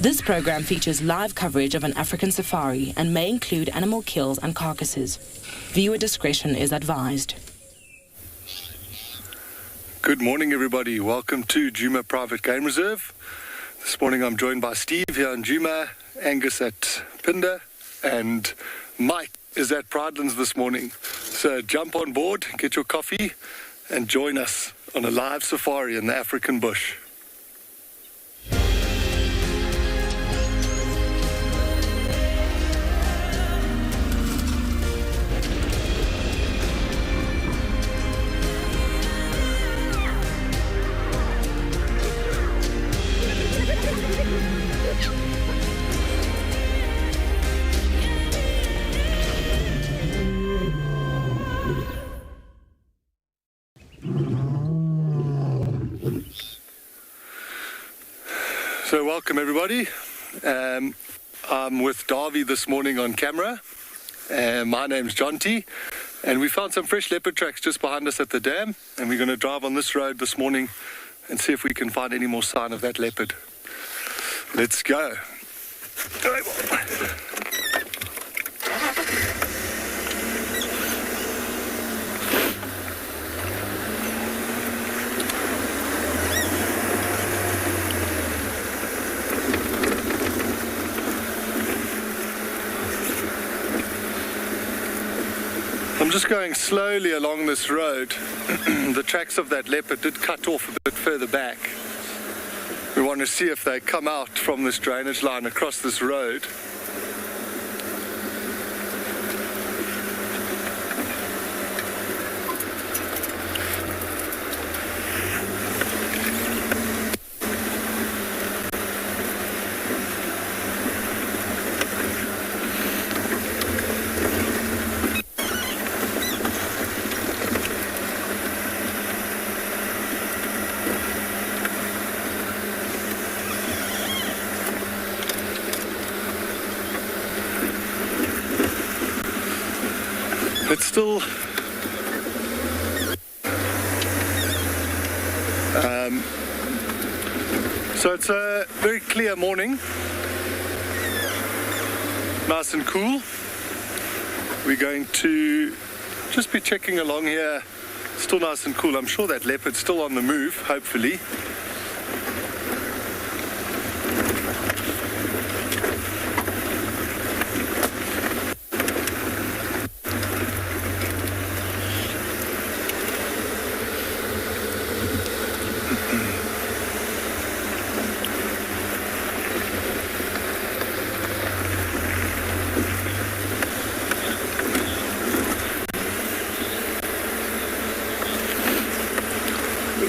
This program features live coverage of an African safari and may include animal kills and carcasses. Viewer discretion is advised. Good morning, everybody. Welcome to Djuma Private Game Reserve. This morning I'm joined by Steve here in Djuma, Angus at Pinder, and Mike is at Pridelands this morning. So jump on board, get your coffee, and join us on a live safari in the African bush. So welcome everybody. I'm with Darby this morning on camera. My name's John T. And we found some fresh leopard tracks just behind us at the dam. And we're going to drive on this road this morning and see if we can find any more sign of that leopard. Let's go. I'm just going slowly along this road. The tracks of that leopard did cut off a bit further back. We want to see if they come out from this drainage line across this road. It's still so it's a very clear morning, nice and cool. We're going to just be checking along here, still nice and cool. I'm sure that leopard's still on the move, hopefully.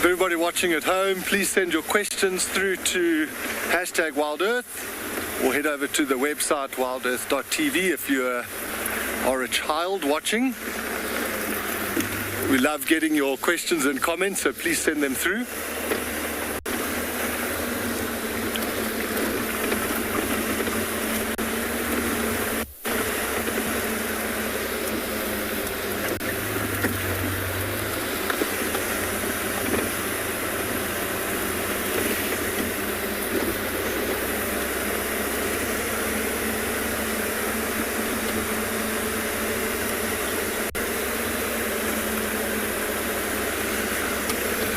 Everybody watching at home, please send your questions through to #WildEarth or head over to the website wildearth.tv if you are a child watching. We love getting your questions and comments, so please send them through.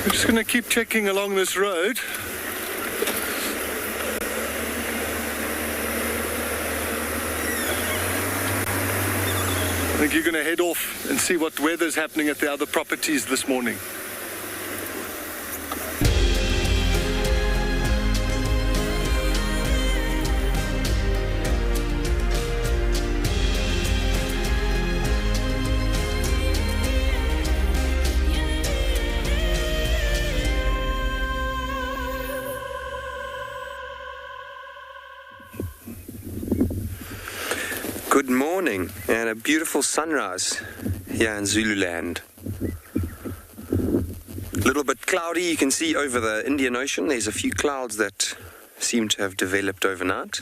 I'm just going to keep checking along this road. I think you're going to head off and see what weather's happening at the other properties this morning. Good morning and a beautiful sunrise here in Zululand. A little bit cloudy, you can see over the Indian Ocean. There's a few clouds that seem to have developed overnight,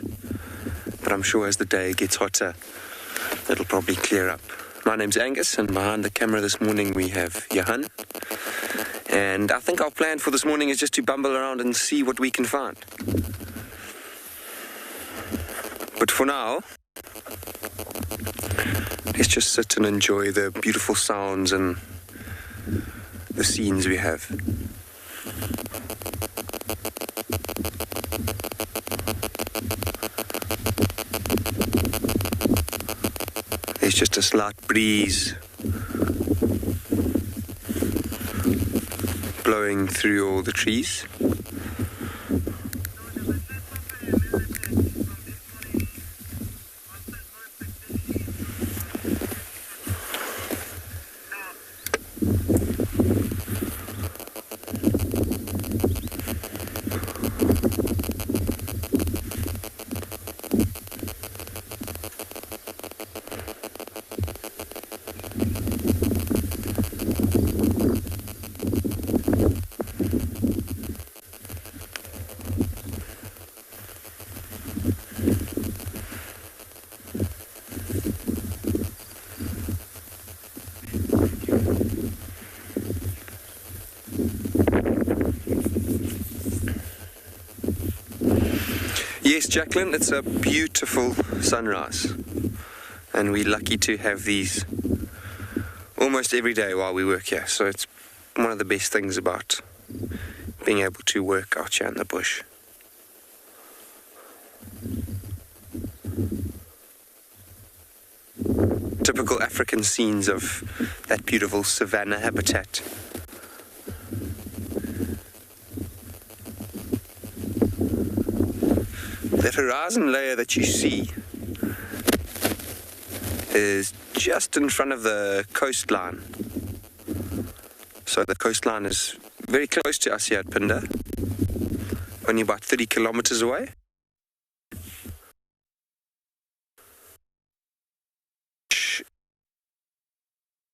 but I'm sure as the day gets hotter it'll probably clear up. My name's Angus, and behind the camera this morning we have Johan. And I think our plan for this morning is just to bumble around and see what we can find. But for now, let's just sit and enjoy the beautiful sounds and the scenes we have. There's just a slight breeze blowing through all the trees. Yes, Jacqueline, it's a beautiful sunrise, and we're lucky to have these almost every day while we work here. So it's one of the best things about being able to work out here in the bush. Typical African scenes of that beautiful savanna habitat. That horizon layer that you see is just in front of the coastline. So the coastline is very close to us here at Phinda, only about 30 kilometers away.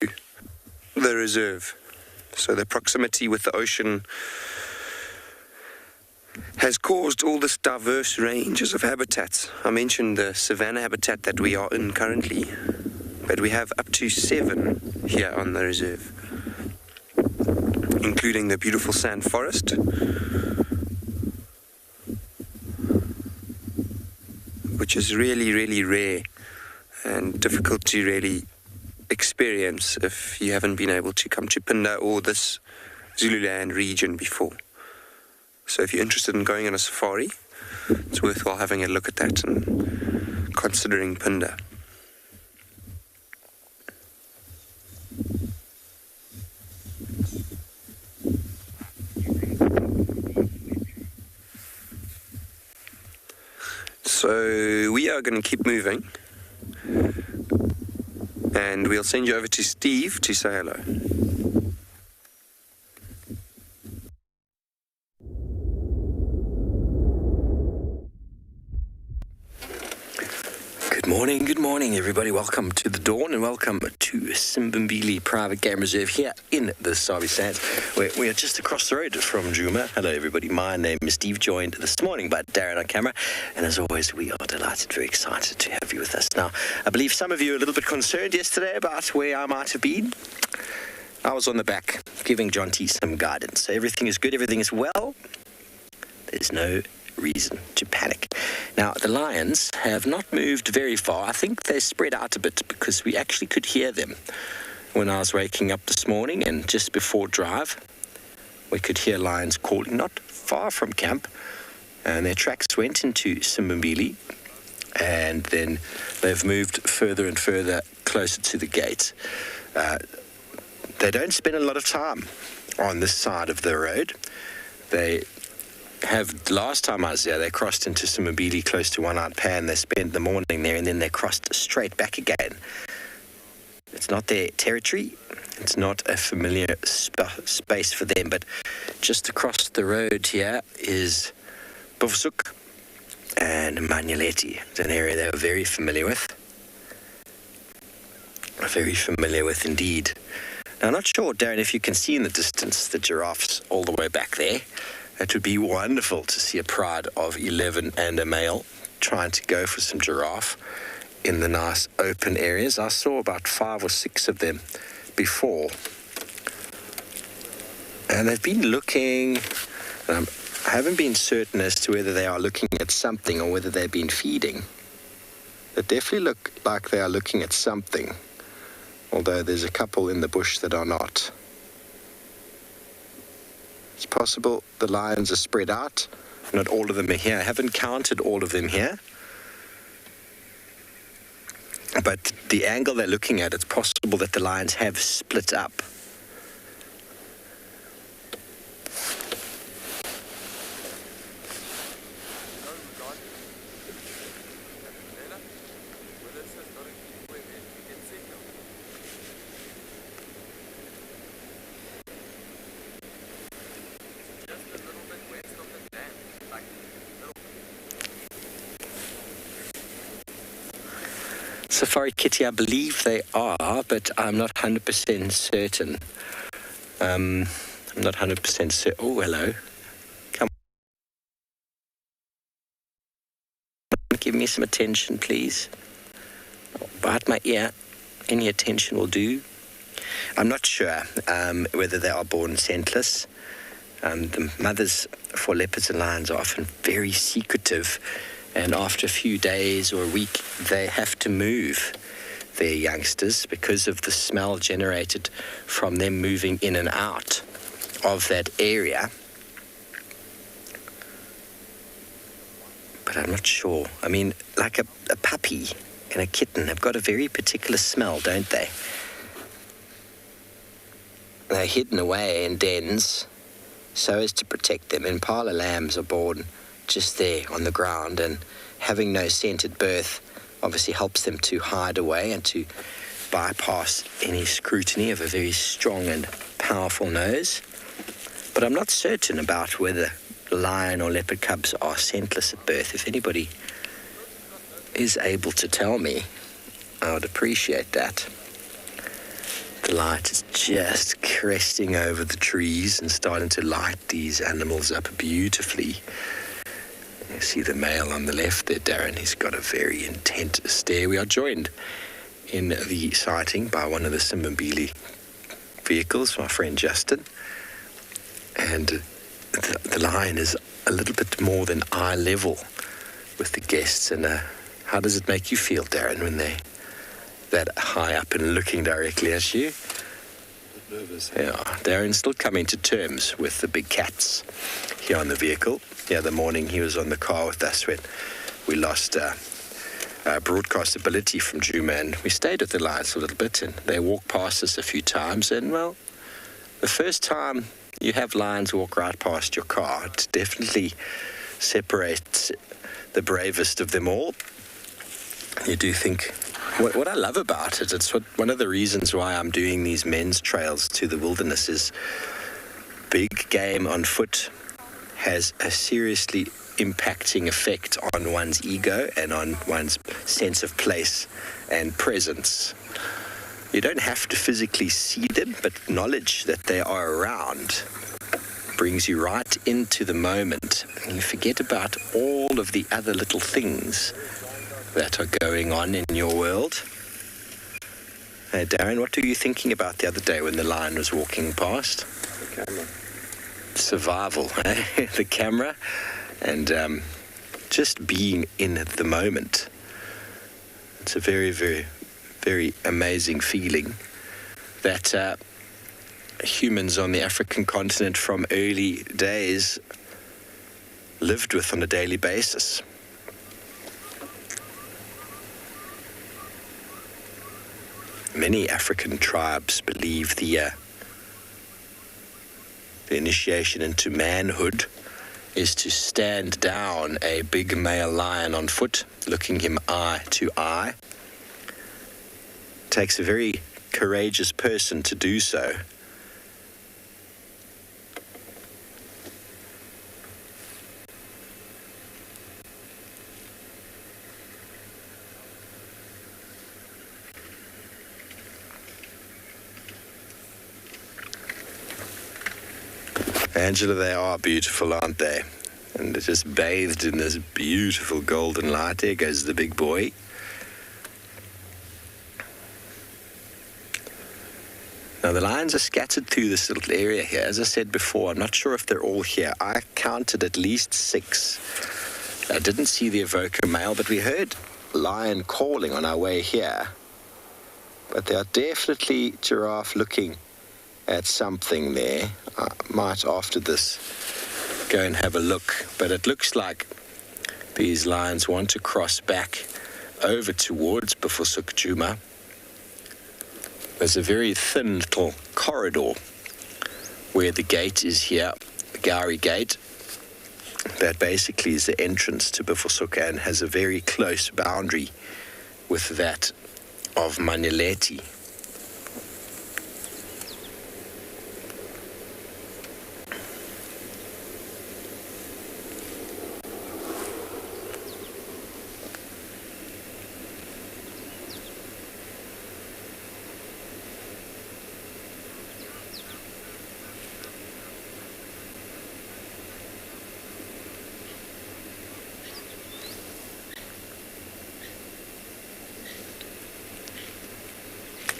The reserve. So the proximity with the ocean has caused all this diverse ranges of habitats. I mentioned the savanna habitat that we are in currently, but we have up to 7 here on the reserve, including the beautiful sand forest, which is really, really rare and difficult to really experience if you haven't been able to come to Phinda or this Zululand region before. So if you're interested in going on a safari, it's worthwhile having a look at that and considering Phinda. So we are going to keep moving, and we'll send you over to Steve to say hello. Good morning, everybody. Welcome to the dawn and welcome to Simbambili Private Game Reserve here in the Sabi Sands. We are just across the road from Djuma. Hello, everybody. My name is Steve, joined this morning by Darren on camera. And as always, we are delighted, very excited to have you with us. Now, I believe some of you were a little bit concerned yesterday about where I might have been. I was on the back giving John T some guidance. So everything is good, everything is well. There's no reason to panic. Now, the lions have not moved very far. I think they spread out a bit because we actually could hear them when I was waking up this morning, and just before drive, we could hear lions calling not far from camp, and their tracks went into Simbambili, and then they've moved further and further closer to the gate. They don't spend a lot of time on this side of the road. They have, last time I was there, they crossed into Simbambili close to One-Eyed Pan. They spent the morning there, and then they crossed straight back again. It's not their territory. It's not a familiar space for them. But just across the road here is Buvsuk and Manyeleti. It's an area they were very familiar with. Very familiar with indeed. Now, I'm not sure, Darren, if you can see in the distance the giraffes all the way back there. It would be wonderful to see a pride of 11 and a male trying to go for some giraffe in the nice open areas. I saw about 5 or 6 of them before. And they've been looking, I haven't been certain as to whether they are looking at something or whether they've been feeding. They definitely look like they are looking at something, although there's a couple in the bush that are not. It's possible the lions are spread out. Not all of them are here. I haven't counted all of them here. But the angle they're looking at, it's possible that the lions have split up. Safari Kitty, I believe they are, but I'm not 100% certain. I'm not 100% certain. Oh, hello. Come on. Give me some attention, please. Bite my ear. Any attention will do. I'm not sure whether they are born scentless. The mothers for leopards and lions are often very secretive, and after a few days or a week, they have to move their youngsters because of the smell generated from them moving in and out of that area. But I'm not sure. I mean, like a puppy and a kitten have got a very particular smell, don't they? They're hidden away in dens so as to protect them. Impala lambs are born just there on the ground, and having no scent at birth obviously helps them to hide away and to bypass any scrutiny of a very strong and powerful nose. But I'm not certain about whether lion or leopard cubs are scentless at birth. If anybody is able to tell me, I would appreciate that. The light is just cresting over the trees and starting to light these animals up beautifully. You see the male on the left there, Darren. He's got a very intent stare. We are joined in the sighting by one of the Simbambili vehicles, my friend Justin. And the lion is a little bit more than eye level with the guests. And how does it make you feel, Darren, when they're that high up and looking directly at you? Nervous. Yeah, Darren's still coming to terms with the big cats here on the vehicle. The other morning he was on the car with us when we lost broadcast ability from Juma, and we stayed with the lions a little bit, and they walked past us a few times. And well, the first time you have lions walk right past your car, it definitely separates the bravest of them all. You do think, what I love about it, it's one of the reasons why I'm doing these men's trails to the wilderness, is big game on foot has a seriously impacting effect on one's ego and on one's sense of place and presence. You don't have to physically see them, but knowledge that they are around brings you right into the moment, and you forget about all of the other little things that are going on in your world. Hey, Darren, what were you thinking about the other day when the lion was walking past? The camera. Survival, eh? The camera, and just being in the moment. It's a very, very, very amazing feeling that humans on the African continent from early days lived with on a daily basis. Many African tribes believe the initiation into manhood is to stand down a big male lion on foot, looking him eye to eye. It takes a very courageous person to do so. Angela, they are beautiful, aren't they? And they're just bathed in this beautiful golden light. There goes the big boy. Now, the lions are scattered through this little area here. As I said before, I'm not sure if they're all here. I counted at least 6. I didn't see the evoker male, but we heard lion calling on our way here, but they are definitely giraffe looking at something there. I might after this go and have a look, but it looks like these lions want to cross back over towards Bufosukjuma. There's a very thin little corridor where the gate is here, the Gowrie Gate. That basically is the entrance to Bufosuka and has a very close boundary with that of Manileti.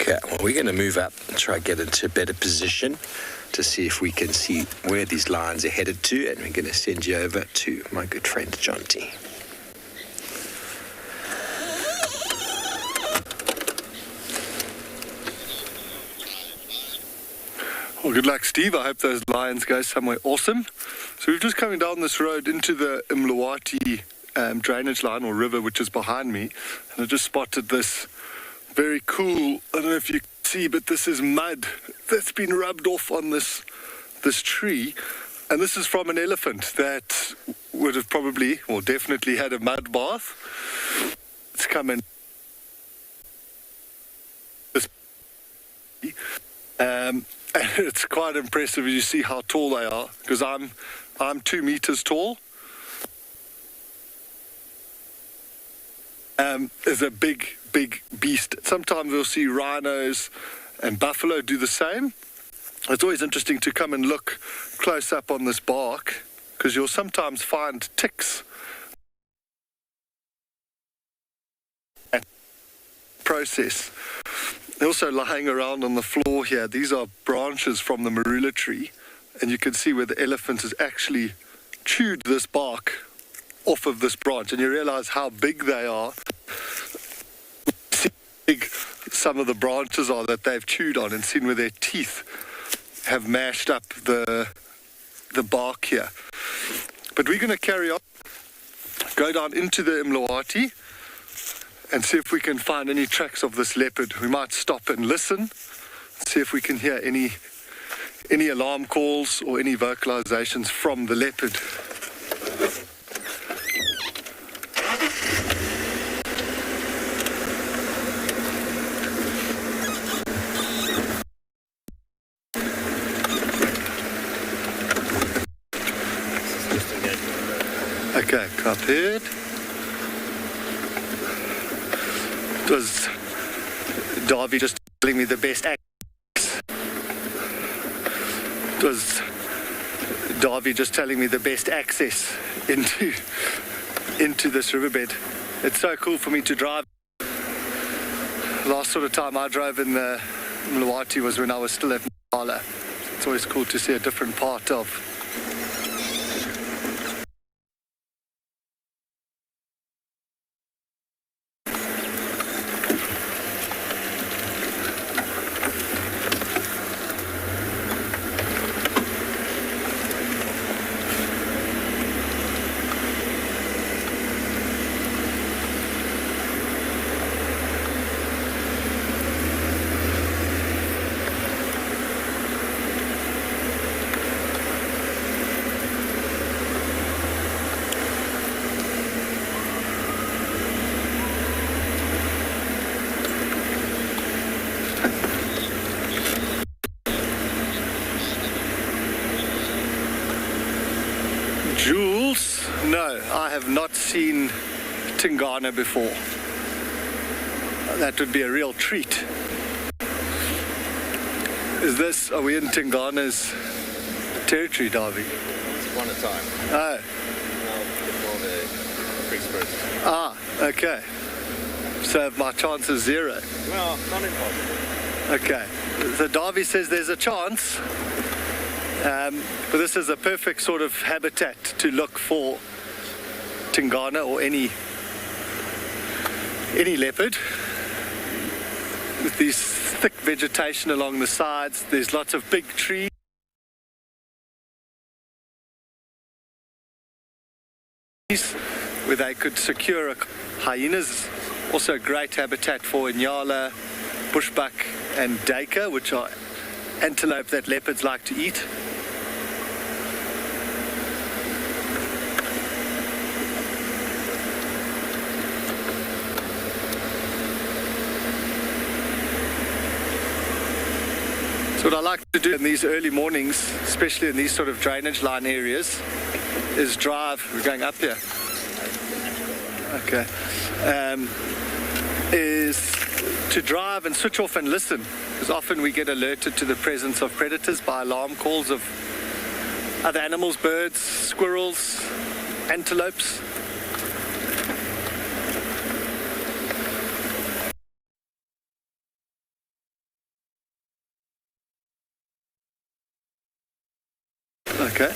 Okay, well, we're going to move up and try to get into a better position to see if we can see where these lions are headed to, and we're going to send you over to my good friend John T. Well, good luck, Steve. I hope those lions go somewhere awesome. So we're just coming down this road into the Mlawati drainage line or river, which is behind me, and I just spotted this very cool, I don't know if you can see, but this is mud that's been rubbed off on this tree, and this is from an elephant that would have probably or definitely had a mud bath. It's come in. And it's quite impressive as you see how tall they are, because I'm 2 meters tall. Is a big beast. Sometimes we'll see rhinos and buffalo do the same. It's always interesting to come and look close up on this bark, because you'll sometimes find ticks. Process. Also lying around on the floor here, these are branches from the marula tree, and you can see where the elephant has actually chewed this bark off of this branch, and you realize how big they are. See how big some of the branches are that they've chewed on, and seen where their teeth have mashed up the bark here. But we're going to carry on, go down into the Mlawati and see if we can find any tracks of this leopard. We might stop and listen, see if we can hear any alarm calls or any vocalizations from the leopard. Okay, copied. It was Darby just telling me the best access. It was Darby just telling me the best access into this riverbed. It's so cool for me to drive. Last sort of time I drove in the Mlawati was when I was still at Natal. It's always cool to see a different part of. Jules, no, I have not seen Tingana before. That would be a real treat. Are we in Tingana's territory, Darby? One at a time. Oh. Before the free spirit. Ah, okay. So my chance is 0. Well, not impossible. Okay. So Darby says there's a chance. But this is a perfect sort of habitat to look for Tingana or any any leopard. With these thick vegetation along the sides, there's lots of big trees where they could secure hyenas. Also a great habitat for inyala, bushbuck and duiker, which are antelope that leopards like to eat. So what I like to do in these early mornings, especially in these sort of drainage line areas, is drive. We're going up here. Okay. Is to drive and switch off and listen, because often we get alerted to the presence of predators by alarm calls of other animals, birds, squirrels, antelopes. Okay.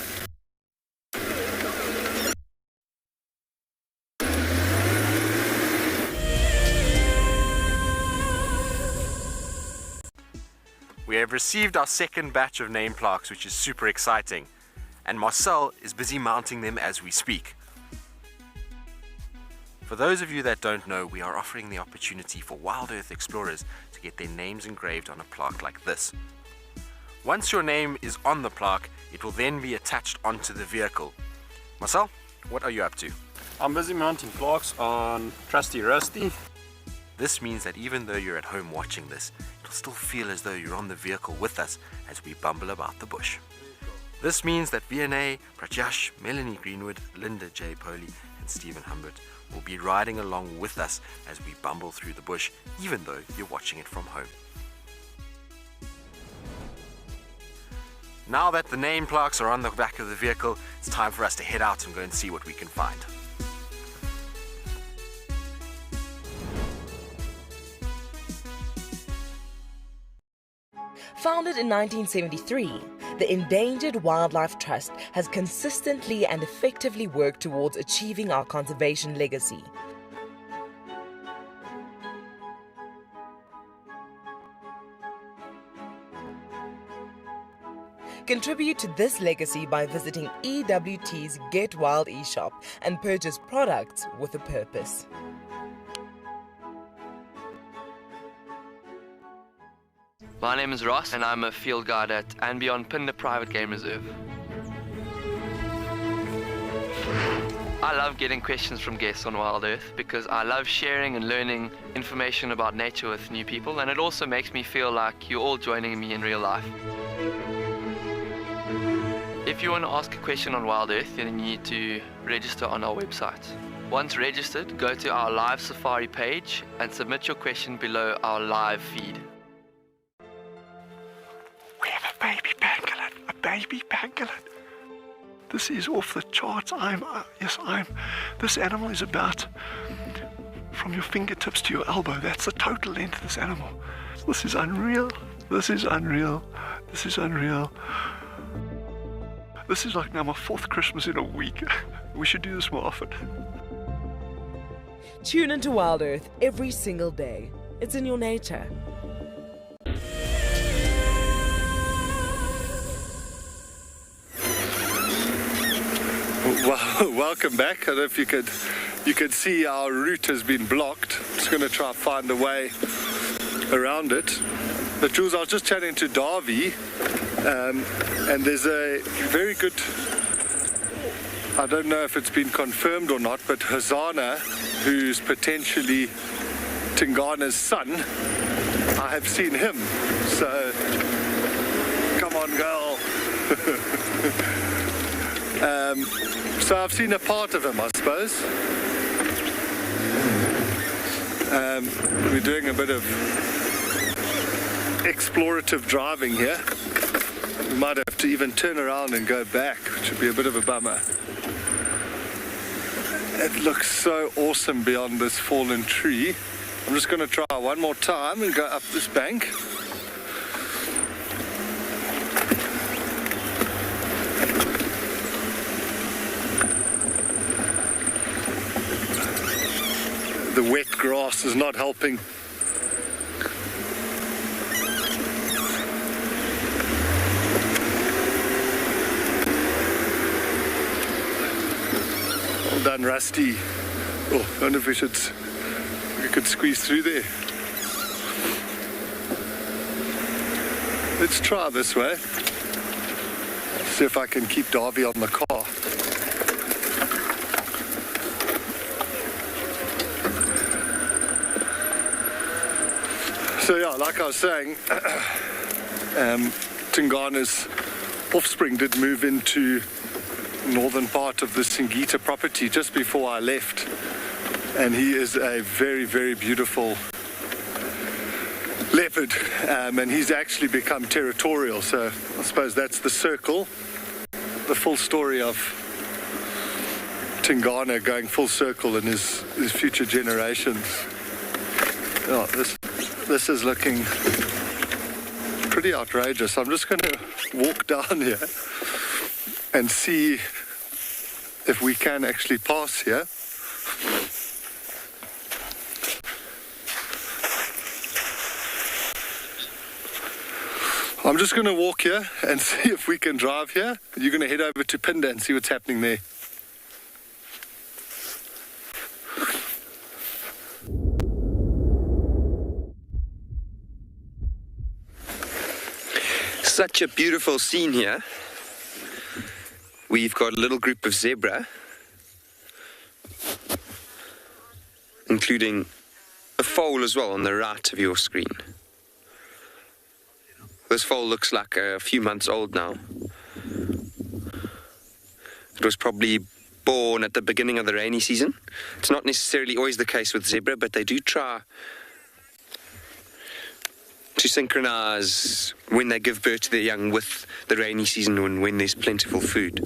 We have received our second batch of name plaques, which is super exciting, and Marcel is busy mounting them as we speak. For those of you that don't know, we are offering the opportunity for Wild Earth explorers to get their names engraved on a plaque like this. Once your name is on the plaque, it will then be attached onto the vehicle. Marcel, what are you up to? I'm busy mounting plaques on Trusty Rusty. This means that even though you're at home watching this, it'll still feel as though you're on the vehicle with us as we bumble about the bush. This means that V&A, Prajash, Melanie Greenwood, Linda J. Poley and Stephen Humbert will be riding along with us as we bumble through the bush, even though you're watching it from home. Now that the name plaques are on the back of the vehicle, it's time for us to head out and go and see what we can find. Founded in 1973, the Endangered Wildlife Trust has consistently and effectively worked towards achieving our conservation legacy. Contribute to this legacy by visiting EWT's Get Wild eShop and purchase products with a purpose. My name is Ross and I'm a field guide at and Beyond Pinde Private Game Reserve. I love getting questions from guests on Wild Earth because I love sharing and learning information about nature with new people, and it also makes me feel like you're all joining me in real life. If you want to ask a question on Wild Earth, then you need to register on our website. Once registered, go to our live safari page and submit your question below our live feed. We have a baby pangolin, a baby pangolin. This is off the charts. This animal is about from your fingertips to your elbow. That's the total length of this animal. This is unreal. This is unreal. This is unreal. This is like now my 4th Christmas in a week. We should do this more often. Tune into Wild Earth every single day. It's in your nature. Well, welcome back. I don't know if you could see our route has been blocked. I'm just going to try and find a way around it. But Jules, I was just chatting to Davy, and there's a very good, I don't know if it's been confirmed or not, but Hosanna, who's potentially Tingana's son, I have seen him. So, come on, girl. So I've seen a part of him, I suppose. We're doing a bit of explorative driving here. We might have to even turn around and go back, which would be a bit of a bummer. It looks so awesome beyond this fallen tree. I'm just going to try one more time and go up this bank. The wet grass is not helping. Well done, Rusty. Oh, I wonder if we could squeeze through there. Let's try this way. See if I can keep Darby on the car. So yeah, like I was saying, Tingana's offspring did move into northern part of the Singita property just before I left, and he is a very, very beautiful leopard, and he's actually become territorial. So I suppose that's the circle, the full story of Tingana going full circle in his future generations. Oh, this is looking pretty outrageous. I'm just going to walk down here and see if we can actually pass here. I'm just going to walk here and see if we can drive here. You're going to head over to Pinda and see what's happening there. Such a beautiful scene here. We've got a little group of zebra, including a foal as well on the right of your screen. This foal looks like a few months old now. It was probably born at the beginning of the rainy season. It's not necessarily always the case with zebra, but they do try to synchronize when they give birth to their young with the rainy season and when there's plentiful food.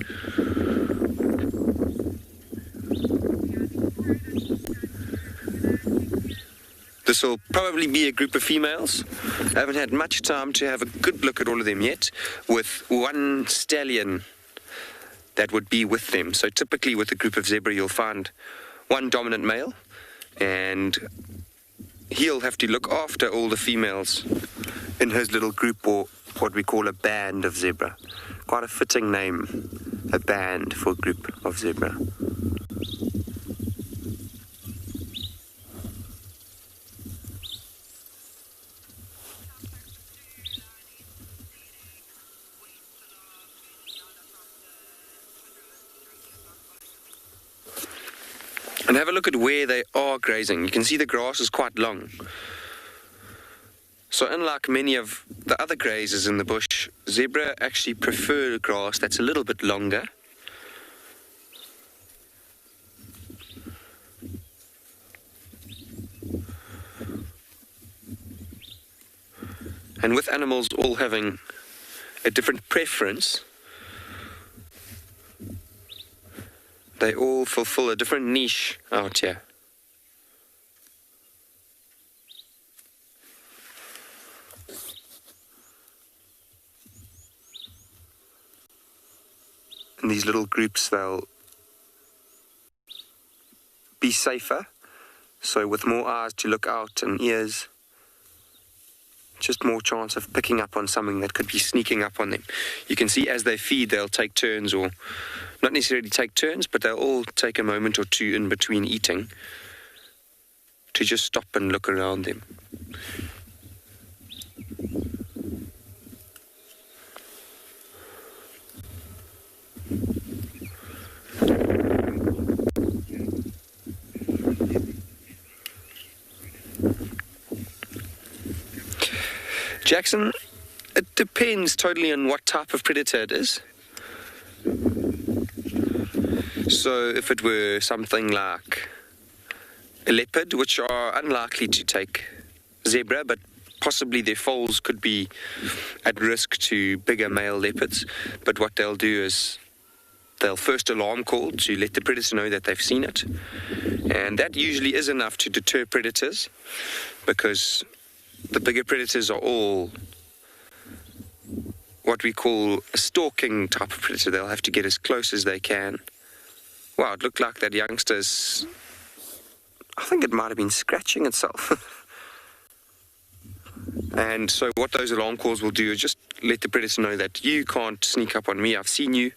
This will probably be a group of females. I haven't had much time to have a good look at all of them yet, with one stallion that would be with them. So typically with a group of zebra you'll find one dominant male, and he'll have to look after all the females in his little group, or what we call a band of zebra. Quite a fitting name, a band for a group of zebra. And have a look at where they are grazing. You can see the grass is quite long. So unlike many of the other grazers in the bush, zebra actually prefer grass that's a little bit longer. And with animals all having a different preference, they all fulfill a different niche out here. In these little groups, they'll be safer, so with more eyes to look out and ears, just more chance of picking up on something that could be sneaking up on them. You can see as they feed, they'll take turns, or not necessarily take turns, but they'll all take a moment or two in between eating to just stop and look around them. Jackson, it depends totally on what type of predator it is. So if it were something like a leopard, which are unlikely to take zebra, but possibly their foals could be at risk to bigger male leopards. But what they'll do is they'll first alarm call to let the predator know that they've seen it. And that usually is enough to deter predators, because the bigger predators are all what we call a stalking type of predator. They'll have to get as close as they can. Wow, it looked like that youngster's I think it might have been scratching itself. And so what those alarm calls will do is just let the predator know that you can't sneak up on me. I've seen you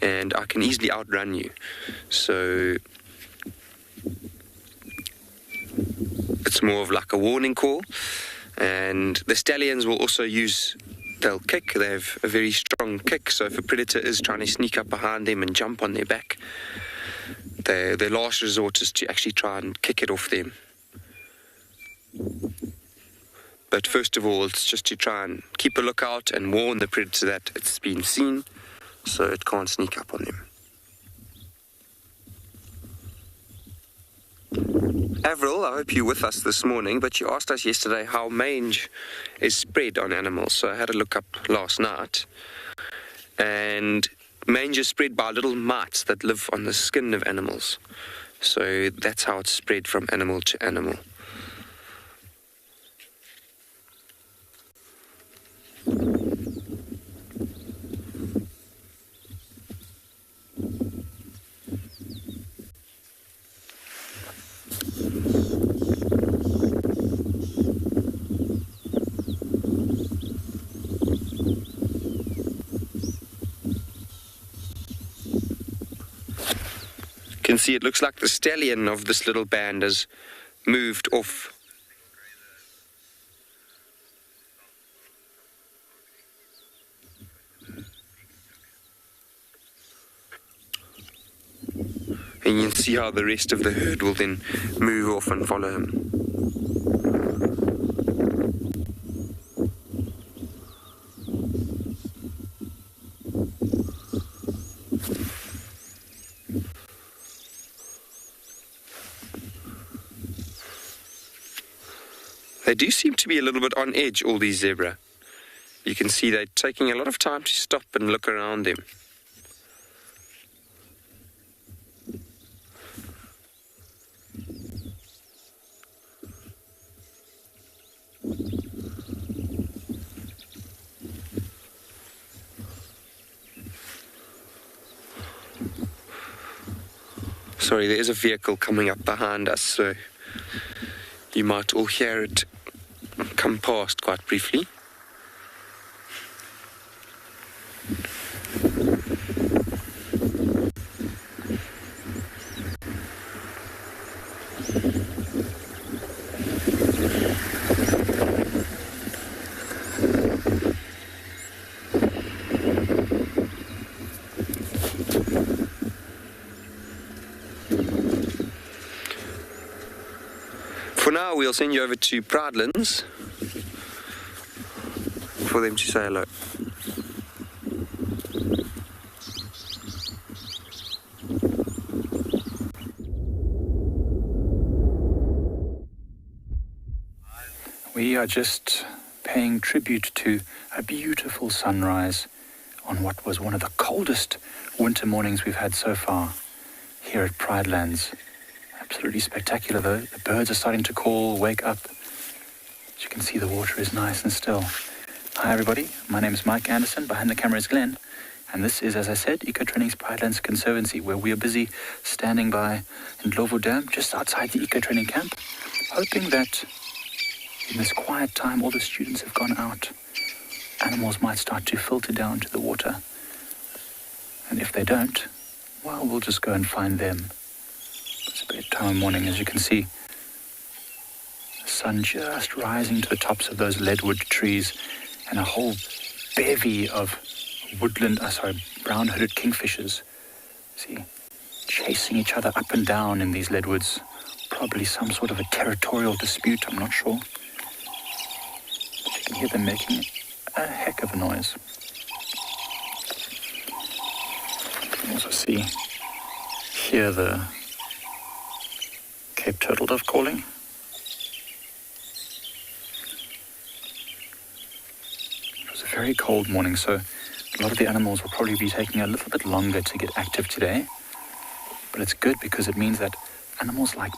and I can easily outrun you. So it's more of like a warning call. And the stallions will also they'll kick. They have a very strong kick. So if a predator is trying to sneak up behind them and jump on their back, their last resort is to actually try and kick it off them. But first of all, it's just to try and keep a lookout and warn the predator that it's been seen, so it can't sneak up on them. Avril, I hope you're with us this morning, but you asked us yesterday how mange is spread on animals. So I had a look up last night, and mange is spread by little mites that live on the skin of animals. So that's how it's spread from animal to animal. You can see it looks like the stallion of this little band has moved off. And you can see how the rest of the herd will then move off and follow him. They do seem to be a little bit on edge, all these zebra. You can see they're taking a lot of time to stop and look around them. Sorry, there is a vehicle coming up behind us, so you might all hear it come past quite briefly. For now, we'll send you over to Proudlands for them to say hello. We are just paying tribute to a beautiful sunrise on what was one of the coldest winter mornings we've had so far here at Proudlands. Absolutely spectacular though. The birds are starting to call, wake up. As you can see, the water is nice and still. Hi everybody, my name is Mike Anderson, behind the camera is Glenn, and this is, as I said, Ecotraining's Proudlands Conservancy, where we are busy standing by in Ndlovu Dam, just outside the Ecotraining camp, hoping that in this quiet time all the students have gone out, animals might start to filter down to the water. And if they don't, well, we'll just go and find them. It's a bit time of morning, as you can see. The sun just rising to the tops of those leadwood trees, and a whole bevy of brown-hooded kingfishers. See, chasing each other up and down in these leadwoods. Probably some sort of a territorial dispute, I'm not sure. But you can hear them making a heck of a noise. You can also hear the Cape turtle dove calling. It was a very cold morning, so a lot of the animals will probably be taking a little bit longer to get active today. But it's good because it means that animals like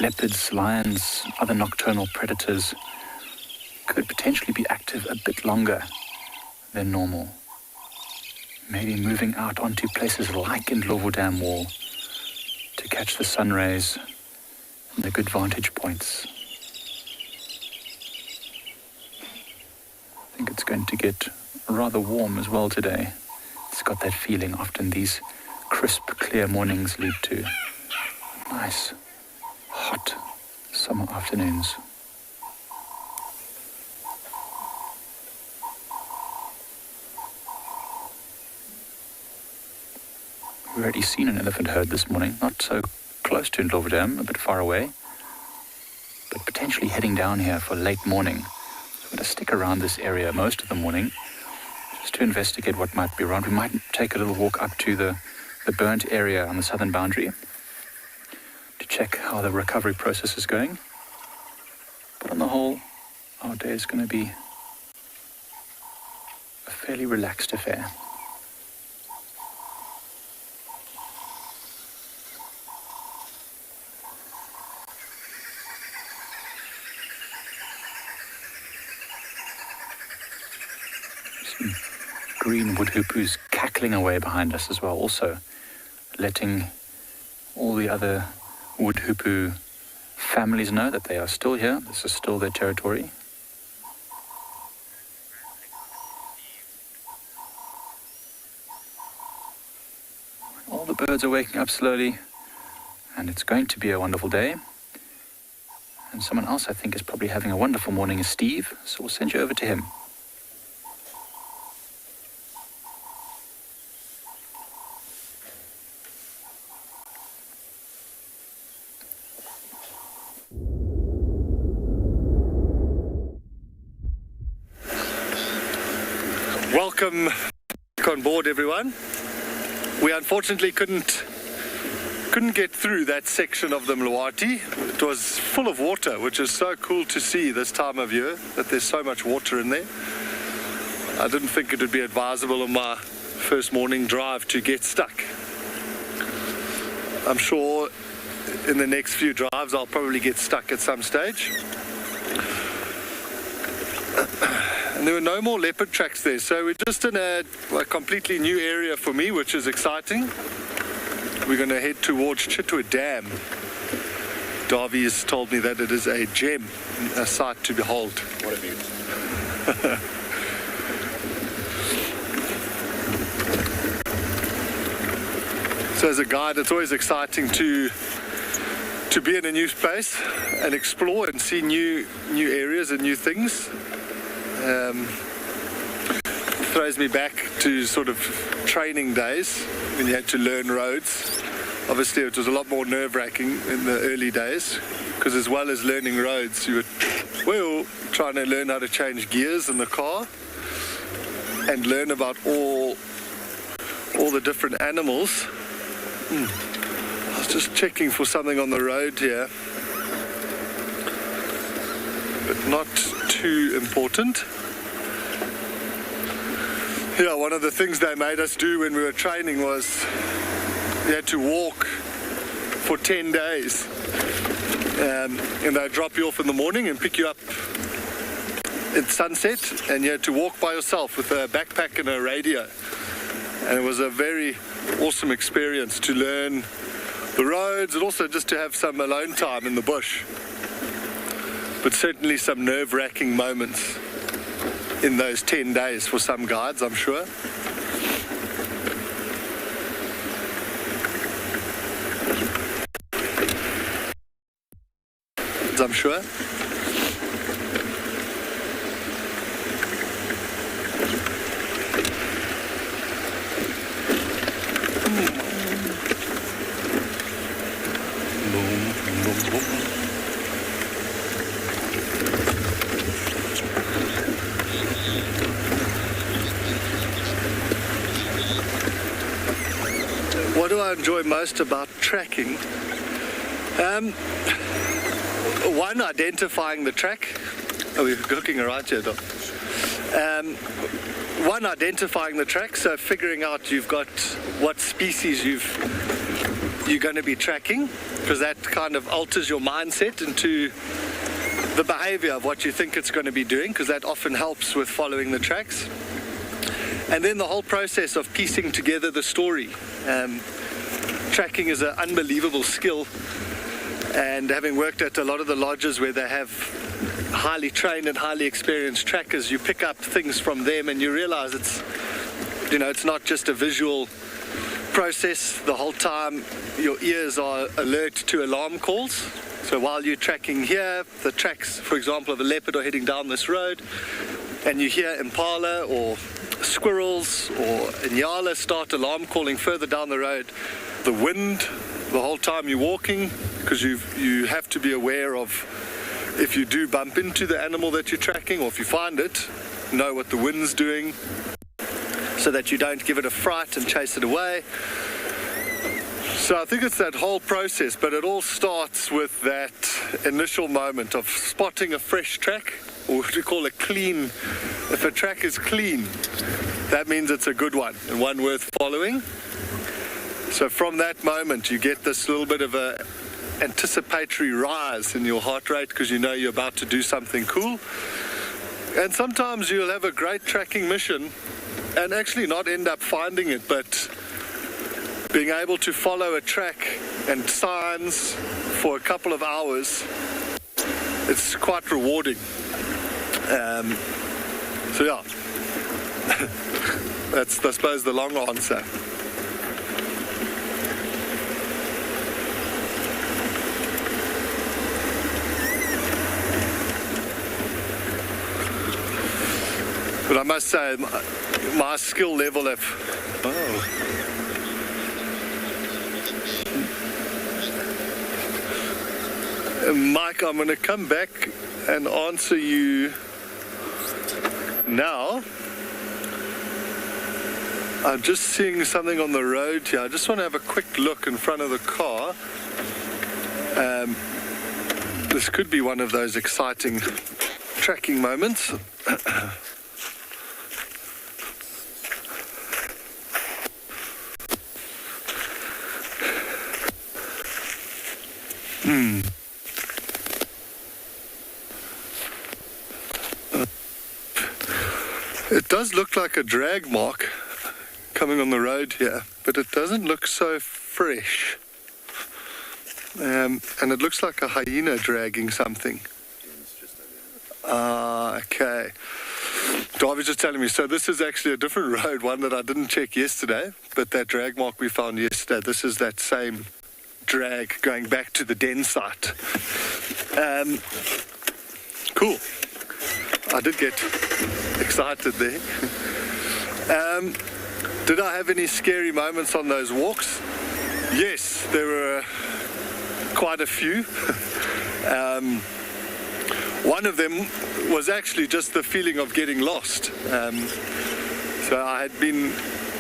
leopards, lions, other nocturnal predators could potentially be active a bit longer than normal. Maybe moving out onto places like Ndlovu Dam Wall to catch the sun rays and the good vantage points. I think it's going to get rather warm as well today. It's got that feeling often these crisp, clear mornings lead to nice, hot summer afternoons. We've already seen an elephant herd this morning, not so close to Ndlovu, a bit far away, but potentially heading down here for late morning. So I'm going to stick around this area most of the morning just to investigate what might be around. We might take a little walk up to the burnt area on the southern boundary to check how the recovery process is going. But on the whole, our day is going to be a fairly relaxed affair. Green wood hoopoes cackling away behind us as well, also letting all the other wood hoopoo families know that they are still here. This is still their territory. All the birds are waking up slowly, and it's going to be a wonderful day. And someone else I think is probably having a wonderful morning is Steve, so we'll send you over to him. Welcome back on board, everyone. We unfortunately couldn't get through that section of the Mlawati. It was full of water, which is so cool to see this time of year, that there's so much water in there. I didn't think it would be advisable on my first morning drive to get stuck. I'm sure in the next few drives I'll probably get stuck at some stage. And there were no more leopard tracks there, so we're just in a completely new area for me, which is exciting. We're going to head towards Chitwa Dam. Davy has told me that it is a gem, a sight to behold. What a view. So as a guide, it's always exciting to be in a new place and explore and see new areas and new things. Throws me back to sort of training days when you had to learn roads. Obviously it was a lot more nerve-wracking in the early days, because as well as learning roads, you were trying to learn how to change gears in the car and learn about all the different animals. I was just checking for something on the road here, but not too important. Yeah, one of the things they made us do when we were training was we had to walk for 10 days. And they'd drop you off in the morning and pick you up at sunset, and you had to walk by yourself with a backpack and a radio. And it was a very awesome experience to learn the roads and also just to have some alone time in the bush. But certainly some nerve-wracking moments in those 10 days for some guides, I'm sure. I'm sure. What do I enjoy most about tracking? One, identifying the track. Oh, we're looking right here, Doc. One, identifying the track, so figuring out you've got what species you're going to be tracking, because that kind of alters your mindset into the behavior of what you think it's going to be doing, because that often helps with following the tracks. And then the whole process of piecing together the story. Tracking is an unbelievable skill, And having worked at a lot of the lodges where they have highly trained and highly experienced trackers, you pick up things from them and you realize it's not just a visual process. The whole time your ears are alert to alarm calls. So while you're tracking here, the tracks, for example, of a leopard are heading down this road, and you hear impala or squirrels or nyala start alarm calling further down the road. The wind, the whole time you're walking, because you have to be aware of if you do bump into the animal that you're tracking, or if you find it, know what the wind's doing so that you don't give it a fright and chase it away. So I think it's that whole process, but it all starts with that initial moment of spotting a fresh track, or what we call a clean. If a track is clean, that means it's a good one and one worth following. So from that moment, you get this little bit of a anticipatory rise in your heart rate because you know you're about to do something cool. And sometimes you'll have a great tracking mission and actually not end up finding it, but being able to follow a track and signs for a couple of hours, it's quite rewarding. So yeah, that's I suppose the long answer. But I must say, my skill level Mike, I'm going to come back and answer you now. I'm just seeing something on the road here. I just want to have a quick look in front of the car. This could be one of those exciting tracking moments. It does look like a drag mark coming on the road here, but it doesn't look so fresh. And it looks like a hyena dragging something. Okay. Darby's just telling me, so this is actually a different road, one that I didn't check yesterday, but that drag mark we found yesterday, this is that same drag going back to the den site. Cool. I did get excited there. Did I have any scary moments on those walks? Yes, there were quite a few. One of them was actually just the feeling of getting lost. So I had been,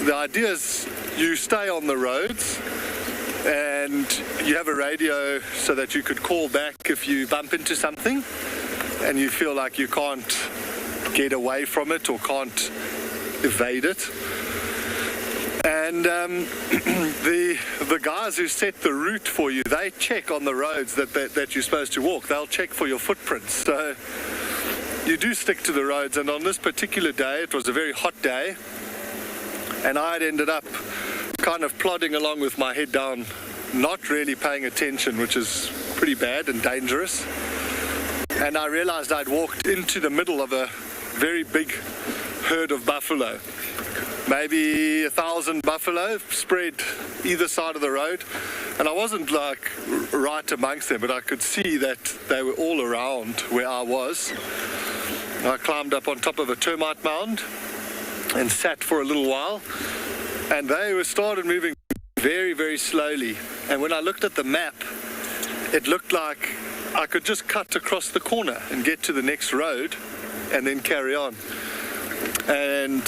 the idea is you stay on the roads and you have a radio so that you could call back if you bump into something and you feel like you can't get away from it or can't evade it. And the guys who set the route for you, they check on the roads that you're supposed to walk. They'll check for your footprints. So you do stick to the roads. And on this particular day, it was a very hot day, and I had ended up kind of plodding along with my head down, not really paying attention, which is pretty bad and dangerous. And I realized I'd walked into the middle of a very big herd of buffalo. Maybe 1,000 buffalo spread either side of the road. And I wasn't like right amongst them, but I could see that they were all around where I was. I climbed up on top of a termite mound and sat for a little while. And they started moving very, very slowly. And when I looked at the map, it looked like I could just cut across the corner and get to the next road and then carry on. And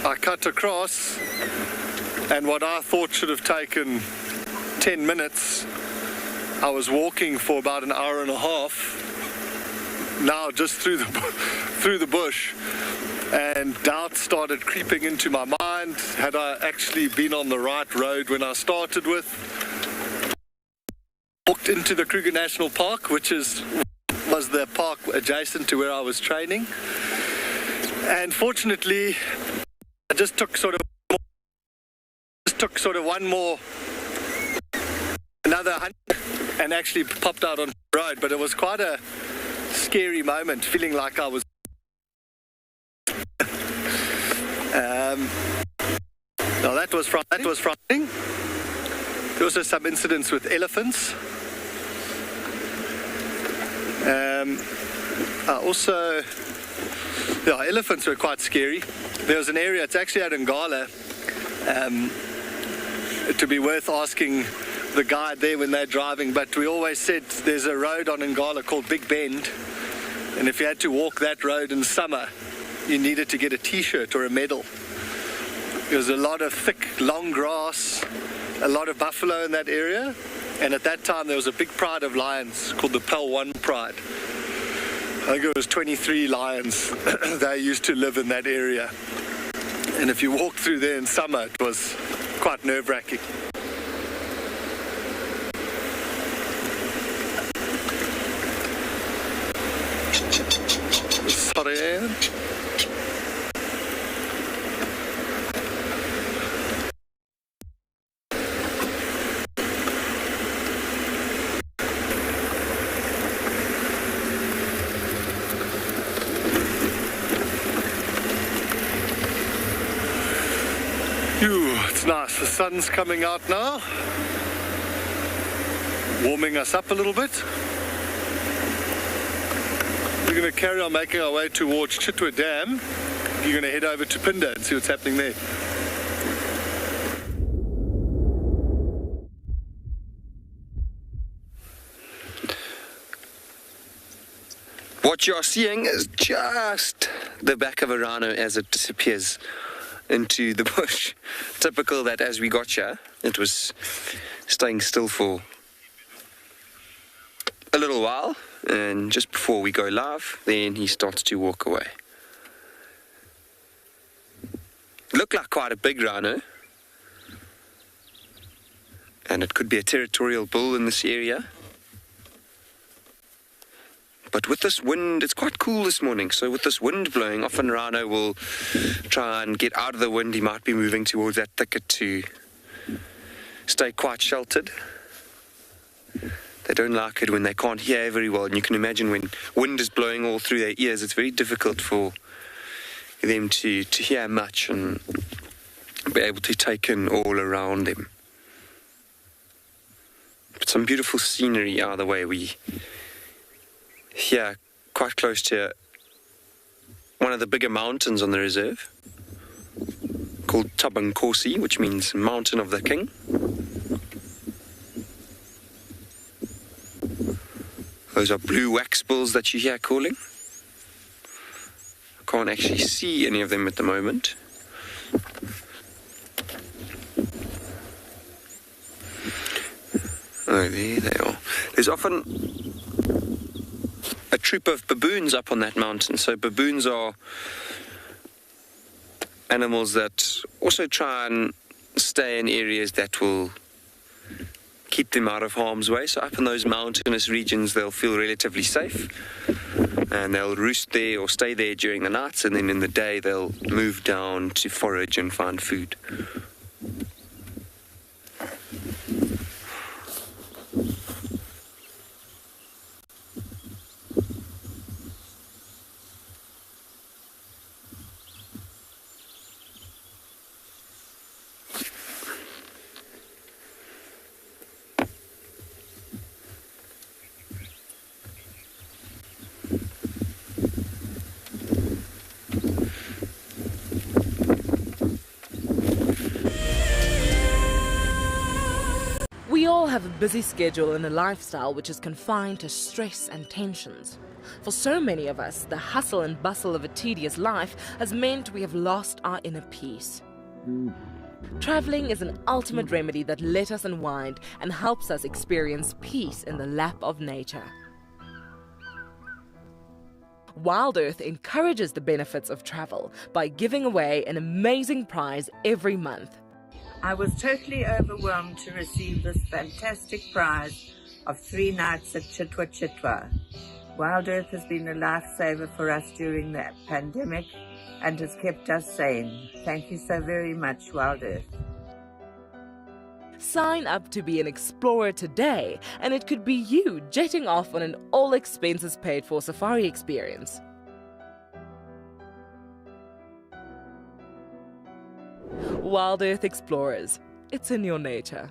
I cut across, and what I thought should have taken 10 minutes, I was walking for about an hour and a half, now just through the bush, and doubt started creeping into my mind. Had I actually been on the right road when I started with? Walked into the Kruger National Park, which was the park adjacent to where I was training, and fortunately I just took sort of one more, another 100 and actually popped out on the road, but it was quite a scary moment, feeling like I was now that was frightening. There were also some incidents with elephants. Elephants were quite scary. There was an area, it's actually at Ngala, to be worth asking the guide there when they're driving, but we always said there's a road on Ngala called Big Bend, and if you had to walk that road in summer, you needed to get a t-shirt or a medal. There was a lot of thick, long grass, a lot of buffalo in that area, and at that time there was a big pride of lions called the Pangolin pride. I think it was 23 lions that used to live in that area, and if you walked through there in summer, it was quite nerve-wracking. Sorry. It's nice. The sun's coming out now, warming us up a little bit. We're going to carry on making our way towards Chitwa Dam. You're going to head over to Pinda and see what's happening there. What you're seeing is just the back of a rhino as it disappears into the bush. Typical that as we got here, it was staying still for a little while, and just before we go live, then he starts to walk away. Looked like quite a big rhino, and it could be a territorial bull in this area. But with this wind, it's quite cool this morning. So with this wind blowing, often rhino will try and get out of the wind. He might be moving towards that thicket to stay quite sheltered. They don't like it when they can't hear very well. And you can imagine when wind is blowing all through their ears, it's very difficult for them to hear much and be able to take in all around them. But some beautiful scenery either way. We here quite close to one of the bigger mountains on the reserve called Tabankosi, which means Mountain of the King. Those are blue wax bulls that you hear calling. I can't actually see any of them at the moment. Oh, there they are. There's often a troop of baboons up on that mountain. So baboons are animals that also try and stay in areas that will keep them out of harm's way. So up in those mountainous regions, they'll feel relatively safe, and they'll roost there or stay there during the nights, and then in the day they'll move down to forage and find food. We all have a busy schedule and a lifestyle which is confined to stress and tensions. For so many of us, the hustle and bustle of a tedious life has meant we have lost our inner peace. Traveling is an ultimate remedy that lets us unwind and helps us experience peace in the lap of nature. Wild Earth encourages the benefits of travel by giving away an amazing prize every month. I was totally overwhelmed to receive this fantastic prize of 3 nights at Chitwa. Wild Earth has been a lifesaver for us during the pandemic and has kept us sane. Thank you so very much, Wild Earth. Sign up to be an explorer today, and it could be you jetting off on an all-expenses-paid-for safari experience. Wild Earth Explorers. It's in your nature.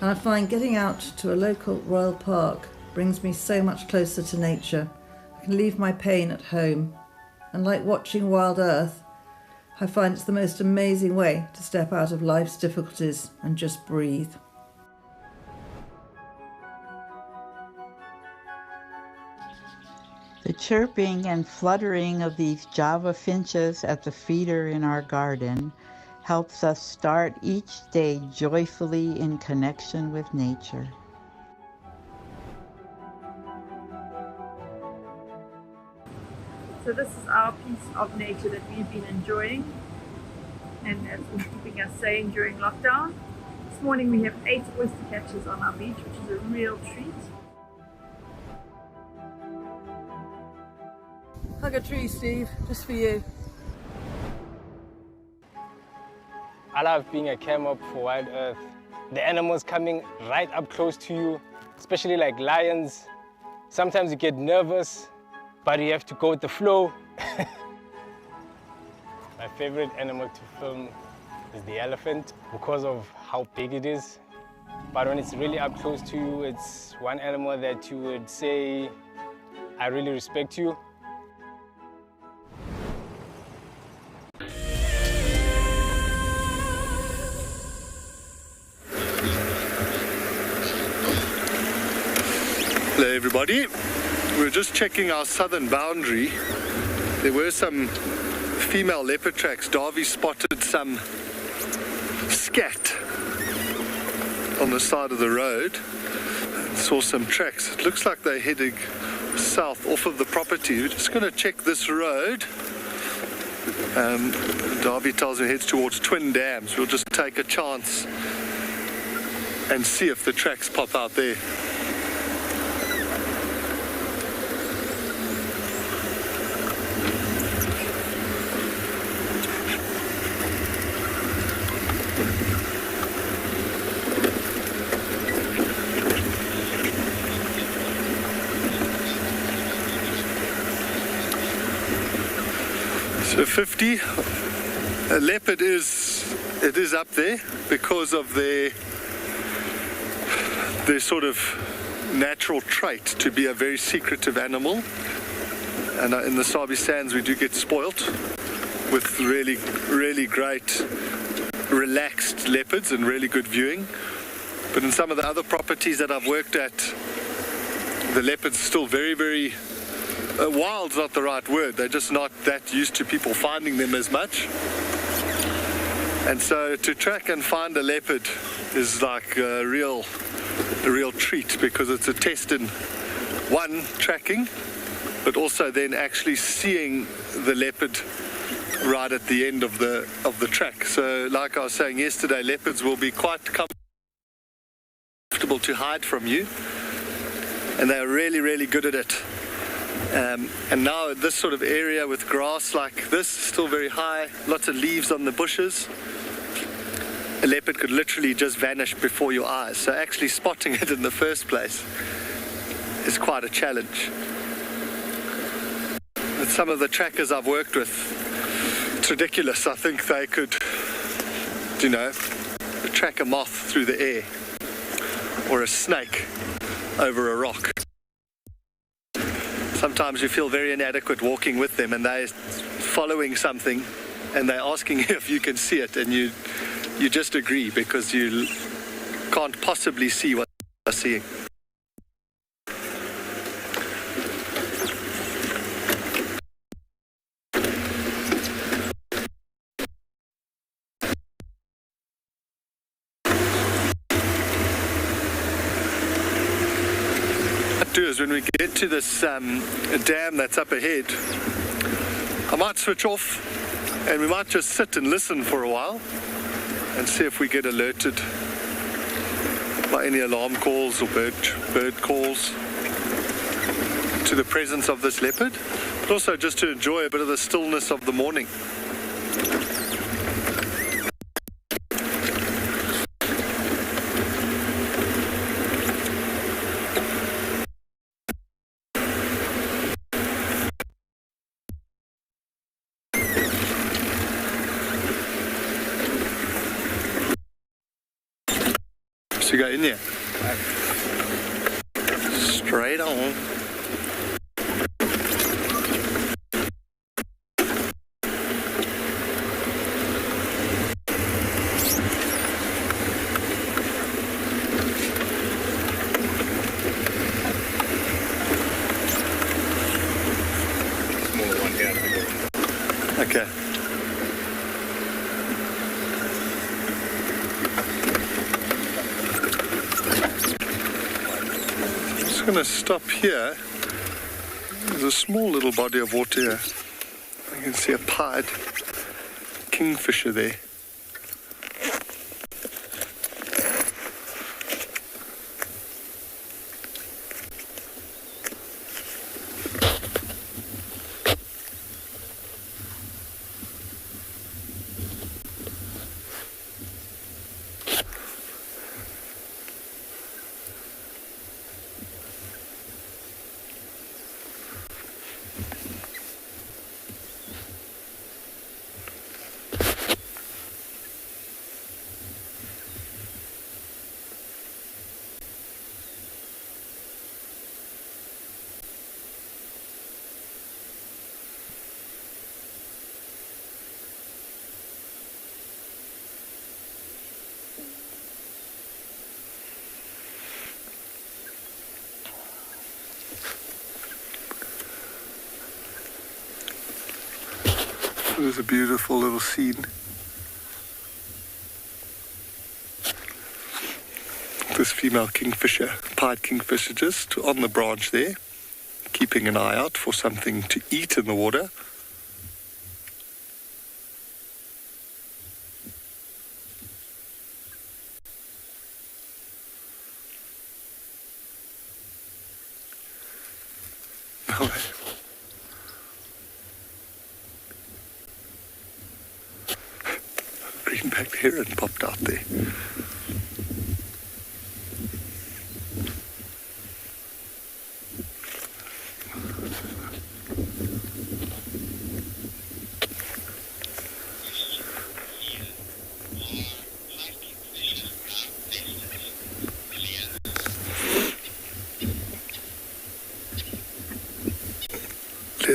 And I find getting out to a local royal park brings me so much closer to nature. I can leave my pain at home. And like watching Wild Earth, I find it's the most amazing way to step out of life's difficulties and just breathe. The chirping and fluttering of these Java finches at the feeder in our garden helps us start each day joyfully in connection with nature. So this is our piece of nature that we've been enjoying and has been keeping us sane during lockdown. This morning we have 8 oyster catchers on our beach, which is a real treat. Hug a tree, Steve, just for you. I love being a cam up for Wild Earth. The animals coming right up close to you, especially like lions. Sometimes you get nervous, but you have to go with the flow. My favorite animal to film is the elephant because of how big it is. But when it's really up close to you, it's one animal that you would say, I really respect you. Hello everybody, we're just checking our southern boundary. There were some female leopard tracks. Darby spotted some scat on the side of the road. Saw some tracks. It looks like they're heading south off of the property. We're just going to check this road. Darby tells me it heads towards Twin Dams. We'll just take a chance and see if the tracks pop out there. So 50, a leopard is up there because of their sort of natural trait to be a very secretive animal. And in the Sabi Sands we do get spoilt with really, really great relaxed leopards and really good viewing. But in some of the other properties that I've worked at, the leopards are still very, very wild's not the right word. They're just not that used to people finding them as much. And so to track and find a leopard is like a real treat, because it's a test in one, tracking, but also then actually seeing the leopard right at the end of the track. So like I was saying yesterday, leopards will be quite comfortable to hide from you, and they're really, really good at it. And now this sort of area with grass like this, still very high, lots of leaves on the bushes, a leopard could literally just vanish before your eyes. So actually spotting it in the first place is quite a challenge. But some of the trackers I've worked with, it's ridiculous. I think they could, track a moth through the air or a snake over a rock. Sometimes you feel very inadequate walking with them, and they're following something and they're asking you if you can see it, and you just agree because you can't possibly see what they're seeing. Is when we get to this dam that's up ahead, I might switch off and we might just sit and listen for a while and see if we get alerted by any alarm calls or bird calls to the presence of this leopard, but also just to enjoy a bit of the stillness of the morning. So you go in here. Straight on. Smaller one here. Okay. I'm going to stop here. There's a small little body of water here. You can see a pied kingfisher there. There's a beautiful little scene. This female kingfisher, pied kingfisher, just on the branch there, keeping an eye out for something to eat in the water. Greenback heron popped out there.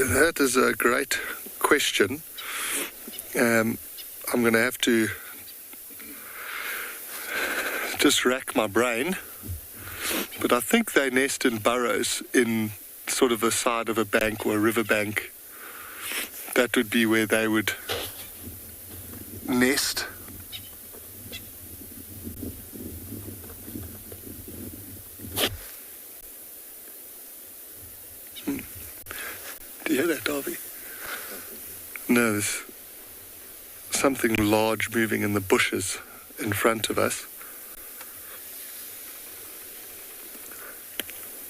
That is a great question. I'm going to have to just rack my brain, but I think they nest in burrows in sort of the side of a bank or a river bank. That would be where they would nest. Do you hear that, Darby? No, there's something large moving in the bushes in front of us.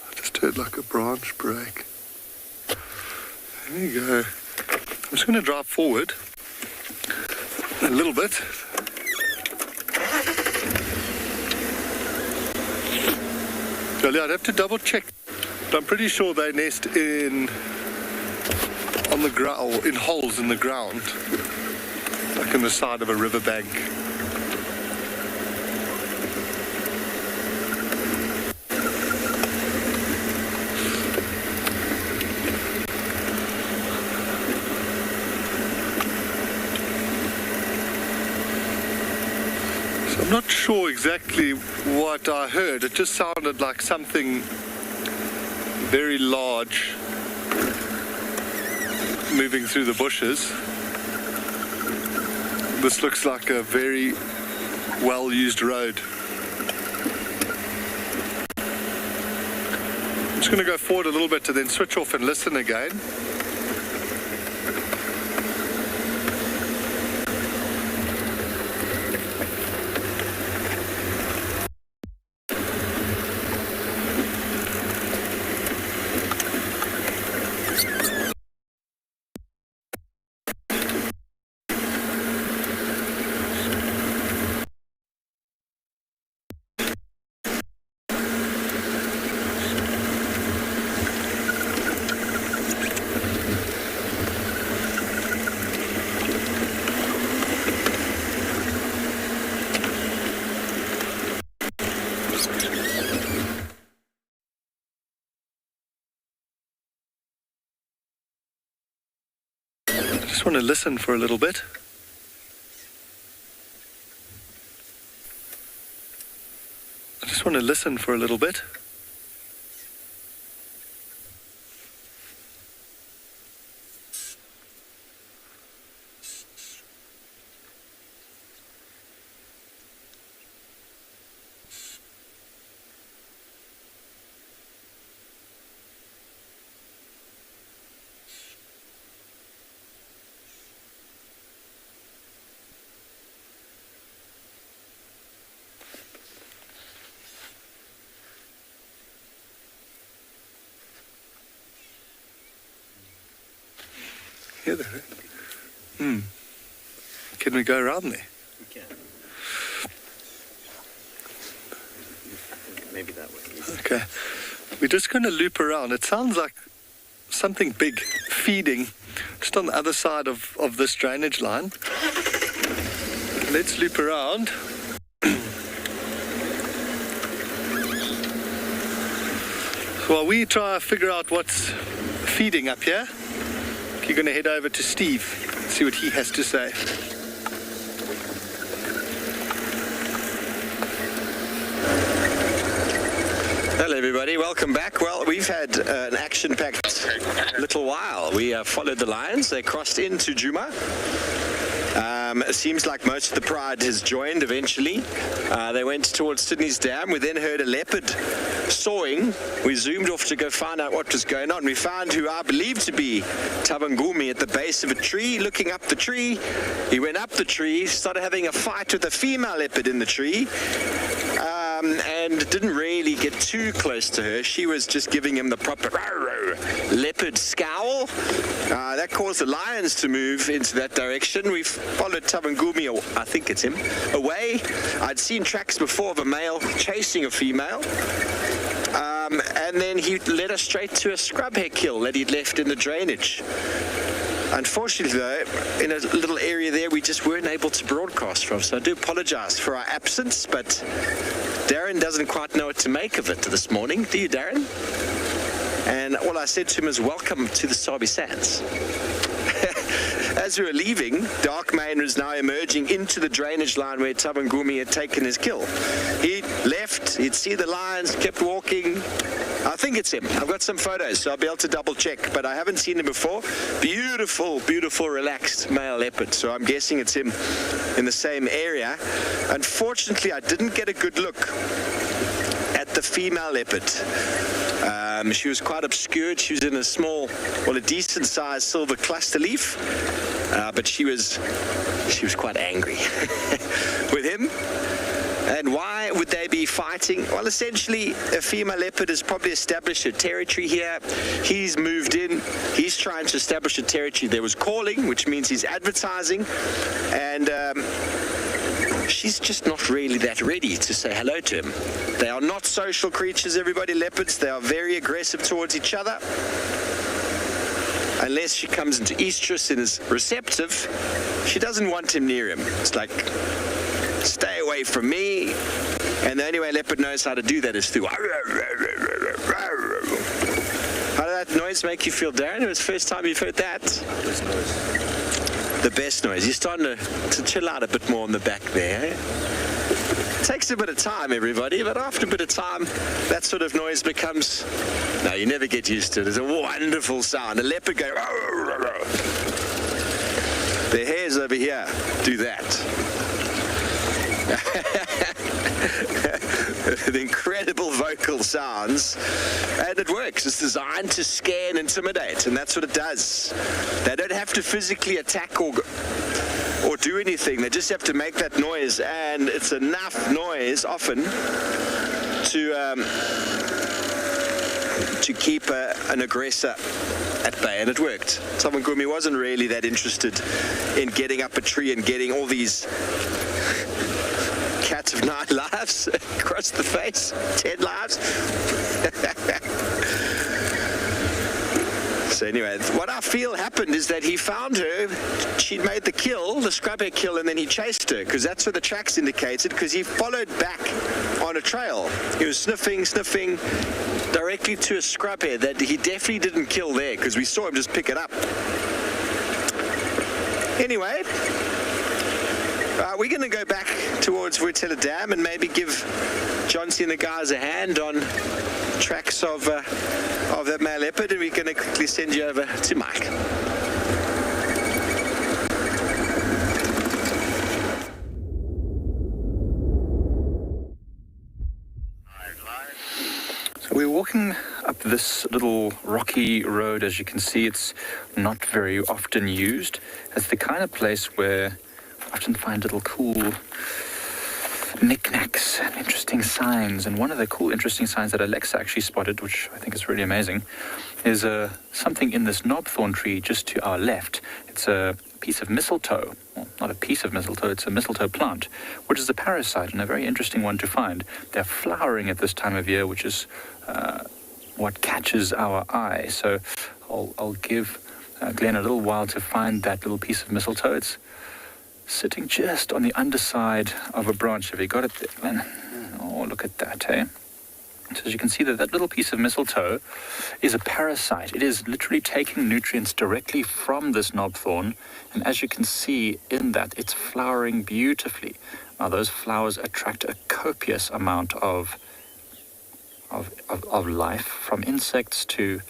I just heard like a branch break. There you go. I'm just going to drive forward a little bit. Well, I'd have to double check, but I'm pretty sure they nest on the ground, or in holes in the ground, like in the side of a riverbank. So I'm not sure exactly what I heard. It just sounded like something very large moving through the bushes. This looks like a very well-used road. I'm just going to go forward a little bit to then switch off and listen again. just want to listen for a little bit. I just want to listen for a little bit. Here there. Can we go around there? We can. Maybe that way. Okay. We're just going to loop around. It sounds like something big feeding just on the other side of this drainage line. Let's loop around. While we try to figure out what's feeding up here, you're going to head over to Steve, see what he has to say. Hello everybody, welcome back. Well, we've had an action-packed little while. We followed the lions, they crossed into Djuma. It seems like most of the pride has joined eventually. They went towards Sydney's Dam. We then heard a leopard sawing. We zoomed off to go find out what was going on. We found who I believe to be Tabangumi at the base of a tree, looking up the tree. He went up the tree, started having a fight with a female leopard in the tree. And didn't really get too close to her. She was just giving him the proper leopard scowl. That caused the lions to move into that direction. We followed Tabangumi, I think it's him, away. I'd seen tracks before of a male chasing a female. And then he led us straight to a scrubhair kill that he'd left in the drainage. Unfortunately, though, in a little area there, we just weren't able to broadcast from. So I do apologize for our absence, but Darren doesn't quite know what to make of it this morning. Do you, Darren? And all I said to him is, welcome to the Sabi Sands. As we were leaving, Dark Mane was now emerging into the drainage line where Tabangumi had taken his kill. He left, he'd see the lions, kept walking. I think it's him. I've got some photos, so I'll be able to double check, but I haven't seen him before. Beautiful, beautiful, relaxed male leopard, so I'm guessing it's him in the same area. Unfortunately, I didn't get a good look at the female leopard. She was quite obscured. She was in a small, well, a decent-sized silver cluster leaf, but she was quite angry with him. And why would they be fighting? Well, essentially, a female leopard has probably established a territory here. He's moved in. He's trying to establish a territory. There was calling, which means he's advertising, and she's just not really that ready to say hello to him. They are not social creatures, everybody, leopards. They are very aggressive towards each other. Unless she comes into estrus and is receptive, she doesn't want him near him. It's like, stay away from me. And the only way a leopard knows how to do that is through. How did that noise make you feel, Darren? It was the first time you've heard that? Best noise. The best noise. You're starting to chill out a bit more on the back there. Eh? Takes a bit of time, everybody, but after a bit of time, that sort of noise becomes... No, you never get used to it. It's a wonderful sound. A leopard go... The hares over here do that. The incredible vocal sounds, and it works. It's designed to scare and intimidate, and that's what it does. They don't have to physically attack or do anything. They just have to make that noise, and it's enough noise often to keep an aggressor at bay, and it worked. Tabangumi wasn't really that interested in getting up a tree and getting all these cats of 9 lives across the face, 10 lives. So anyway, what I feel happened is that he found her, she'd made the kill, the scrubhair kill, and then he chased her, because that's what the tracks indicated, because he followed back on a trail. He was sniffing directly to a scrubhair that he definitely didn't kill there, because we saw him just pick it up. Anyway, we're going to go back towards Woodpecker Dam and maybe give John-T and the guys a hand on tracks of that male leopard, and we're going to quickly send you over to Mike. So we're walking up this little rocky road. As you can see, it's not very often used. It's the kind of place where I often find little cool knickknacks and interesting signs. And one of the cool, interesting signs that Alexa actually spotted, which I think is really amazing, is something in this knobthorn tree just to our left. It's a piece of mistletoe. Well, not a piece of mistletoe, it's a mistletoe plant, which is a parasite and a very interesting one to find. They're flowering at this time of year, which is what catches our eye. So I'll give Glenn a little while to find that little piece of mistletoe. It's sitting just on the underside of a branch. Have you got it there, Glenn? Oh, look at that, eh? So as you can see, that little piece of mistletoe is a parasite. It is literally taking nutrients directly from this knobthorn, and as you can see in that, it's flowering beautifully. Now those flowers attract a copious amount of life, from insects to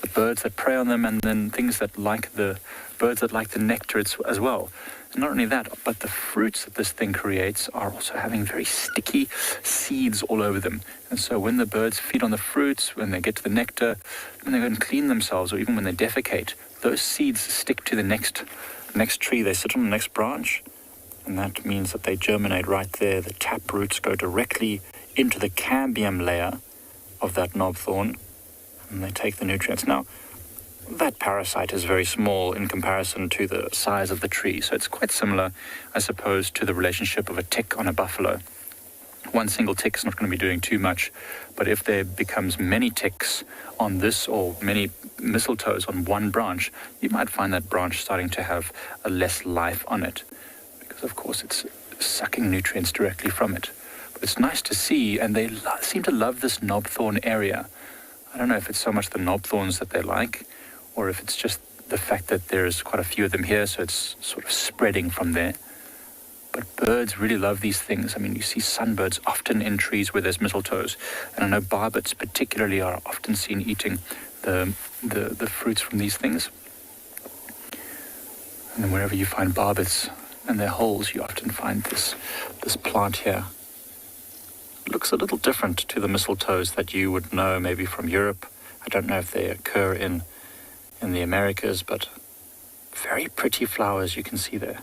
the birds that prey on them, and then things that like the birds that like the nectar as well. And not only that, but the fruits that this thing creates are also having very sticky seeds all over them. And so when the birds feed on the fruits, when they get to the nectar, when they go and clean themselves, or even when they defecate, those seeds stick to the next tree. They sit on the next branch, and that means that they germinate right there. The tap roots go directly into the cambium layer of that knobthorn, and they take the nutrients. Now, that parasite is very small in comparison to the size of the tree, so it's quite similar, I suppose, to the relationship of a tick on a buffalo. One single tick is not going to be doing too much, but if there becomes many ticks on this, or many mistletoes on one branch, you might find that branch starting to have a less life on it, because of course it's sucking nutrients directly from it. But it's nice to see, and they seem to love this knobthorn area. I don't know if it's so much the knobthorns that they like, or if it's just the fact that there's quite a few of them here, so it's sort of spreading from there. But birds really love these things. I mean, you see sunbirds often in trees where there's mistletoes, and I know barbets particularly are often seen eating the fruits from these things. And then wherever you find barbets and their holes, you often find this plant here. It looks a little different to the mistletoes that you would know maybe from Europe. I don't know if they occur in the Americas, but very pretty flowers you can see there.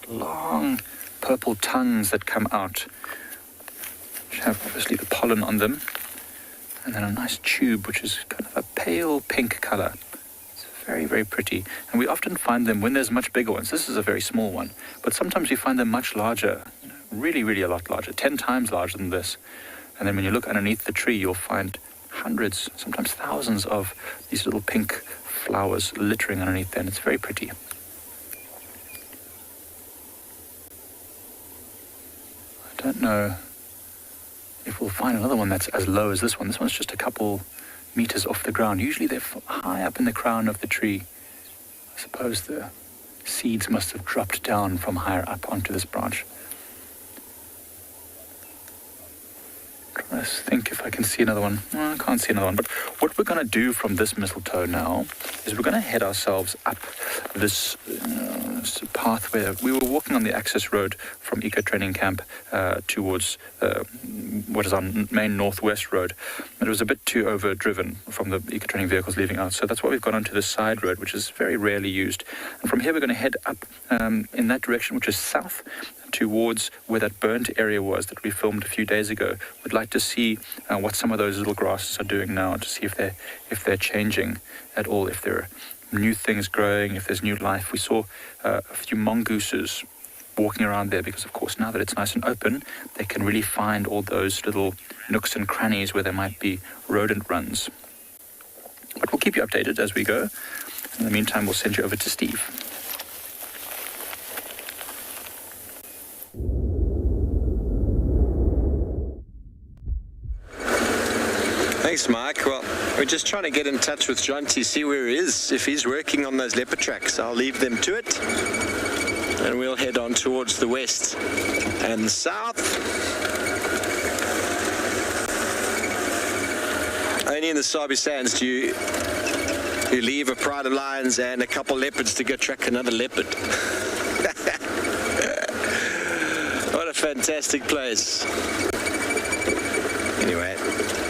Long purple tongues that come out, which have obviously the pollen on them, and then a nice tube which is kind of a pale pink color. It's very, very pretty, and we often find them when there's much bigger ones. This is a very small one, but sometimes we find them much larger, really, really a lot larger, 10 times larger than this. And then when you look underneath the tree, you'll find hundreds, sometimes thousands of these little pink flowers littering underneath there, and it's very pretty. I don't know if we'll find another one that's as low as this one. This one's just a couple meters off the ground. Usually they're high up in the crown of the tree. I suppose the seeds must have dropped down from higher up onto this branch. Trying to think if I can see another one. No, I can't see another one. But what we're going to do from this mistletoe now is we're going to head ourselves up this path where we were walking on the access road from Eco Training Camp towards what is our main northwest road. But it was a bit too overdriven from the Eco Training vehicles leaving out. So that's why we've gone onto this side road, which is very rarely used. And from here we're going to head up in that direction, which is south, towards where that burnt area was that we filmed a few days ago. We'd like to see what some of those little grasses are doing now, to see if they're changing at all, if there are new things growing, if there's new life. We saw a few mongooses walking around there because, of course, now that it's nice and open, they can really find all those little nooks and crannies where there might be rodent runs. But we'll keep you updated as we go. In the meantime, we'll send you over to Steve. Thanks, Mike. Well, we're just trying to get in touch with John to see where he is. If he's working on those leopard tracks, I'll leave them to it. and we'll head on towards the west and the south. Only in the Sabi Sands do you leave a pride of lions and a couple leopards to go track another leopard. What a fantastic place. Anyway,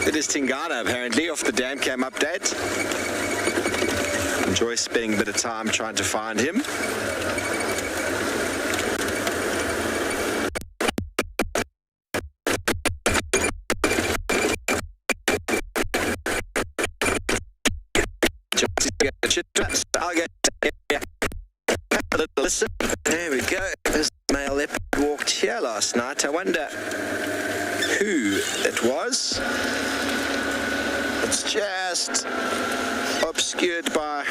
it is Tingana apparently off the dam cam update. Enjoy spending a bit of time trying to find him. I'll get a little listen. There we go. This male leopard walked here last night. I wonder who it was. It's just obscured by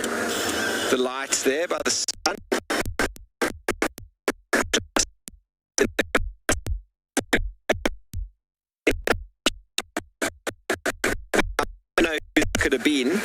the light there, by the sun. I don't know who it could have been.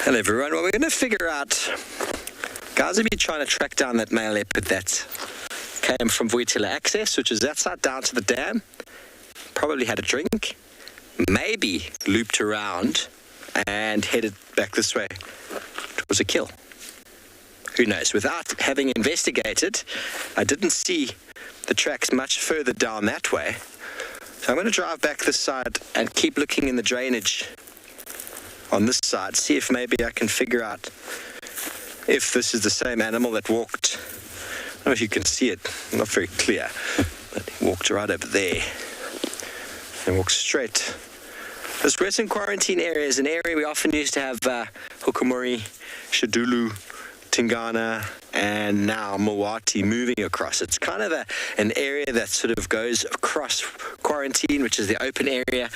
Hello everyone, well we're going to figure out, guys have been trying to track down that male leopard that came from Woodpecker access, which is that side down to the dam, probably had a drink, maybe looped around and headed back this way. It was a kill. Who knows? Without having investigated, I didn't see the tracks much further down that way. So I'm going to drive back this side and keep looking in the drainage on this side, see if maybe I can figure out if this is the same animal that walked. I don't know if you can see it, not very clear, but he walked right over there and walked straight. This Western Quarantine area is an area we often used to have Hukumuri, Shadulu, Tingana, and now Mawati moving across. It's kind of an area that sort of goes across Quarantine, which is the open area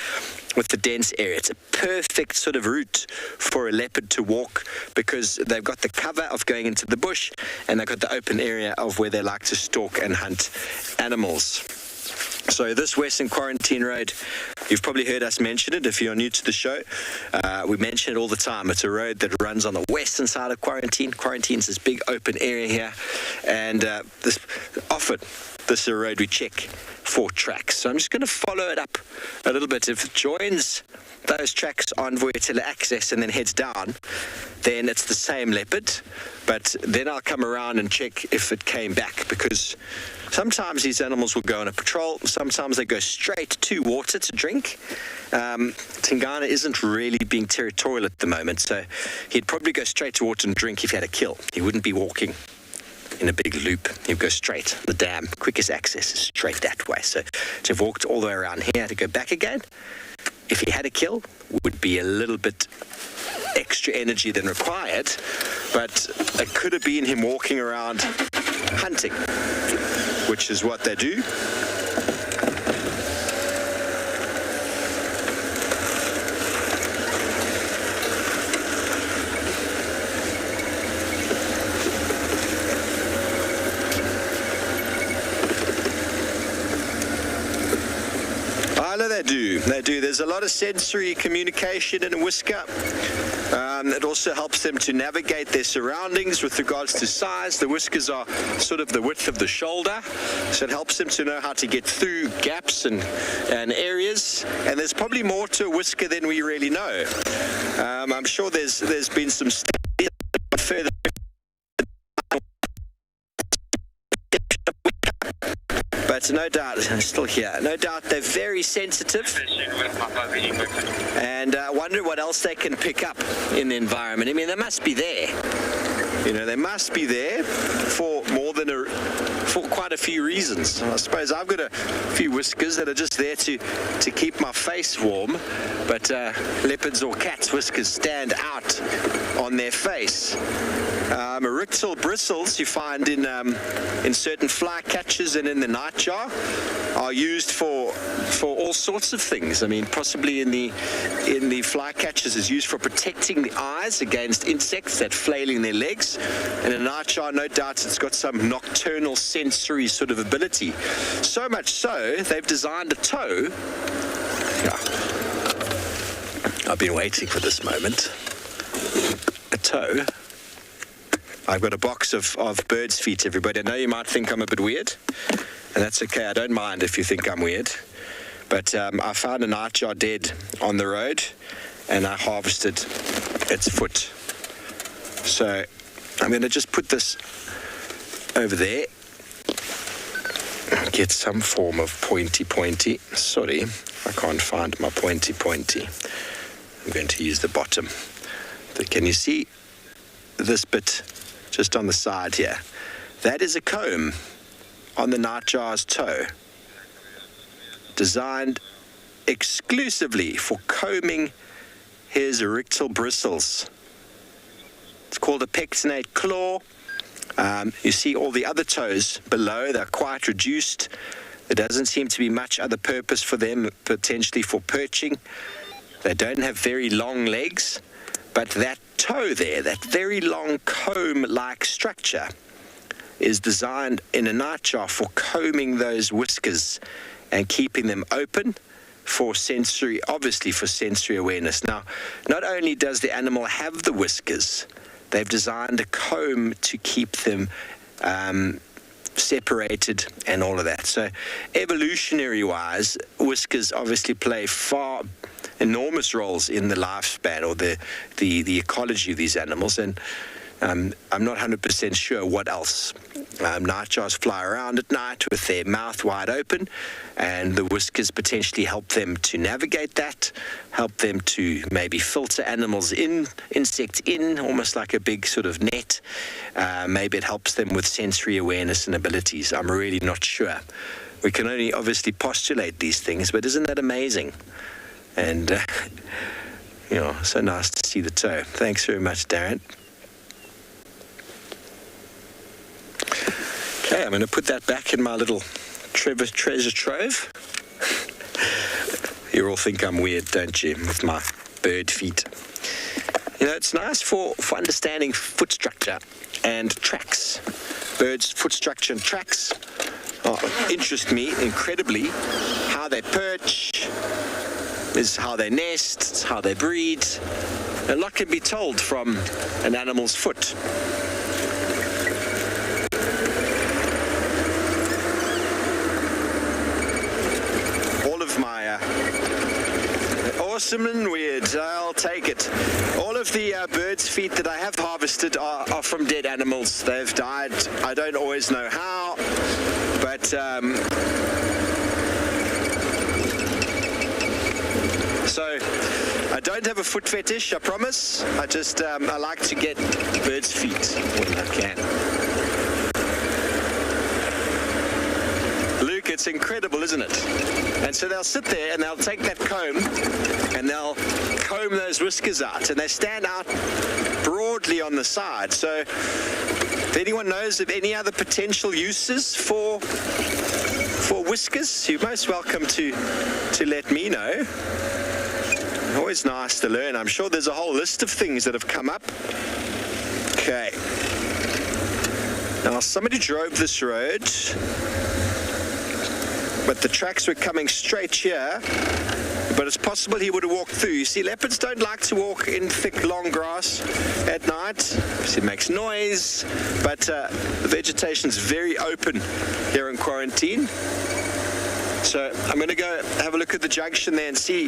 with the dense area. It's a perfect sort of route for a leopard to walk because they've got the cover of going into the bush and they've got the open area of where they like to stalk and hunt animals. So this Western Quarantine Road, you've probably heard us mention it if you're new to the show. We mention it all the time. It's a road that runs on the western side of Quarantine. Quarantine's this big open area here, and this is a road we check for tracks. So I'm just going to follow it up a little bit. If it joins those tracks on Voyatilla access and then heads down, then it's the same leopard, but then I'll come around and check if it came back, because sometimes these animals will go on a patrol, sometimes they go straight to water to drink. Tingana isn't really being territorial at the moment, so he'd probably go straight to water and drink if he had a kill. He wouldn't be walking in a big loop. He'd go straight. The dam, quickest access is straight that way. So to have walked all the way around here to go back again, if he had a kill, would be a little bit extra energy than required, but it could have been him walking around hunting, which is what they do. They do. There's a lot of sensory communication in a whisker. It also helps them to navigate their surroundings with regards to size. The whiskers are sort of the width of the shoulder, so it helps them to know how to get through gaps and areas. And there's probably more to a whisker than we really know. I'm sure there's been some studies further. But no doubt, I'm still here. No doubt they're very sensitive, and I wonder what else they can pick up in the environment. I mean, they must be there. You know, they must be there for quite a few reasons. I suppose I've got a few whiskers that are just there to keep my face warm, but leopards or cats' whiskers stand out on their face. Erectile bristles you find in certain flycatchers and in the nightjar are used for all sorts of things. I mean, possibly in the flycatchers is used for protecting the eyes against insects that flailing their legs, and in a nightjar, no doubt, it's got some nocturnal sensory sort of ability. So much so, they've designed a toe. Yeah. I've been waiting for this moment. A toe. I've got a box of bird's feet, everybody. I know you might think I'm a bit weird, and that's okay. I don't mind if you think I'm weird. But I found a nightjar dead on the road, and I harvested its foot. So I'm going to just put this over there. Get some form of pointy. Sorry, I can't find my pointy. I'm going to use the bottom. But can you see this bit just on the side here? That is a comb on the nightjar's toe, designed exclusively for combing his erectile bristles. It's called a Pectinate Claw. You see all the other toes below, they're quite reduced. There doesn't seem to be much other purpose for them, potentially for perching. They don't have very long legs, but that toe there, that very long comb-like structure, is designed in a nightjar for combing those whiskers and keeping them open for sensory, obviously for sensory awareness. Now, not only does the animal have the whiskers, they've designed a comb to keep them separated and all of that. So evolutionary-wise, whiskers obviously play enormous roles in the lifespan or the ecology of these animals, and I'm not 100% sure what else. Nightjars fly around at night with their mouth wide open, and the whiskers potentially help them to navigate that, help them to maybe filter insects in, almost like a big sort of net. Maybe it helps them with sensory awareness and abilities. I'm really not sure. We can only obviously postulate these things, but isn't that amazing? And, so nice to see the toe. Thanks very much, Darren. Okay, I'm going to put that back in my little treasure trove. You all think I'm weird, don't you, with my bird feet? You know, it's nice for understanding foot structure and tracks. Birds' foot structure and tracks interest me incredibly. How they perch, is how they nest, how they breed. A lot can be told from an animal's foot. All of my awesome and weird, I'll take it. All of the birds' feet that I have harvested are from dead animals. They've died. I don't always know how, but so I don't have a foot fetish, I promise. I just I like to get birds' feet when I can. Luke, it's incredible, isn't it? And so they'll sit there and they'll take that comb and they'll comb those whiskers out, and they stand out broadly on the side. So if anyone knows of any other potential uses for whiskers, you're most welcome to let me know. Always nice to learn. I'm sure there's a whole list of things that have come up. Okay. Now, somebody drove this road, but the tracks were coming straight here but it's possible he would have walked through. You see, leopards don't like to walk in thick, long grass at night. It makes noise, but the vegetation is very open here in quarantine. So I'm going to go have a look at the junction there and see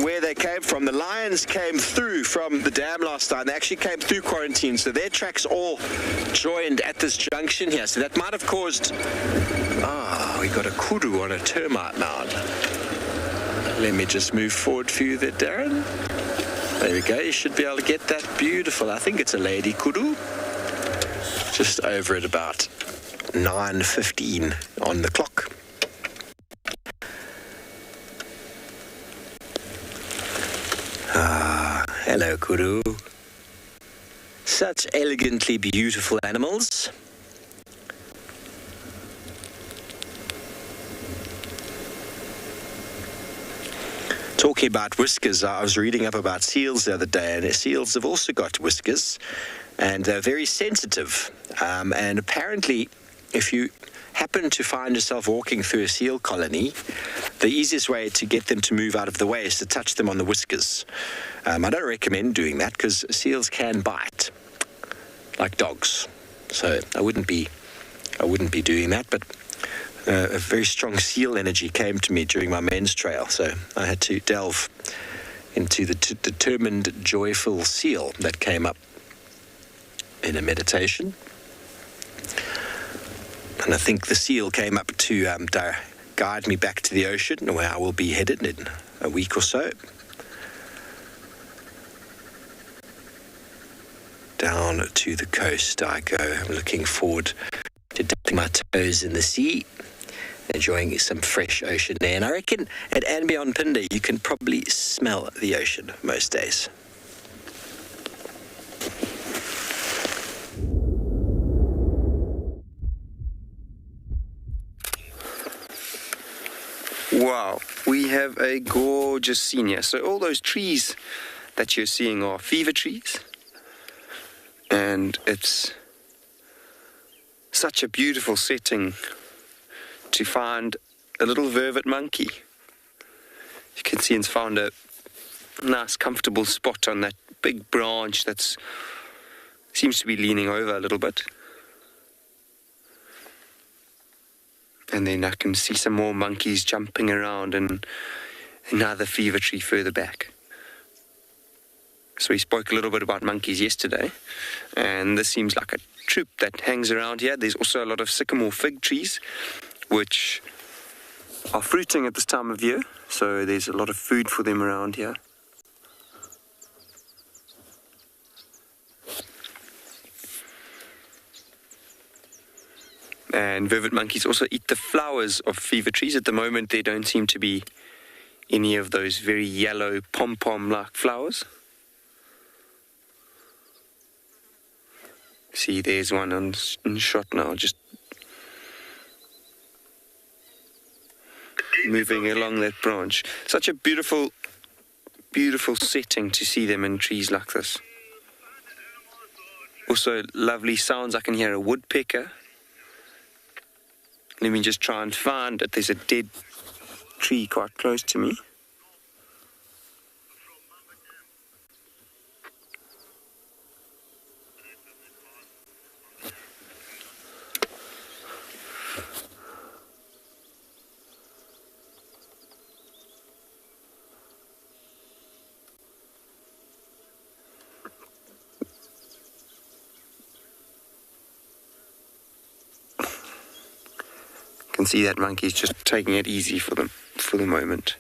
where they came from. The lions came through from the dam last night. They actually came through quarantine, so their tracks all joined at this junction here. So that might have caused... we got a kudu on a termite mound. Let me just move forward for you there, Darren. There we go. You should be able to get that. Beautiful. I think it's a lady kudu. Just over at about 9:15 on the clock. Hello, kudu. Such elegantly beautiful animals. Talking about whiskers, I was reading up about seals the other day, and seals have also got whiskers, and they're very sensitive. And apparently, if you happen to find yourself walking through a seal colony, the easiest way to get them to move out of the way is to touch them on the whiskers. I don't recommend doing that because seals can bite, like dogs. So I wouldn't be doing that. But a very strong seal energy came to me during my men's trail, so I had to delve into the determined, joyful seal that came up in a meditation. And I think the seal came up to guide me back to the ocean, where I will be headed in a week or so. Down to the coast I go. I'm looking forward to dipping my toes in the sea, enjoying some fresh ocean air. And I reckon at Anbion-Pinde you can probably smell the ocean most days. Wow, we have a gorgeous scene here. So all those trees that you're seeing are fever trees. And it's such a beautiful setting to find a little vervet monkey. You can see it's found a nice comfortable spot on that big branch that seems to be leaning over a little bit. And then I can see some more monkeys jumping around in another fever tree further back. So we spoke a little bit about monkeys yesterday, and this seems like a troop that hangs around here. There's also a lot of sycamore fig trees, which are fruiting at this time of year, so there's a lot of food for them around here. And vervet monkeys also eat the flowers of fever trees. At the moment, there don't seem to be any of those very yellow pom-pom-like flowers. See, there's one in shot now, just moving along that branch. Such a beautiful, beautiful setting to see them in trees like this. Also, lovely sounds. I can hear a woodpecker. Let me just try and find it. There's a dead tree quite close to me. Can see that monkey's just taking it easy for the moment.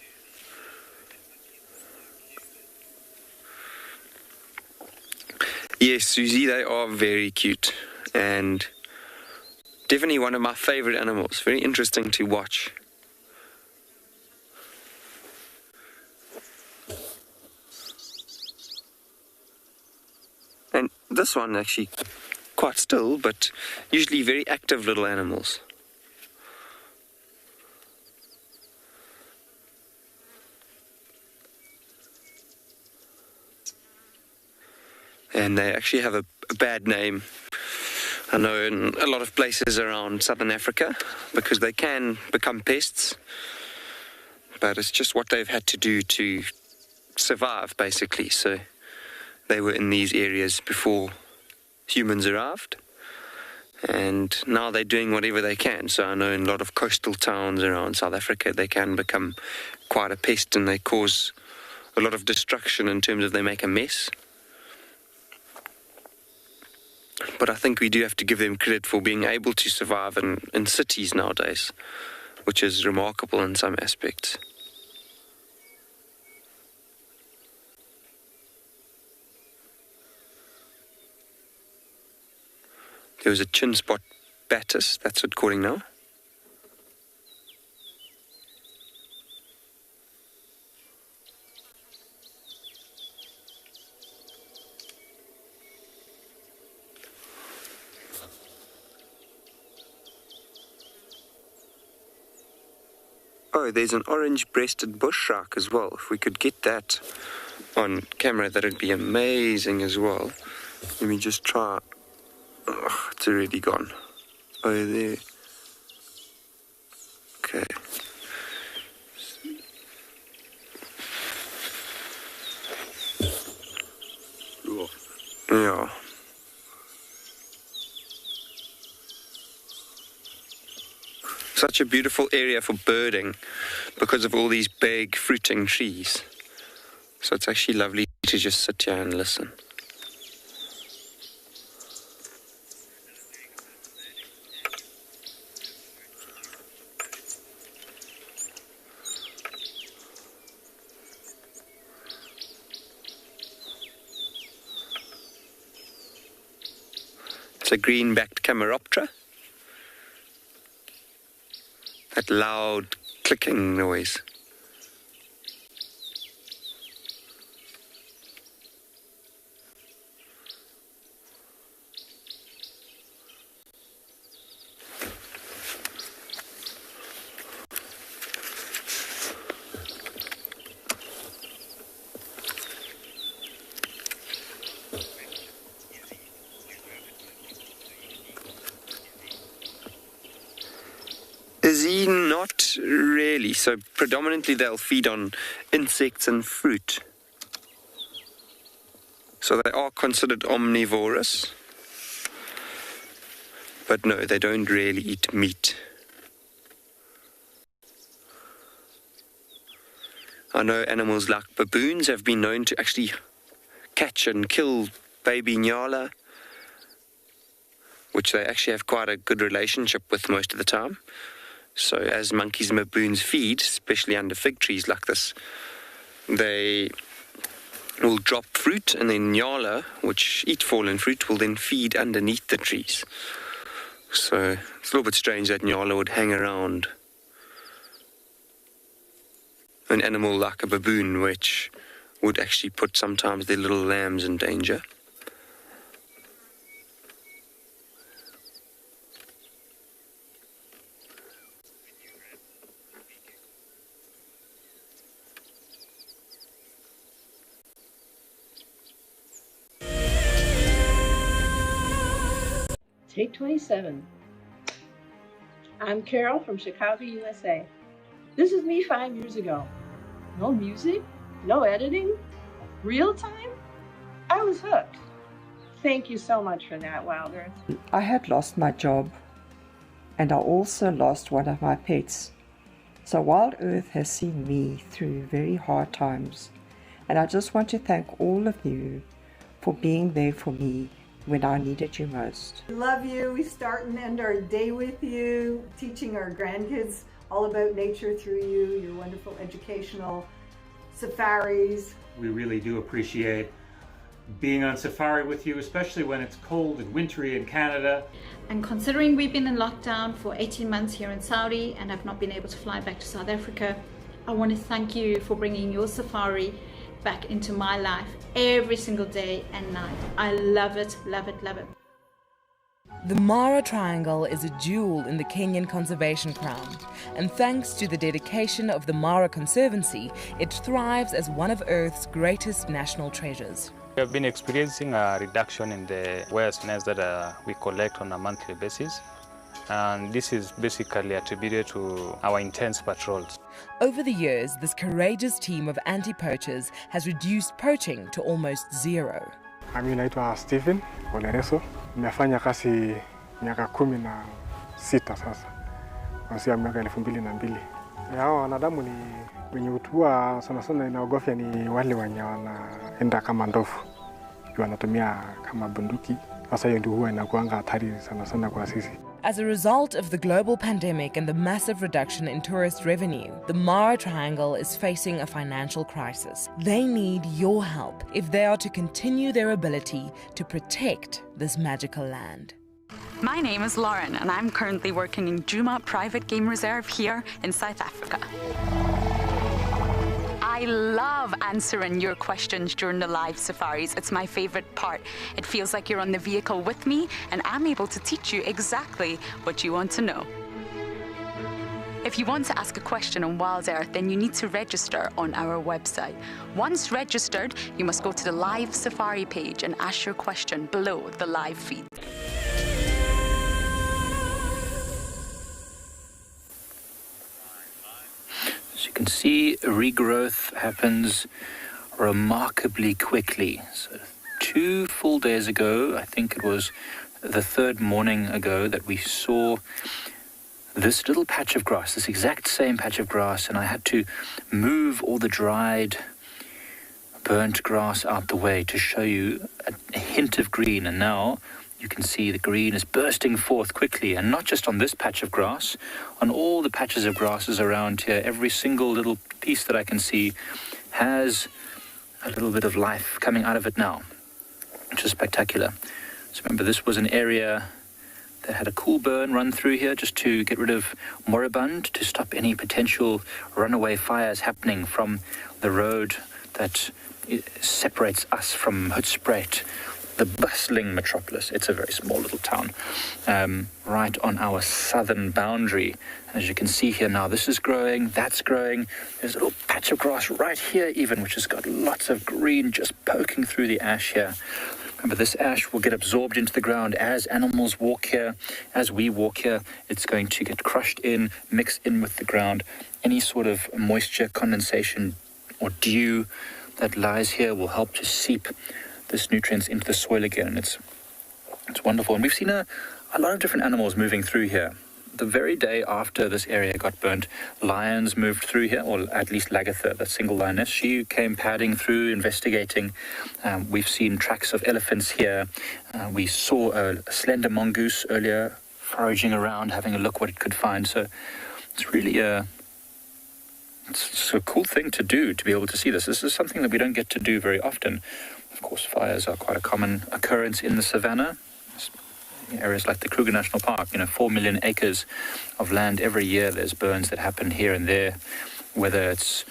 Yes, Susie, they are very cute and definitely one of my favorite animals. Very interesting to watch. And this one actually quite still, but usually very active little animals. And they actually have a bad name, I know, in a lot of places around southern Africa, because they can become pests. but it's just what they've had to do to survive, basically. So they were in these areas before humans arrived, and now they're doing whatever they can. So I know in a lot of coastal towns around South Africa, they can become quite a pest, and they cause a lot of destruction in terms of they make a mess. But I think we do have to give them credit for being able to survive in cities nowadays, which is remarkable in some aspects. There was a chin spot batis, that's what calling now. Oh, there's an orange-breasted bush shark as well. If we could get that on camera, that would be amazing as well. Let me just try. Oh, it's already gone. Oh, there. Okay. Yeah. Such a beautiful area for birding because of all these big fruiting trees. So it's actually lovely to just sit here and listen. It's a green-backed Cameroptera. That loud clicking noise. Is he not really? So predominantly they'll feed on insects and fruit. So they are considered omnivorous. But no, they don't really eat meat. I know animals like baboons have been known to actually catch and kill baby nyala, which they actually have quite a good relationship with most of the time. So as monkeys and baboons feed, especially under fig trees like this, they will drop fruit, and then nyala, which eat fallen fruit, will then feed underneath the trees. So it's a little bit strange that nyala would hang around an animal like a baboon, which would actually put sometimes their little lambs in danger. Take 27. I'm Carol from Chicago, USA. This is me 5 years ago. No music, no editing, real time. I was hooked. Thank you so much for that, Wild Earth. I had lost my job, and I also lost one of my pets. So Wild Earth has seen me through very hard times, and I just want to thank all of you for being there for me when I needed you most. We love you. We start and end our day with you, teaching our grandkids all about nature through you, your wonderful educational safaris. We really do appreciate being on safari with you, especially when it's cold and wintry in Canada. And considering we've been in lockdown for 18 months here in Saudi and have not been able to fly back to South Africa, I want to thank you for bringing your safari back into my life every single day and night. I love it, love it, love it. The Mara Triangle is a jewel in the Kenyan conservation crown, and thanks to the dedication of the Mara Conservancy, it thrives as one of Earth's greatest national treasures. We have been experiencing a reduction in the wire snails that we collect on a monthly basis. And this is basically attributed to our intense patrols. Over the years, this courageous team of anti-poachers has reduced poaching to almost zero. Mimi naitwa Stephen Olereso. Nimefanya kazi miaka 16 sasa. Kuanzia miaka 2002. Hao wanadamu ni wenye utua sana sana inaogofya ni wale wenye wanaenda kama ndovu. Wanatumia kama bunduki. Sasa hiyo ndio huwa inakuanga hatari sana sana kwa sisi. As a result of the global pandemic and the massive reduction in tourist revenue, the Mara Triangle is facing a financial crisis. They need your help if they are to continue their ability to protect this magical land. My name is Lauren, and I'm currently working in Djuma Private Game Reserve here in South Africa. I love answering your questions during the live safaris. It's my favorite part. It feels like you're on the vehicle with me, and I'm able to teach you exactly what you want to know. If you want to ask a question on Wild Earth, then you need to register on our website. Once registered, you must go to the live safari page and ask your question below the live feed. As you can see, regrowth happens remarkably quickly. So 2 full days ago, I think it was the 3rd morning ago, that we saw this little patch of grass, this exact same patch of grass, and I had to move all the dried, burnt grass out the way to show you a hint of green. And now you can see the green is bursting forth quickly, and not just on this patch of grass, on all the patches of grasses around here. Every single little piece that I can see has a little bit of life coming out of it now, which is spectacular. So remember, this was an area that had a cool burn run through here just to get rid of moribund, to stop any potential runaway fires happening from the road that separates us from Hoedspruit, the bustling metropolis. It's a very small little town, right on our southern boundary. And as you can see here now, this is growing, that's growing. There's a little patch of grass right here even, which has got lots of green just poking through the ash here. Remember, this ash will get absorbed into the ground as animals walk here, as we walk here. It's going to get crushed in, mixed in with the ground. Any sort of moisture, condensation, or dew that lies here will help to seep this nutrients into the soil again, and it's wonderful. And we've seen a lot of different animals moving through here. The very day after this area got burnt, lions moved through here, or at least Lagatha, that single lioness. She came padding through, investigating. We've seen tracks of elephants here. We saw a slender mongoose earlier, foraging around, having a look what it could find. So it's really it's a cool thing to do, to be able to see this. This is something that we don't get to do very often. Of course, fires are quite a common occurrence in the savannah. Areas like the Kruger National Park, 4 million acres of land every year. There's burns that happen here and there, whether it's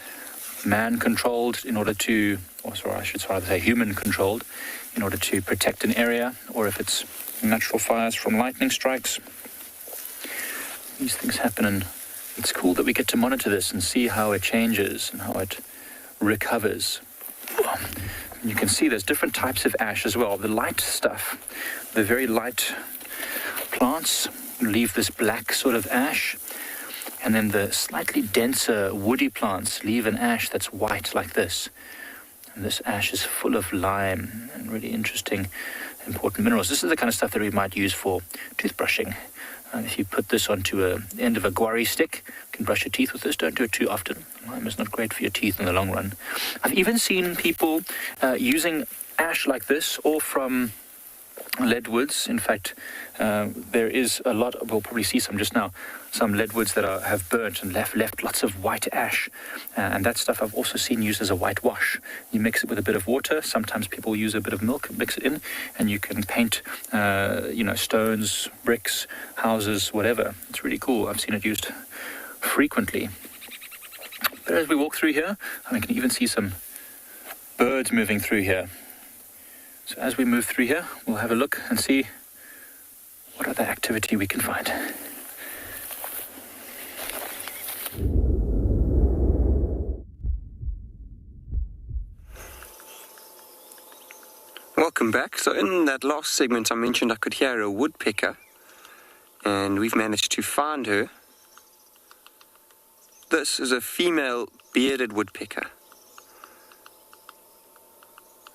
man-controlled in order to, or sorry, I should rather say human-controlled, in order to protect an area, or if it's natural fires from lightning strikes. These things happen, and it's cool that we get to monitor this and see how it changes and how it recovers. You can see there's different types of ash as well. The light stuff, the very light plants leave this black sort of ash, and then the slightly denser woody plants leave an ash that's white like this. And this ash is full of lime and really interesting, important minerals. This is the kind of stuff that we might use for toothbrushing. If you put this onto the end of a guarri stick, you can brush your teeth with this. Don't do it too often. Lime is not great for your teeth in the long run. I've even seen people using ash like this, or from leadwoods. In fact, there is a lot, we'll probably see some just now, some leadwoods that have burnt and left lots of white ash. And that stuff I've also seen used as a whitewash. You mix it with a bit of water. Sometimes people use a bit of milk, mix it in, and you can paint, stones, bricks, houses, whatever. It's really cool. I've seen it used frequently. But as we walk through here, I can even see some birds moving through here. So as we move through here, we'll have a look and see what other activity we can find. Welcome back. So in that last segment I mentioned I could hear a woodpecker and we've managed to find her. This is a female bearded woodpecker.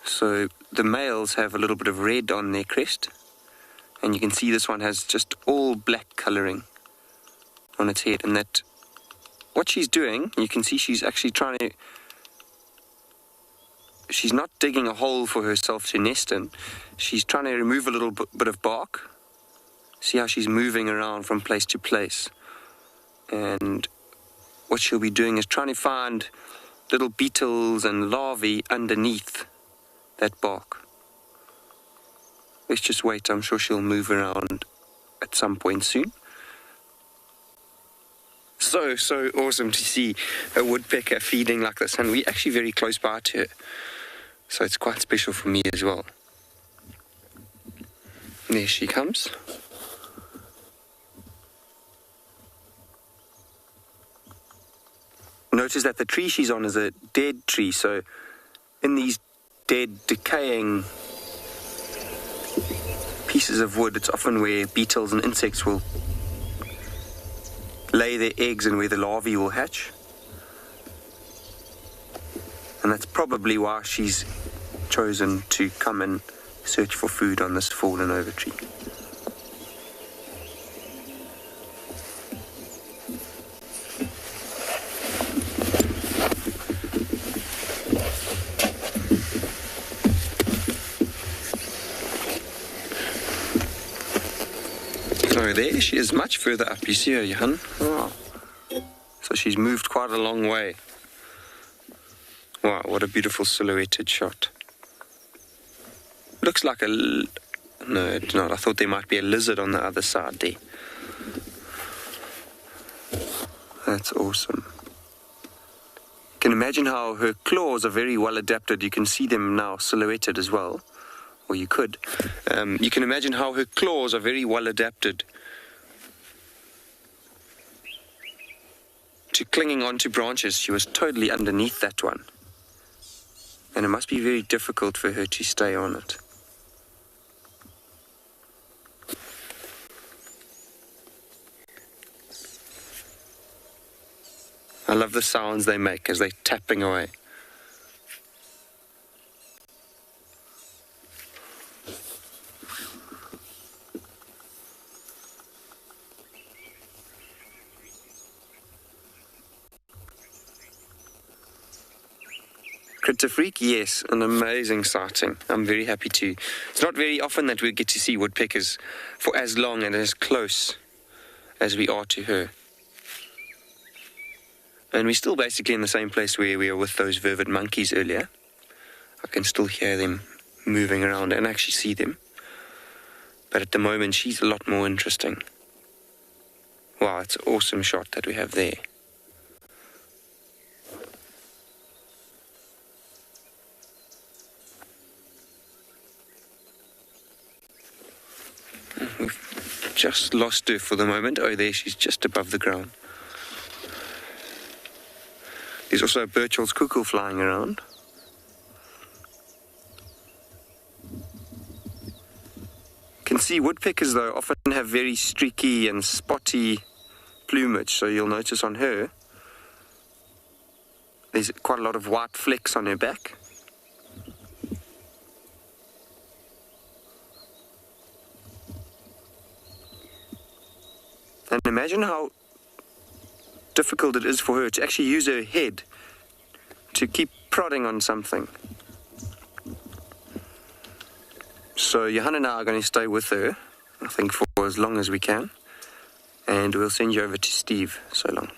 So the males have a little bit of red on their crest, and you can see this one has just all black colouring on its head, and that what she's doing, you can see she's actually she's not digging a hole for herself to nest in. She's trying to remove a little bit of bark. See how she's moving around from place to place. And what she'll be doing is trying to find little beetles and larvae underneath that bark. Let's just wait. I'm sure she'll move around at some point soon. So awesome to see a woodpecker feeding like this, and we're actually very close by to her. So it's quite special for me as well. There she comes. Notice that the tree she's on is a dead tree, so in these dead, decaying pieces of wood, it's often where beetles and insects will lay their eggs and where the larvae will hatch. And that's probably why she's chosen to come and search for food on this fallen over tree. So there she is, much further up. You see her, Johan? Oh. So she's moved quite a long way. Wow, what a beautiful silhouetted shot. Looks like no, it's not. I thought there might be a lizard on the other side there. That's awesome. You can imagine how her claws are very well adapted. You can see them now silhouetted as well. Or you could. You can imagine how her claws are very well adapted to clinging onto branches. She was totally underneath that one. And it must be very difficult for her to stay on it. I love the sounds they make as they're tapping away. Critter Freak, yes, an amazing sighting. I'm very happy to. It's not very often that we get to see woodpeckers for as long and as close as we are to her. And we're still basically in the same place where we were with those vervet monkeys earlier. I can still hear them moving around and actually see them. But at the moment, she's a lot more interesting. Wow, it's an awesome shot that we have there. We've just lost her for the moment. Oh, there, she's just above the ground. There's also a Burchell's cuckoo flying around. You can see woodpeckers, though, often have very streaky and spotty plumage. So you'll notice on her, there's quite a lot of white flecks on her back. And imagine how difficult it is for her to actually use her head to keep prodding on something. So Johan and I are going to stay with her, I think, for as long as we can. And we'll send you over to Steve. So long.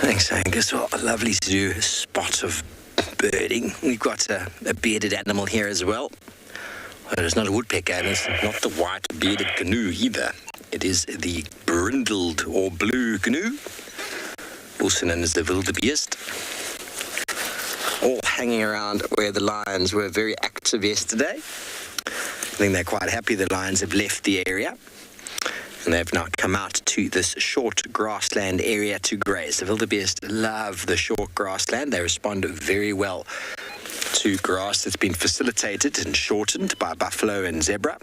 Thanks, Angus. Well, lovely to do a spot of birding. We've got a bearded animal here as well. Well, it's not a woodpecker, and it's not the white bearded canoe either. It is the brindled or blue canoe, also known as the wildebeest. All hanging around where the lions were very active yesterday. I think they're quite happy the lions have left the area. And they've now come out to this short grassland area to graze. The wildebeest love the short grassland. They respond very well to grass that's been facilitated and shortened by buffalo and zebra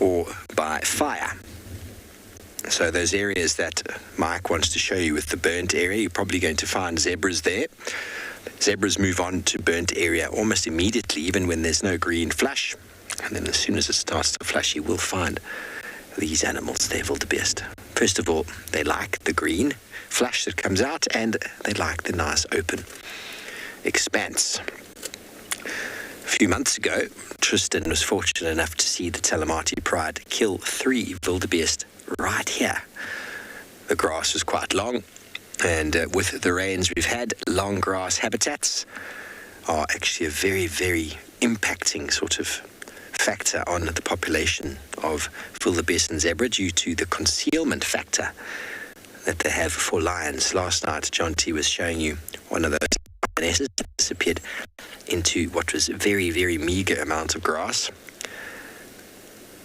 or by fire. So those areas that Mike wants to show you with the burnt area, you're probably going to find zebras there. Zebras move on to burnt area almost immediately, even when there's no green flush. And then as soon as it starts to flush, you will find these animals, they're wildebeest. First of all, they like the green flush that comes out, and they like the nice open expanse. A few months ago, Tristan was fortunate enough to see the Talamati Pride kill 3 wildebeest right here. The grass was quite long, and with the rains we've had, long grass habitats are actually a very, very impacting sort of factor on the population of wildebeest and zebra due to the concealment factor that they have for lions. Last night, John T was showing you one of those lionesses that disappeared into what was very, very meager amounts of grass.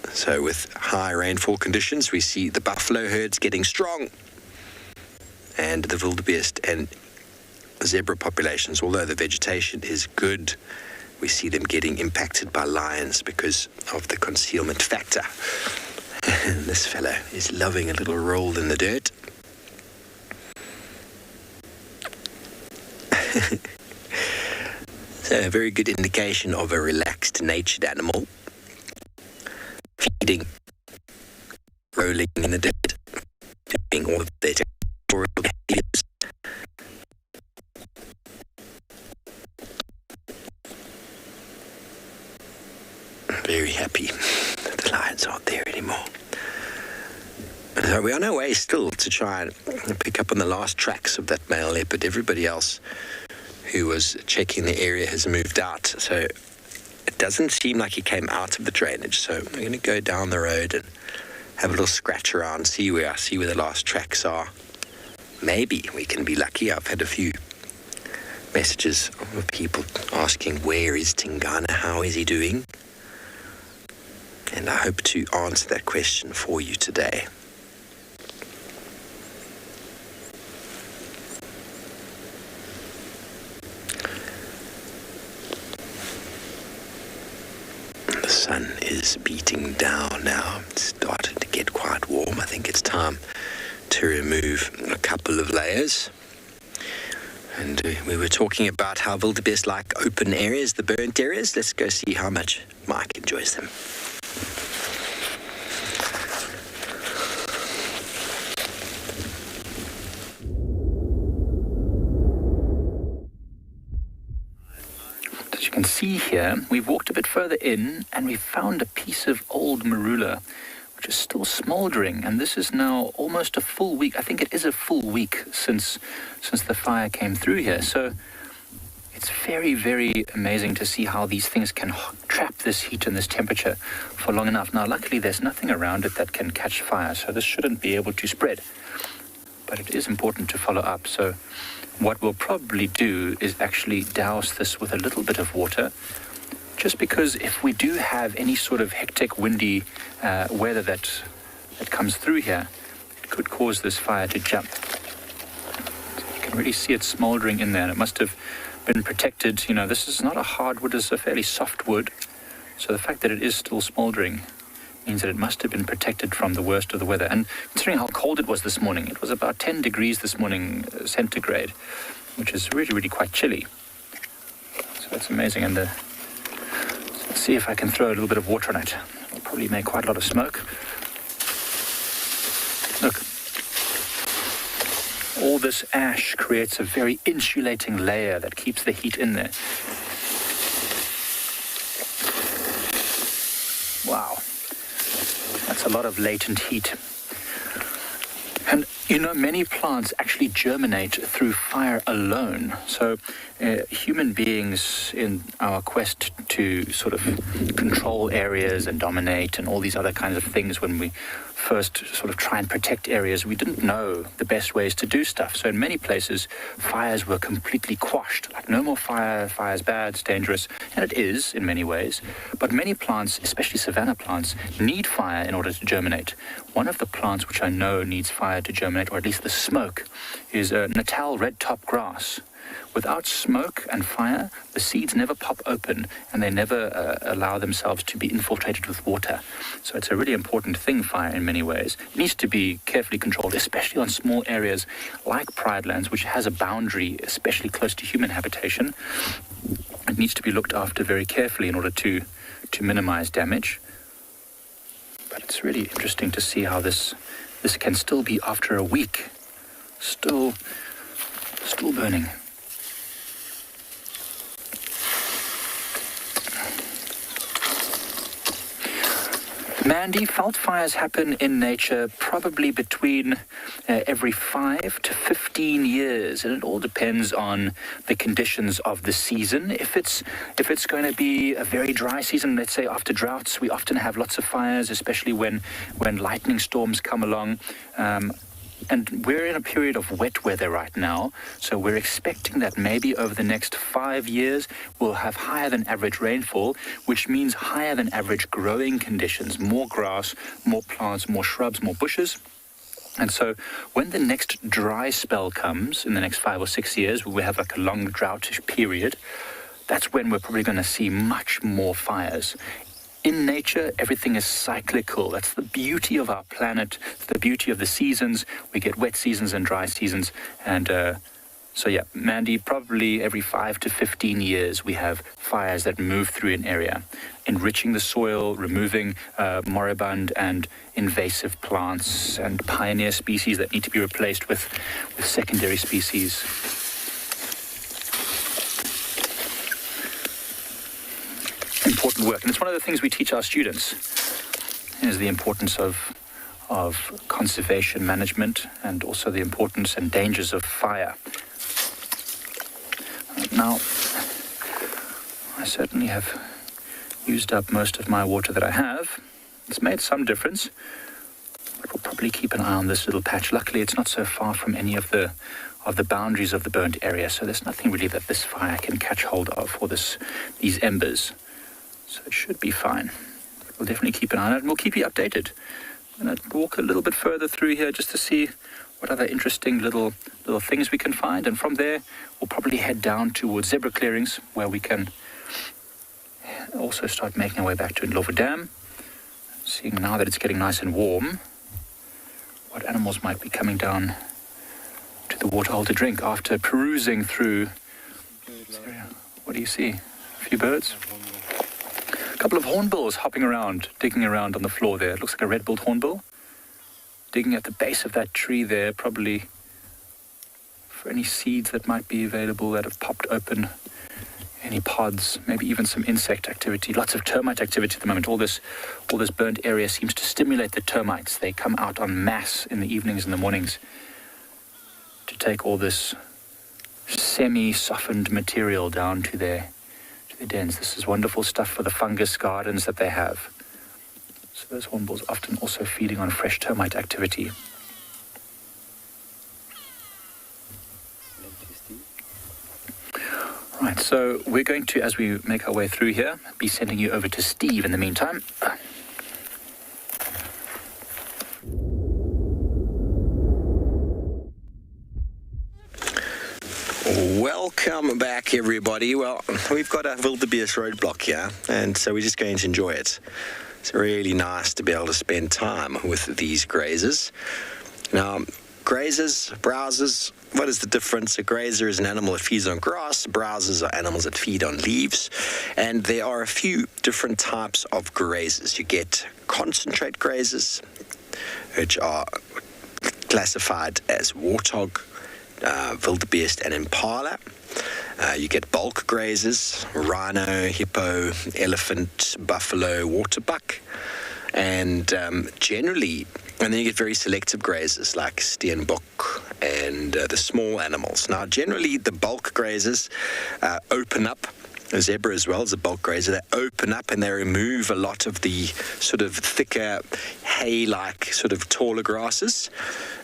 So with high rainfall conditions, we see the buffalo herds getting strong, and the wildebeest and zebra populations, although the vegetation is good, we see them getting impacted by lions because of the concealment factor. And this fellow is loving a little roll in the dirt. So a very good indication of a relaxed natured animal. Feeding, rolling in the dirt, doing all of their territorial behaviors. Very happy that the lions aren't there anymore. So we're on our way still to try and pick up on the last tracks of that male leopard. Everybody else who was checking the area has moved out, so it doesn't seem like he came out of the drainage. So I'm going to go down the road and have a little scratch around, see where the last tracks are. Maybe we can be lucky. I've had a few messages of people asking, where is Tingana? How is he doing? And I hope to answer that question for you today. The sun is beating down now. It's starting to get quite warm. I think it's time to remove a couple of layers. And we were talking about how wildebeest like open areas, the burnt areas. Let's go see how much Mike enjoys them. As you can see here, we've walked a bit further in and we've found a piece of old marula which is still smouldering, and this is now almost a full week. I think it is a full week since the fire came through here. So it's very, very amazing to see how these things can trap this heat and this temperature for long enough. Now, luckily, there's nothing around it that can catch fire, so this shouldn't be able to spread. But it is important to follow up. So what we'll probably do is actually douse this with a little bit of water, just because if we do have any sort of hectic, windy weather that comes through here, it could cause this fire to jump. So you can really see it smoldering in there, and it must have been protected. You know, this is not a hard wood, it's a fairly soft wood. So the fact that it is still smoldering means that it must have been protected from the worst of the weather. And considering how cold it was this morning, it was about 10 degrees this morning centigrade, which is really, really quite chilly. So that's amazing. And let's see if I can throw a little bit of water on it. It'll probably make quite a lot of smoke. Look. All this ash creates a very insulating layer that keeps the heat in there. Wow. That's a lot of latent heat. And You know, many plants actually germinate through fire alone. So human beings, in our quest to sort of control areas and dominate and all these other kinds of things, when we first sort of try and protect areas, we didn't know the best ways to do stuff. So in many places, fires were completely quashed. Like, no more fire, fire's bad, it's dangerous. And it is in many ways. But many plants, especially savanna plants, need fire in order to germinate. One of the plants which I know needs fire to germinate, or at least the smoke, is Natal Red Top Grass. Without smoke and fire, the seeds never pop open and they never allow themselves to be infiltrated with water. So it's a really important thing, fire, in many ways. It needs to be carefully controlled, especially on small areas like Pride Lands, which has a boundary, especially close to human habitation. It needs to be looked after very carefully in order to minimize damage. But it's really interesting to see how this can still be, after a week, still burning. Mandy, fault fires happen in nature probably between every 5 to 15 years, and it all depends on the conditions of the season. If it's going to be a very dry season, let's say after droughts, we often have lots of fires, especially when lightning storms come along. And we're in a period of wet weather right now, so we're expecting that maybe over the next 5 years we'll have higher than average rainfall, which means higher than average growing conditions, more grass, more plants, more shrubs, more bushes. And so when the next dry spell comes in the next 5 or 6 years, we have like a long droughttish period, that's when we're probably going to see much more fires. In nature, everything is cyclical. That's the beauty of our planet. It's the beauty of the seasons. We get wet seasons and dry seasons. And so, yeah, Mandy, probably every 5 to 15 years we have fires that move through an area, enriching the soil, removing moribund and invasive plants and pioneer species that need to be replaced with secondary species. Important work, and it's one of the things we teach our students, is the importance of conservation management and also the importance and dangers of fire. Now, I certainly have used up most of my water that I have. It's made some difference, but we'll probably keep an eye on this little patch. Luckily, it's not so far from any of the boundaries of the burnt area, so there's nothing really that this fire can catch hold of, or these embers. So it should be fine. We'll definitely keep an eye on it, and we'll keep you updated. I'm going to walk a little bit further through here just to see what other interesting little things we can find. And from there, we'll probably head down towards zebra clearings, where we can also start making our way back to Ndlovu Dam. Seeing now that it's getting nice and warm, what animals might be coming down to the waterhole to drink after perusing through this area. What do you see? A few birds? A couple of hornbills hopping around, digging around on the floor there. It looks like a red-billed hornbill. Digging at the base of that tree there, probably for any seeds that might be available that have popped open, any pods, maybe even some insect activity. Lots of termite activity at the moment. All this burnt area seems to stimulate the termites. They come out en masse in the evenings and the mornings to take all this semi-softened material down to their dens. This is wonderful stuff for the fungus gardens that they have. So those hornbills often also feeding on fresh termite activity. Right, so we're going to, as we make our way through here, be sending you over to Steve in the meantime. Welcome back, everybody. Well, we've got a wildebeest roadblock here, and so we're just going to enjoy it. It's really nice to be able to spend time with these grazers. Now, grazers, browsers, what is the difference? A grazer is an animal that feeds on grass. Browsers are animals that feed on leaves. And there are a few different types of grazers. You get concentrate grazers, which are classified as warthog, wildebeest and impala. You get bulk grazers, rhino, hippo, elephant, buffalo, waterbuck. And generally, and then you get very selective grazers like steenbok and the small animals. Now, generally, the bulk grazers open up. A zebra as well as a bulk grazer, they open up and they remove a lot of the sort of thicker hay-like sort of taller grasses.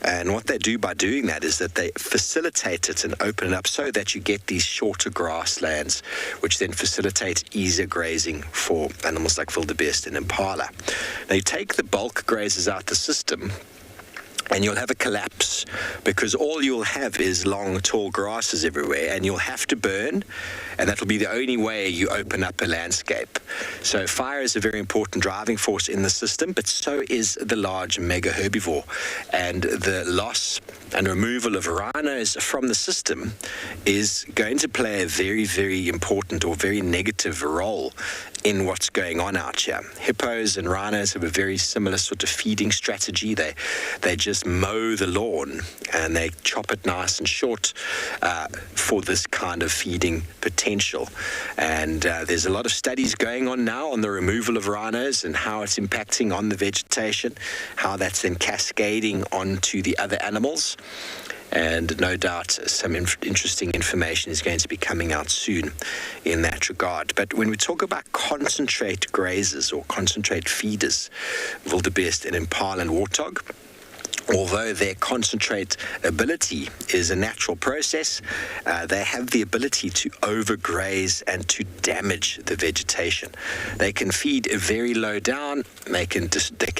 And what they do by doing that is that they facilitate it and open it up so that you get these shorter grasslands, which then facilitate easier grazing for animals like wildebeest and impala. Now you take the bulk grazers out the system, and you'll have a collapse because all you'll have is long, tall grasses everywhere, and you'll have to burn, and that'll be the only way you open up a landscape. So fire is a very important driving force in the system, but so is the large mega herbivore. And the loss and removal of rhinos from the system is going to play a very, very important or very negative role in what's going on out here. Hippos and rhinos have a very similar sort of feeding strategy. They just mow the lawn and they chop it nice and short for this kind of feeding potential. And there's a lot of studies going on now on the removal of rhinos and how it's impacting on the vegetation, how that's then cascading onto the other animals. And no doubt some interesting information is going to be coming out soon in that regard. But when we talk about concentrate grazers or concentrate feeders, wildebeest and impala and warthog, although their concentrate ability is a natural process, they have the ability to overgraze and to damage the vegetation. They can feed very low down. They can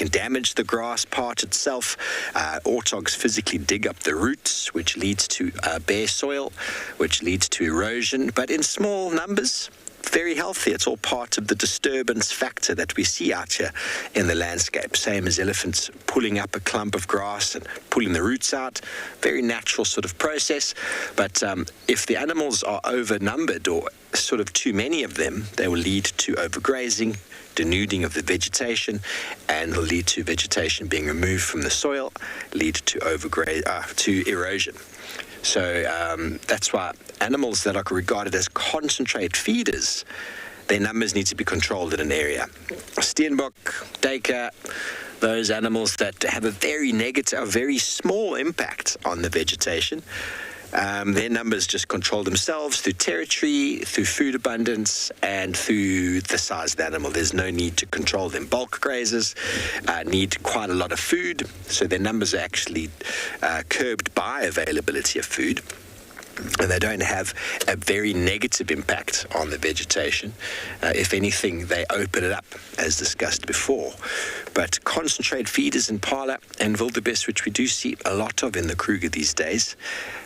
damage the grass part itself. Warthogs physically dig up the roots, which leads to bare soil, which leads to erosion. But in small numbers, very healthy. It's all part of the disturbance factor that we see out here in the landscape. Same as elephants pulling up a clump of grass and pulling the roots out. Very natural sort of process. But if the animals are overnumbered or sort of too many of them, they will lead to overgrazing, denuding of the vegetation, and will lead to vegetation being removed from the soil, lead to to erosion. So that's why animals that are regarded as concentrate feeders, their numbers need to be controlled in an area. Steenbok, duiker, those animals that have a very negative, a very small impact on the vegetation, their numbers just control themselves through territory, through food abundance, and through the size of the animal. There's no need to control them. Bulk grazers need quite a lot of food, so their numbers are actually curbed by availability of food. And they don't have a very negative impact on the vegetation. If anything, they open it up, as discussed before. But concentrate feeders, impala and wildebeest, which we do see a lot of in the Kruger these days,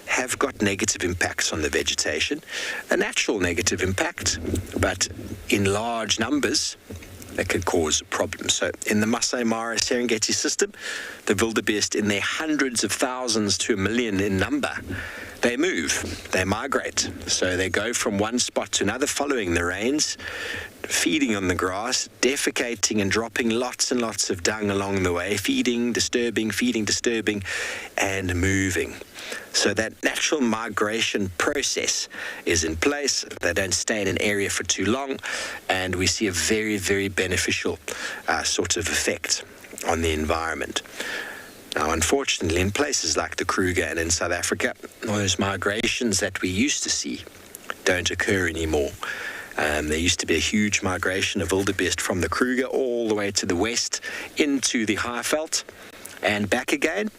have got negative impacts on the vegetation. A natural negative impact, but in large numbers, that could cause problems. So in the Masai Mara Serengeti system, the wildebeest in their hundreds of thousands to 1 million in number, they move, they migrate. So they go from one spot to another following the rains, feeding on the grass, defecating and dropping lots and lots of dung along the way, feeding, disturbing, and moving. So that natural migration process is in place. They don't stay in an area for too long, and we see a very, very beneficial sort of effect on the environment. Now, unfortunately, in places like the Kruger and in South Africa, those migrations that we used to see don't occur anymore. There used to be a huge migration of wildebeest from the Kruger all the way to the west into the Highveld and back again.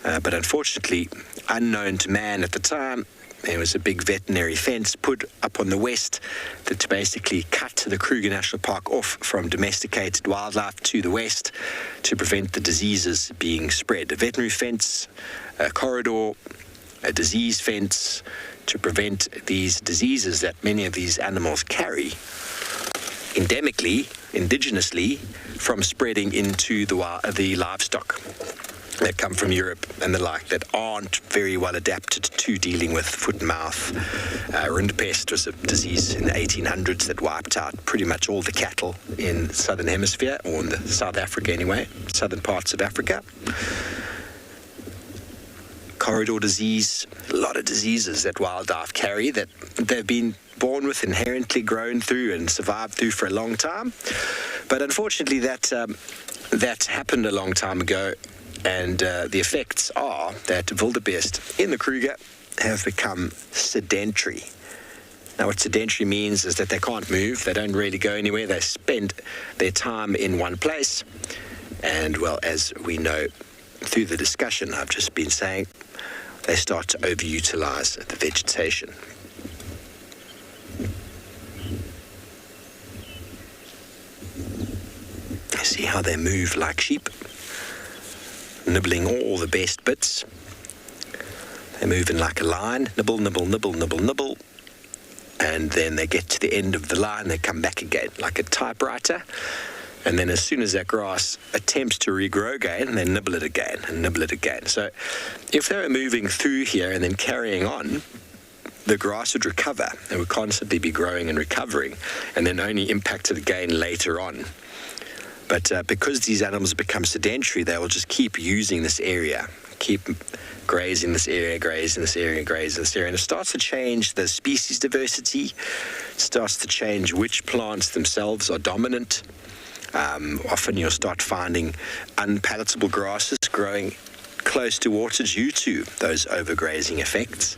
But unfortunately, unknown to man at the time, there was a big veterinary fence put up on the west that basically cut the Kruger National Park off from domesticated wildlife to the west to prevent the diseases being spread. A veterinary fence, a corridor, a disease fence to prevent these diseases that many of these animals carry endemically, indigenously, from spreading into the livestock that come from Europe and the like, that aren't very well adapted to dealing with foot and mouth. Rinderpest was a disease in the 1800s that wiped out pretty much all the cattle in the southern hemisphere, or in the South Africa anyway, southern parts of Africa. Corridor disease, a lot of diseases that wildlife carry that they've been born with, inherently grown through and survived through for a long time. But unfortunately, that happened a long time ago, and the effects are that wildebeest in the Kruger have become sedentary. Now, what sedentary means is that they can't move, they don't really go anywhere, they spend their time in one place. And, well, as we know through the discussion I've just been saying, they start to overutilize the vegetation. See how they move like sheep, nibbling all the best bits. They move in like a line, nibble, nibble, nibble, nibble, nibble. And then they get to the end of the line, they come back again, like a typewriter. And then as soon as that grass attempts to regrow again, they nibble it again and nibble it again. So if they were moving through here and then carrying on, the grass would recover. It would constantly be growing and recovering, and then only impact it again later on. But because these animals become sedentary, they will just keep using this area, keep grazing this area, grazing this area, grazing this area. And it starts to change the species diversity. It starts to change which plants themselves are dominant. Often you'll start finding unpalatable grasses growing close to water due to those overgrazing effects.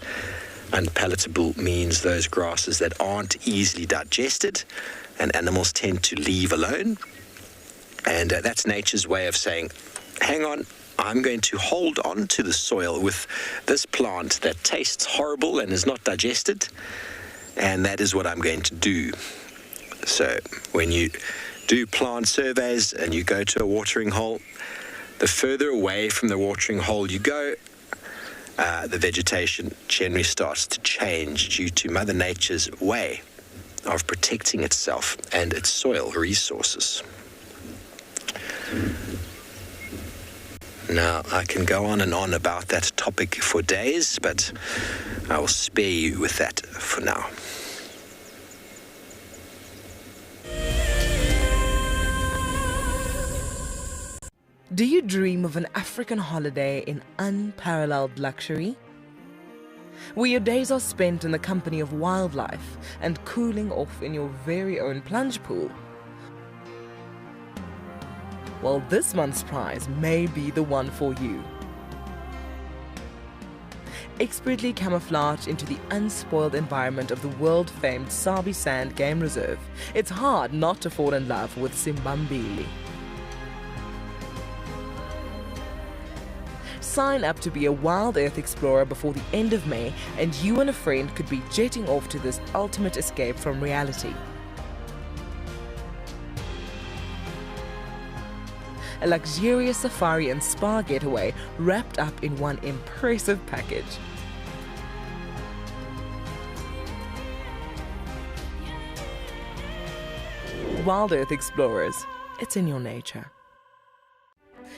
Unpalatable means those grasses that aren't easily digested and animals tend to leave alone. And that's nature's way of saying, hang on, I'm going to hold on to the soil with this plant that tastes horrible and is not digested, and that is what I'm going to do. So when you do plant surveys and you go to a watering hole, the further away from the watering hole you go, the vegetation generally starts to change due to Mother Nature's way of protecting itself and its soil resources. Now, I can go on and on about that topic for days, but I will spare you with that for now. Do you dream of an African holiday in unparalleled luxury? Where your days are spent in the company of wildlife and cooling off in your very own plunge pool? Well, this month's prize may be the one for you. Expertly camouflaged into the unspoiled environment of the world-famed Sabi Sand Game Reserve, it's hard not to fall in love with Simbambili. Sign up to be a Wild Earth explorer before the end of May, and you and a friend could be jetting off to this ultimate escape from reality. A luxurious safari and spa getaway wrapped up in one impressive package. Wild Earth Explorers, it's in your nature.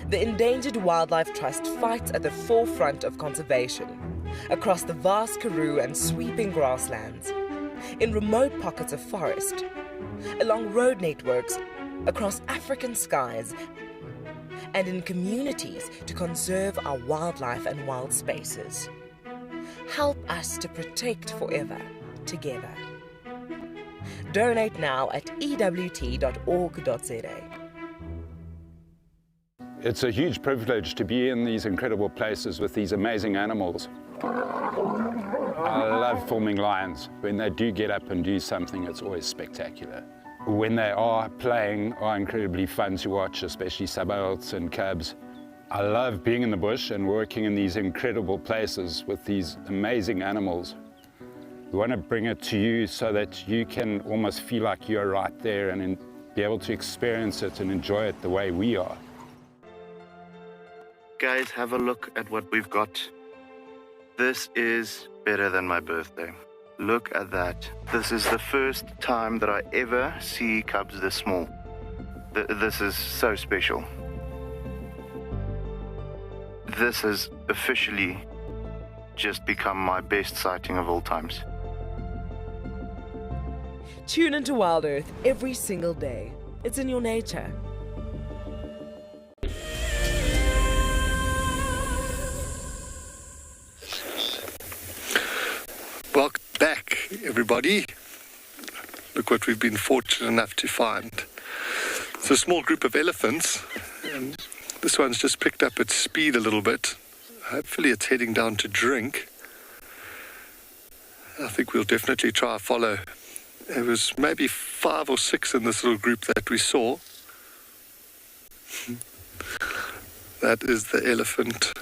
The Endangered Wildlife Trust fights at the forefront of conservation, across the vast Karoo and sweeping grasslands, in remote pockets of forest, along road networks, across African skies, and in communities to conserve our wildlife and wild spaces. Help us to protect forever, together. Donate now at ewt.org.za. It's a huge privilege to be in these incredible places with these amazing animals. I love filming lions. When they do get up and do something, it's always spectacular. When they are playing, are incredibly fun to watch, especially subalterns and cubs. I love being in the bush and working in these incredible places with these amazing animals. We want to bring it to you so that you can almost feel like you're right there and be able to experience it and enjoy it the way we are. Guys, have a look at what we've got. This is better than my birthday. Look at that. This is the first time that I ever see cubs this small. This is so special. This has officially just become my best sighting of all times. Tune into Wild Earth every single day. It's in your nature. Welcome back, everybody. Look what we've been fortunate enough to find. It's a small group of elephants, and this one's just picked up its speed a little bit. Hopefully it's heading down to drink. I think we'll definitely try and follow. There was maybe 5 or 6 in this little group that we saw. That is the elephant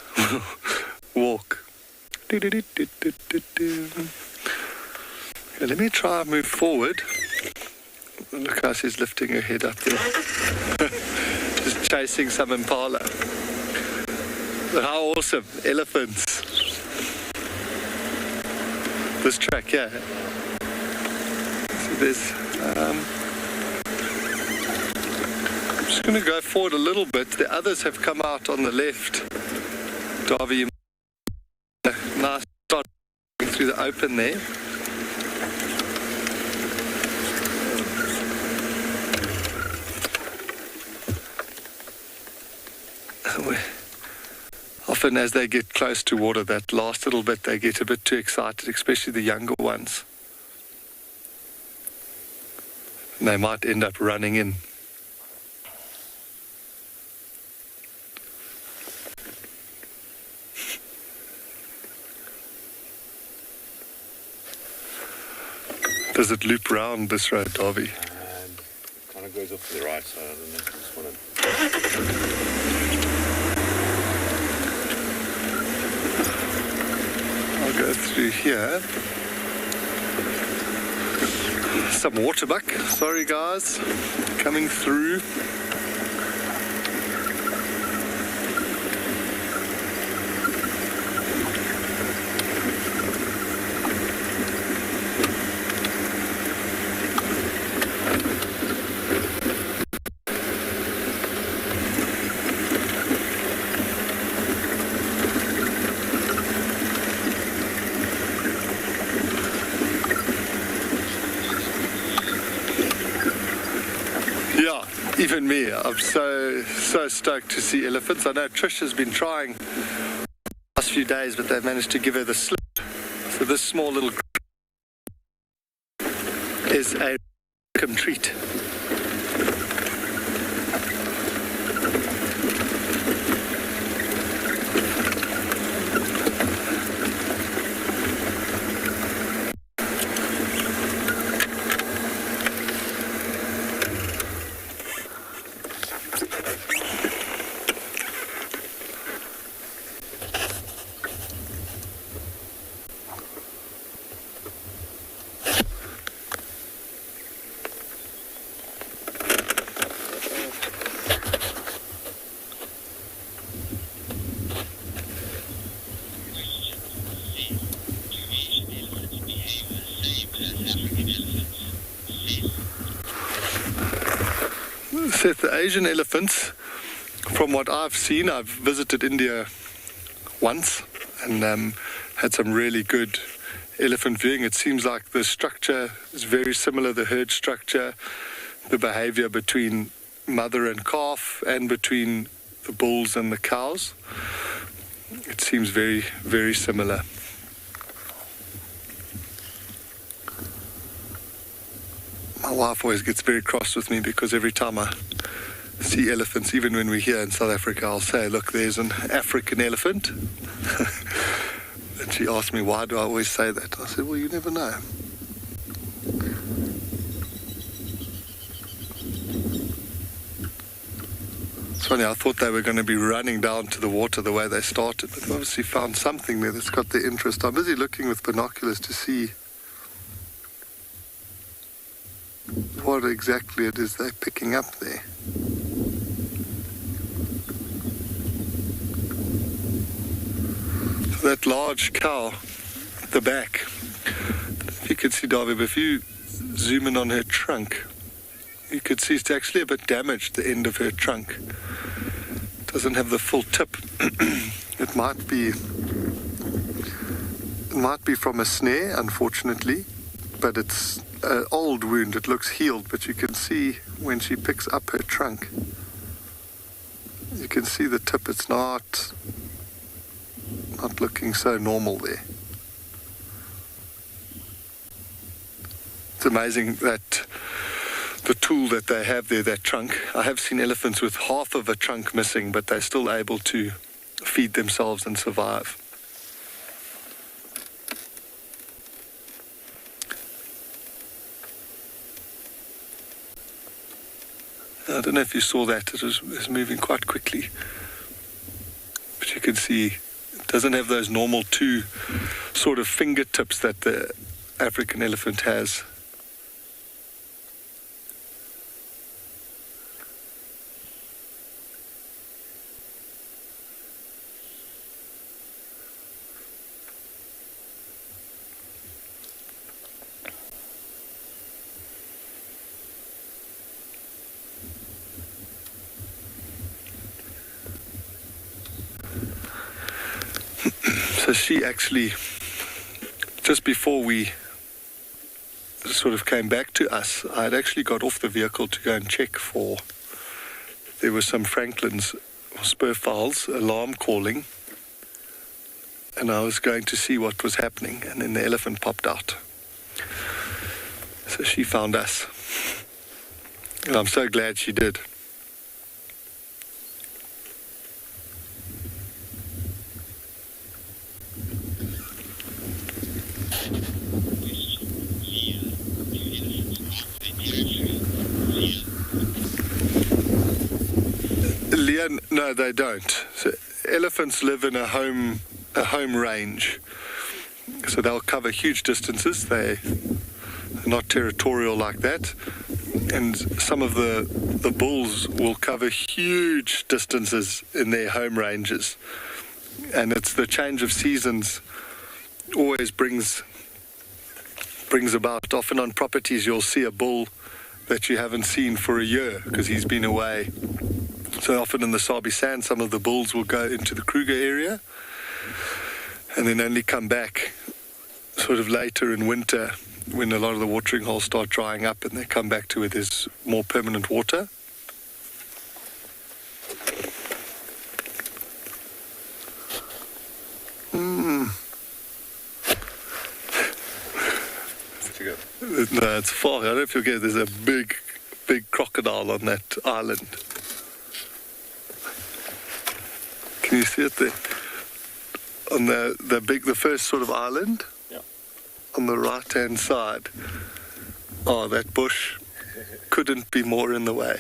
walk. Okay, let me try and move forward. Look how she's lifting her head up there. Just chasing some impala. But how awesome, elephants. This track here. So there's, I'm just going to go forward a little bit. The others have come out on the left. Darby, nice start through the open there. Often as they get close to water, that last little bit, they get a bit too excited, especially the younger ones. And they might end up running in. Does it loop round this road, Darby? Kind of goes off to the right side. I don't know if this one. I'll go through here. Some waterbuck. Sorry, guys. Coming through. Even me, I'm so stoked to see elephants. I know Trish has been trying the last few days, but they've managed to give her the slip. So this small little is a welcome treat. Seth, the Asian elephants, from what I've seen, I've visited India once and had some really good elephant viewing. It seems like the structure is very similar, the herd structure, the behavior between mother and calf and between the bulls and the cows. It seems very, very similar. My wife always gets very cross with me because every time I see elephants, even when we're here in South Africa, I'll say, look, there's an African elephant. And she asked me, why do I always say that? I said, well, you never know. It's funny, I thought they were going to be running down to the water the way they started, but they've obviously found something there that's got their interest. I'm busy looking with binoculars to see what exactly it is they're picking up there. So that large cow at the back, if you could see, Darby, but if you zoom in on her trunk, you could see it's actually a bit damaged, the end of her trunk. It doesn't have the full tip. It might be from a snare, unfortunately, but it's an old wound. It looks healed, but you can see when she picks up her trunk, you can see the tip. It's not looking so normal there. It's amazing that the tool that they have there, that trunk. I have seen elephants with half of a trunk missing, but they're still able to feed themselves and survive. I don't know if you saw that. It was moving quite quickly. But you can see it doesn't have those normal two sort of fingertips that the African elephant has. So she actually, just before we sort of came back to us, I had actually got off the vehicle to go and check for, there were some Franklin's or spur fowls alarm calling, and I was going to see what was happening, and then the elephant popped out. So she found us, and I'm so glad she did. No, they don't. So elephants live in a home range. So they'll cover huge distances. They're not territorial like that. And some of the bulls will cover huge distances in their home ranges. And it's the change of seasons always brings about, often on properties you'll see a bull that you haven't seen for a year because he's been away. So often in the Sabi Sand, some of the bulls will go into the Kruger area and then only come back sort of later in winter when a lot of the watering holes start drying up, and they come back to where there's more permanent water. No, it's far. I don't know if you'll get, there's a big crocodile on that island. Can you see it there? On the first sort of island? Yeah. On the right-hand side. Oh, that bush couldn't be more in the way.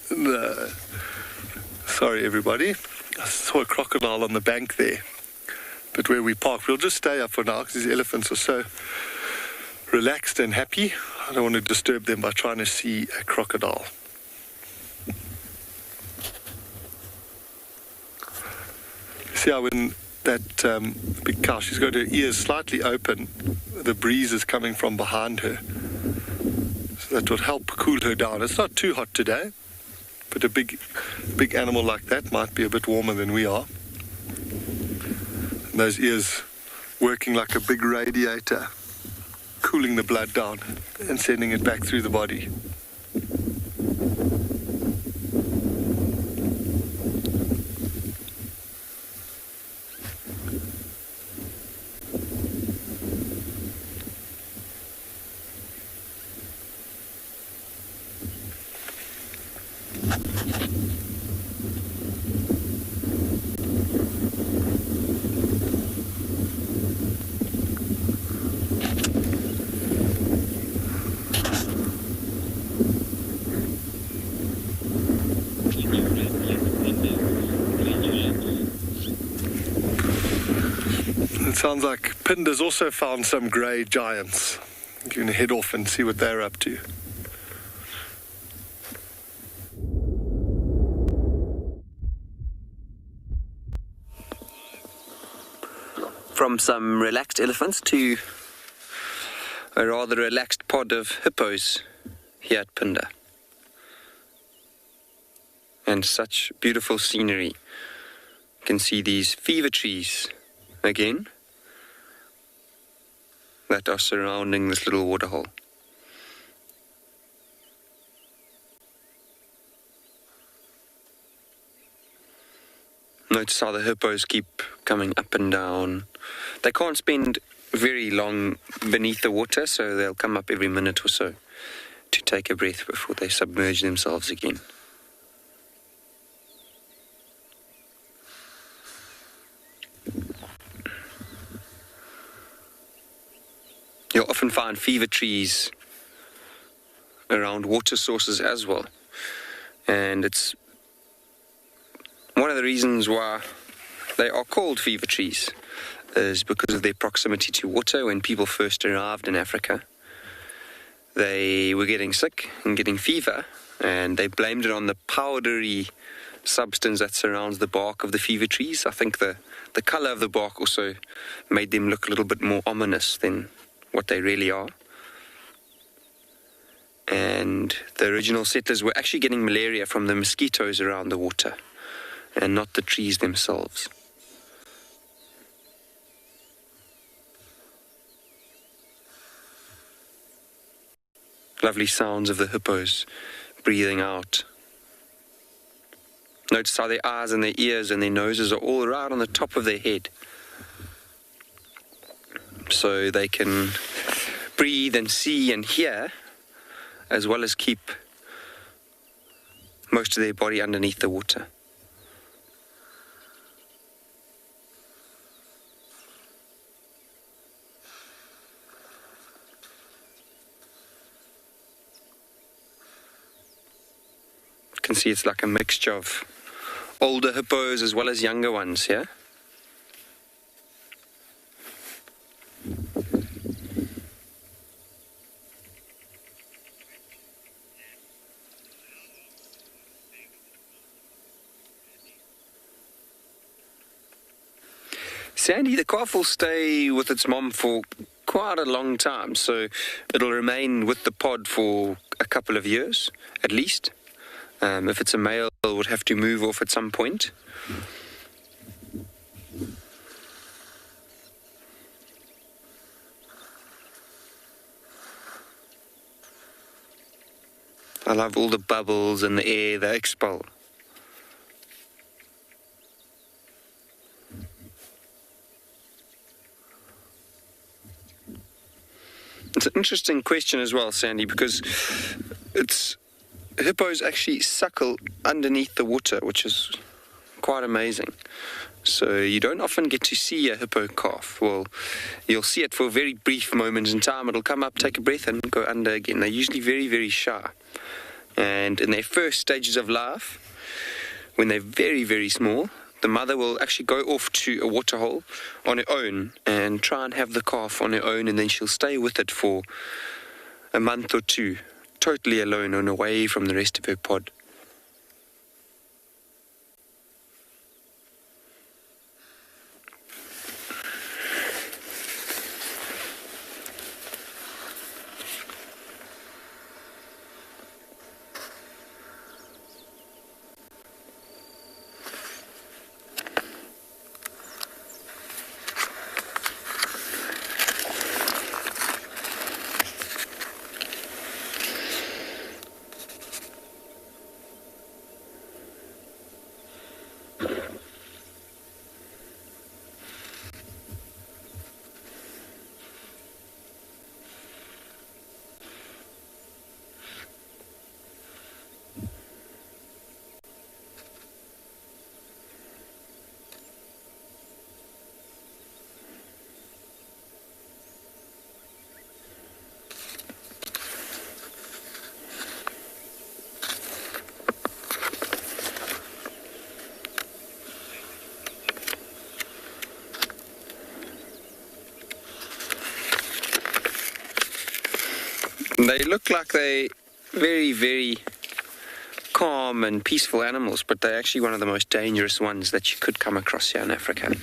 No. Sorry, everybody. I saw a crocodile on the bank there. But where we parked, we'll just stay up for now because these elephants are so relaxed and happy. I don't want to disturb them by trying to see a crocodile. See how when that big cow, she's got her ears slightly open, the breeze is coming from behind her. So that would help cool her down. It's not too hot today, but a big animal like that might be a bit warmer than we are. And those ears working like a big radiator, cooling the blood down and sending it back through the body. Sounds like Pinder's also found some grey giants. You can head off and see what they're up to. From some relaxed elephants to a rather relaxed pod of hippos here at Pinder. And such beautiful scenery. You can see these fever trees again that are surrounding this little waterhole. Notice how the hippos keep coming up and down. They can't spend very long beneath the water, so they'll come up every minute or so to take a breath before they submerge themselves again. You'll often find fever trees around water sources as well, and it's one of the reasons why they are called fever trees is because of their proximity to water. When people first arrived in Africa, they were getting sick and getting fever, and they blamed it on the powdery substance that surrounds the bark of the fever trees. I think the color of the bark also made them look a little bit more ominous than what they really are. And the original settlers were actually getting malaria from the mosquitoes around the water and not the trees themselves. Lovely sounds of the hippos breathing out. Notice how their eyes and their ears and their noses are all right on the top of their head, so they can breathe and see and hear, as well as keep most of their body underneath the water. You can see it's like a mixture of older hippos as well as younger ones here. Sandy, the calf will stay with its mom for quite a long time, so it'll remain with the pod for a couple of years at least. If it's a male, it would have to move off at some point. I love all the bubbles and the air they expel. It's an interesting question as well, Sandy, because hippos actually suckle underneath the water, which is quite amazing. So you don't often get to see a hippo calf. Well, you'll see it for very brief moments in time. It'll come up, take a breath, and go under again. They're usually very, very shy. And in their first stages of life, when they're very, very small, the mother will actually go off to a waterhole on her own and try and have the calf on her own, and then she'll stay with it for a month or two, totally alone and away from the rest of her pod. They look like they're very, very calm and peaceful animals, but they're actually one of the most dangerous ones that you could come across here in Africa.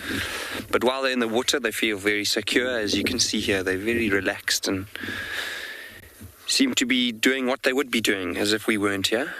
But while they're in the water, they feel very secure. As you can see here, they're very relaxed and seem to be doing what they would be doing as if we weren't here.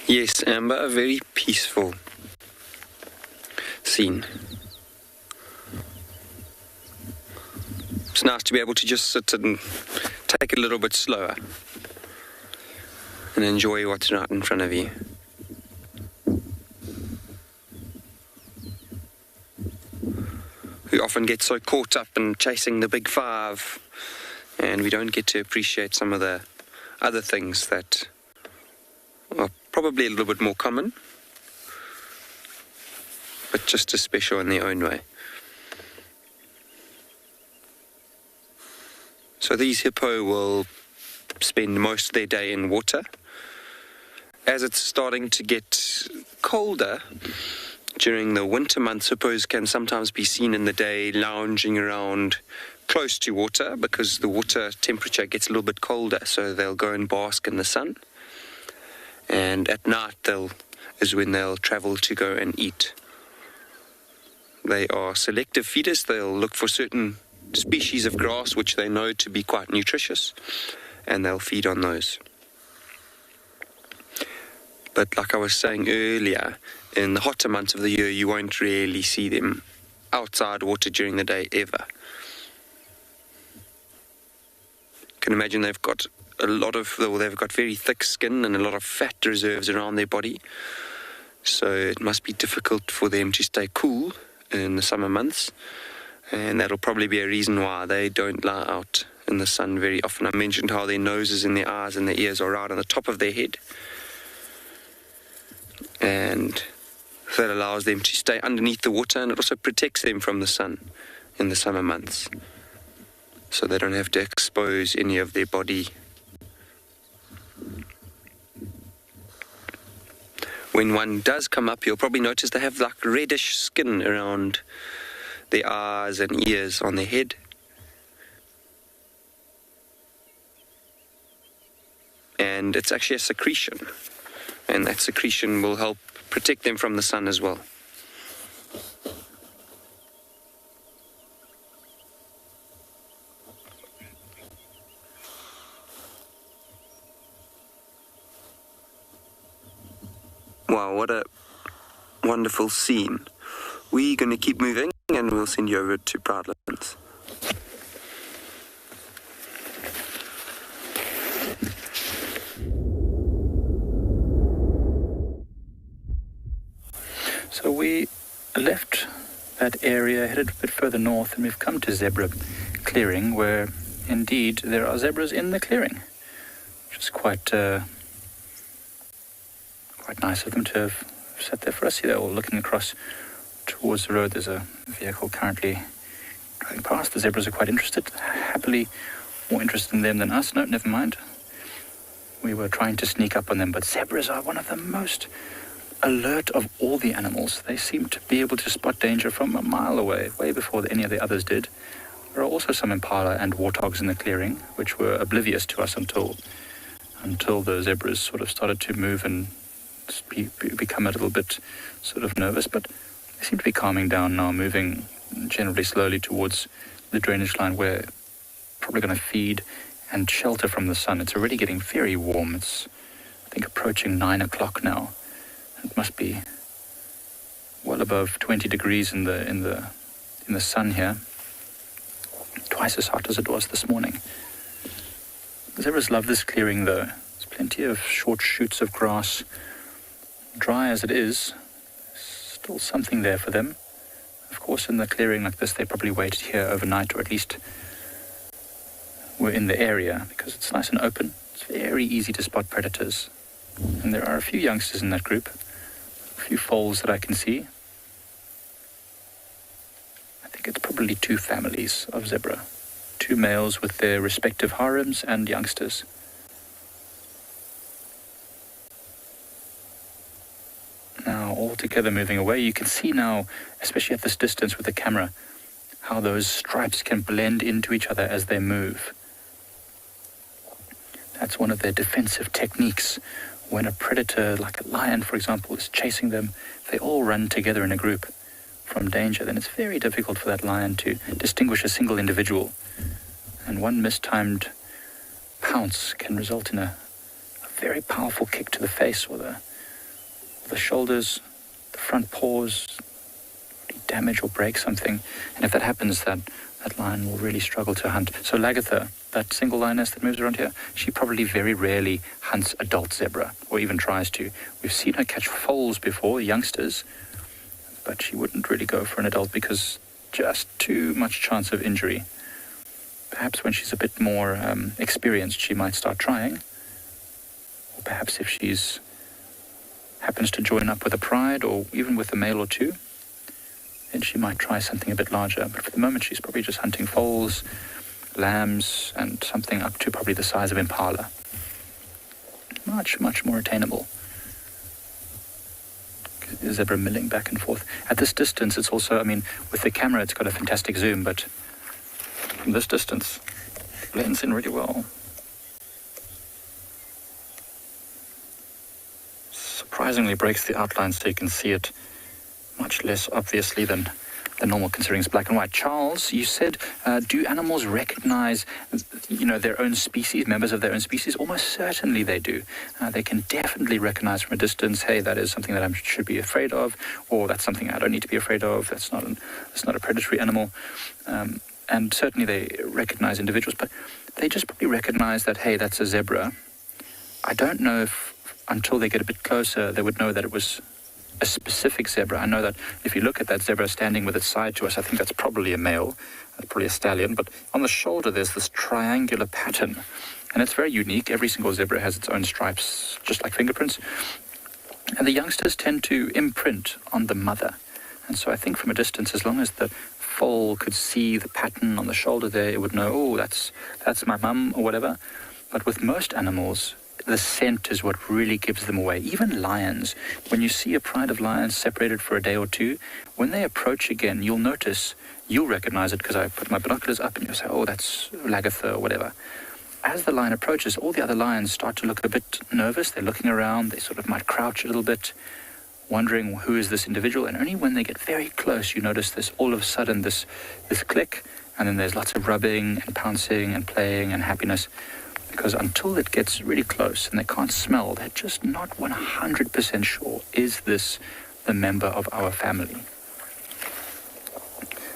Yes, Amber, a very peaceful scene. It's nice to be able to just sit and take it a little bit slower and enjoy what's right in front of you. We often get so caught up in chasing the big five, and we don't get to appreciate some of the other things that are probably a little bit more common, but just as special in their own way. So these hippo will spend most of their day in water. As it's starting to get colder, during the winter months, hippos can sometimes be seen in the day lounging around close to water because the water temperature gets a little bit colder, so they'll go and bask in the sun. And at night is when they'll travel to go and eat. They are selective feeders. They'll look for certain species of grass which they know to be quite nutritious, and they'll feed on those. But like I was saying earlier, in the hotter months of the year, you won't really see them outside water during the day ever. You can imagine they've got they've got very thick skin and a lot of fat reserves around their body. So it must be difficult for them to stay cool in the summer months. And that'll probably be a reason why they don't lie out in the sun very often. I mentioned how their noses and their eyes and their ears are right on the top of their head. And that allows them to stay underneath the water, and it also protects them from the sun in the summer months. So they don't have to expose any of their body. When one does come up, you'll probably notice they have like reddish skin around their eyes and ears on their head. And it's actually a secretion. And that secretion will help protect them from the sun as well. Wow, what a wonderful scene. We're going to keep moving and we'll send you over to Proudlands. So we left that area, headed a bit further north, and we've come to Zebra Clearing, where indeed there are zebras in the clearing, which is quite nice of them to have sat there for us. See, they're all looking across towards the road. There's a vehicle currently driving past. The zebras are quite interested, happily more interested in them than us. No, never mind. We were trying to sneak up on them, but zebras are one of the most alert of all the animals. They seem to be able to spot danger from a mile away, way before any of the others did. There are also some impala and warthogs in the clearing, which were oblivious to us until the zebras sort of started to move and become a little bit sort of nervous, but they seem to be calming down now, moving generally slowly towards the drainage line where they're probably going to feed and shelter from the sun. It's already getting very warm. It's, I think, approaching 9 o'clock now. It must be well above 20 degrees in the sun here. Twice as hot as it was this morning. The zebras love this clearing though. There's plenty of short shoots of grass. Dry as it is, still something there for them. Of course, in the clearing like this, they probably waited here overnight, or at least were in the area, because it's nice and open. It's very easy to spot predators. And there are a few youngsters in that group, a few foals that I can see. I think it's probably 2 families of zebra, 2 males with their respective harems and youngsters. Now, all together moving away, you can see now, especially at this distance with the camera, how those stripes can blend into each other as they move. That's one of their defensive techniques. When a predator, like a lion, for example, is chasing them, they all run together in a group from danger. Then it's very difficult for that lion to distinguish a single individual. And one mistimed pounce can result in a very powerful kick to the face or the the shoulders, the front paws, really damage or break something. And if that happens, that lion will really struggle to hunt. So Lagatha, that single lioness that moves around here, she probably very rarely hunts adult zebra, or even tries to. We've seen her catch foals before, youngsters, but she wouldn't really go for an adult because just too much chance of injury. Perhaps when she's a bit more experienced, she might start trying. Or perhaps if she's happens to join up with a pride, or even with a male or two, then she might try something a bit larger. But for the moment, she's probably just hunting foals, lambs, and something up to probably the size of impala. Much, much more attainable. The zebra milling back and forth. At this distance, it's also, I mean, with the camera, it's got a fantastic zoom, but from this distance, it blends in really well. Surprisingly breaks the outline so you can see it much less obviously than normal, considering it's black and white. Charles, you said, do animals recognize, their own species, members of their own species? Almost certainly they do. They can definitely recognize from a distance, hey, that is something that I should be afraid of, or that's something I don't need to be afraid of. That's not a predatory animal. And certainly they recognize individuals, but they just probably recognize that, hey, that's a zebra. I don't know if until they get a bit closer, they would know that it was a specific zebra. I know that if you look at that zebra standing with its side to us, I think that's probably a male, that's probably a stallion, but on the shoulder there's this triangular pattern, and it's very unique. Every single zebra has its own stripes, just like fingerprints, and the youngsters tend to imprint on the mother. And so I think from a distance, as long as the foal could see the pattern on the shoulder there, it would know, oh, that's my mum or whatever. But with most animals, the scent is what really gives them away. Even lions, when you see a pride of lions separated for a day or two, when they approach again, you'll notice, you'll recognize it because I put my binoculars up and you'll say, oh, that's Lagatha or whatever. As the lion approaches, all the other lions start to look a bit nervous. They're looking around, they sort of might crouch a little bit, wondering who is this individual. And only when they get very close, you notice this, all of a sudden, this click, and then there's lots of rubbing and pouncing and playing and happiness. Because until it gets really close and they can't smell, they're just not 100% sure, is this the member of our family?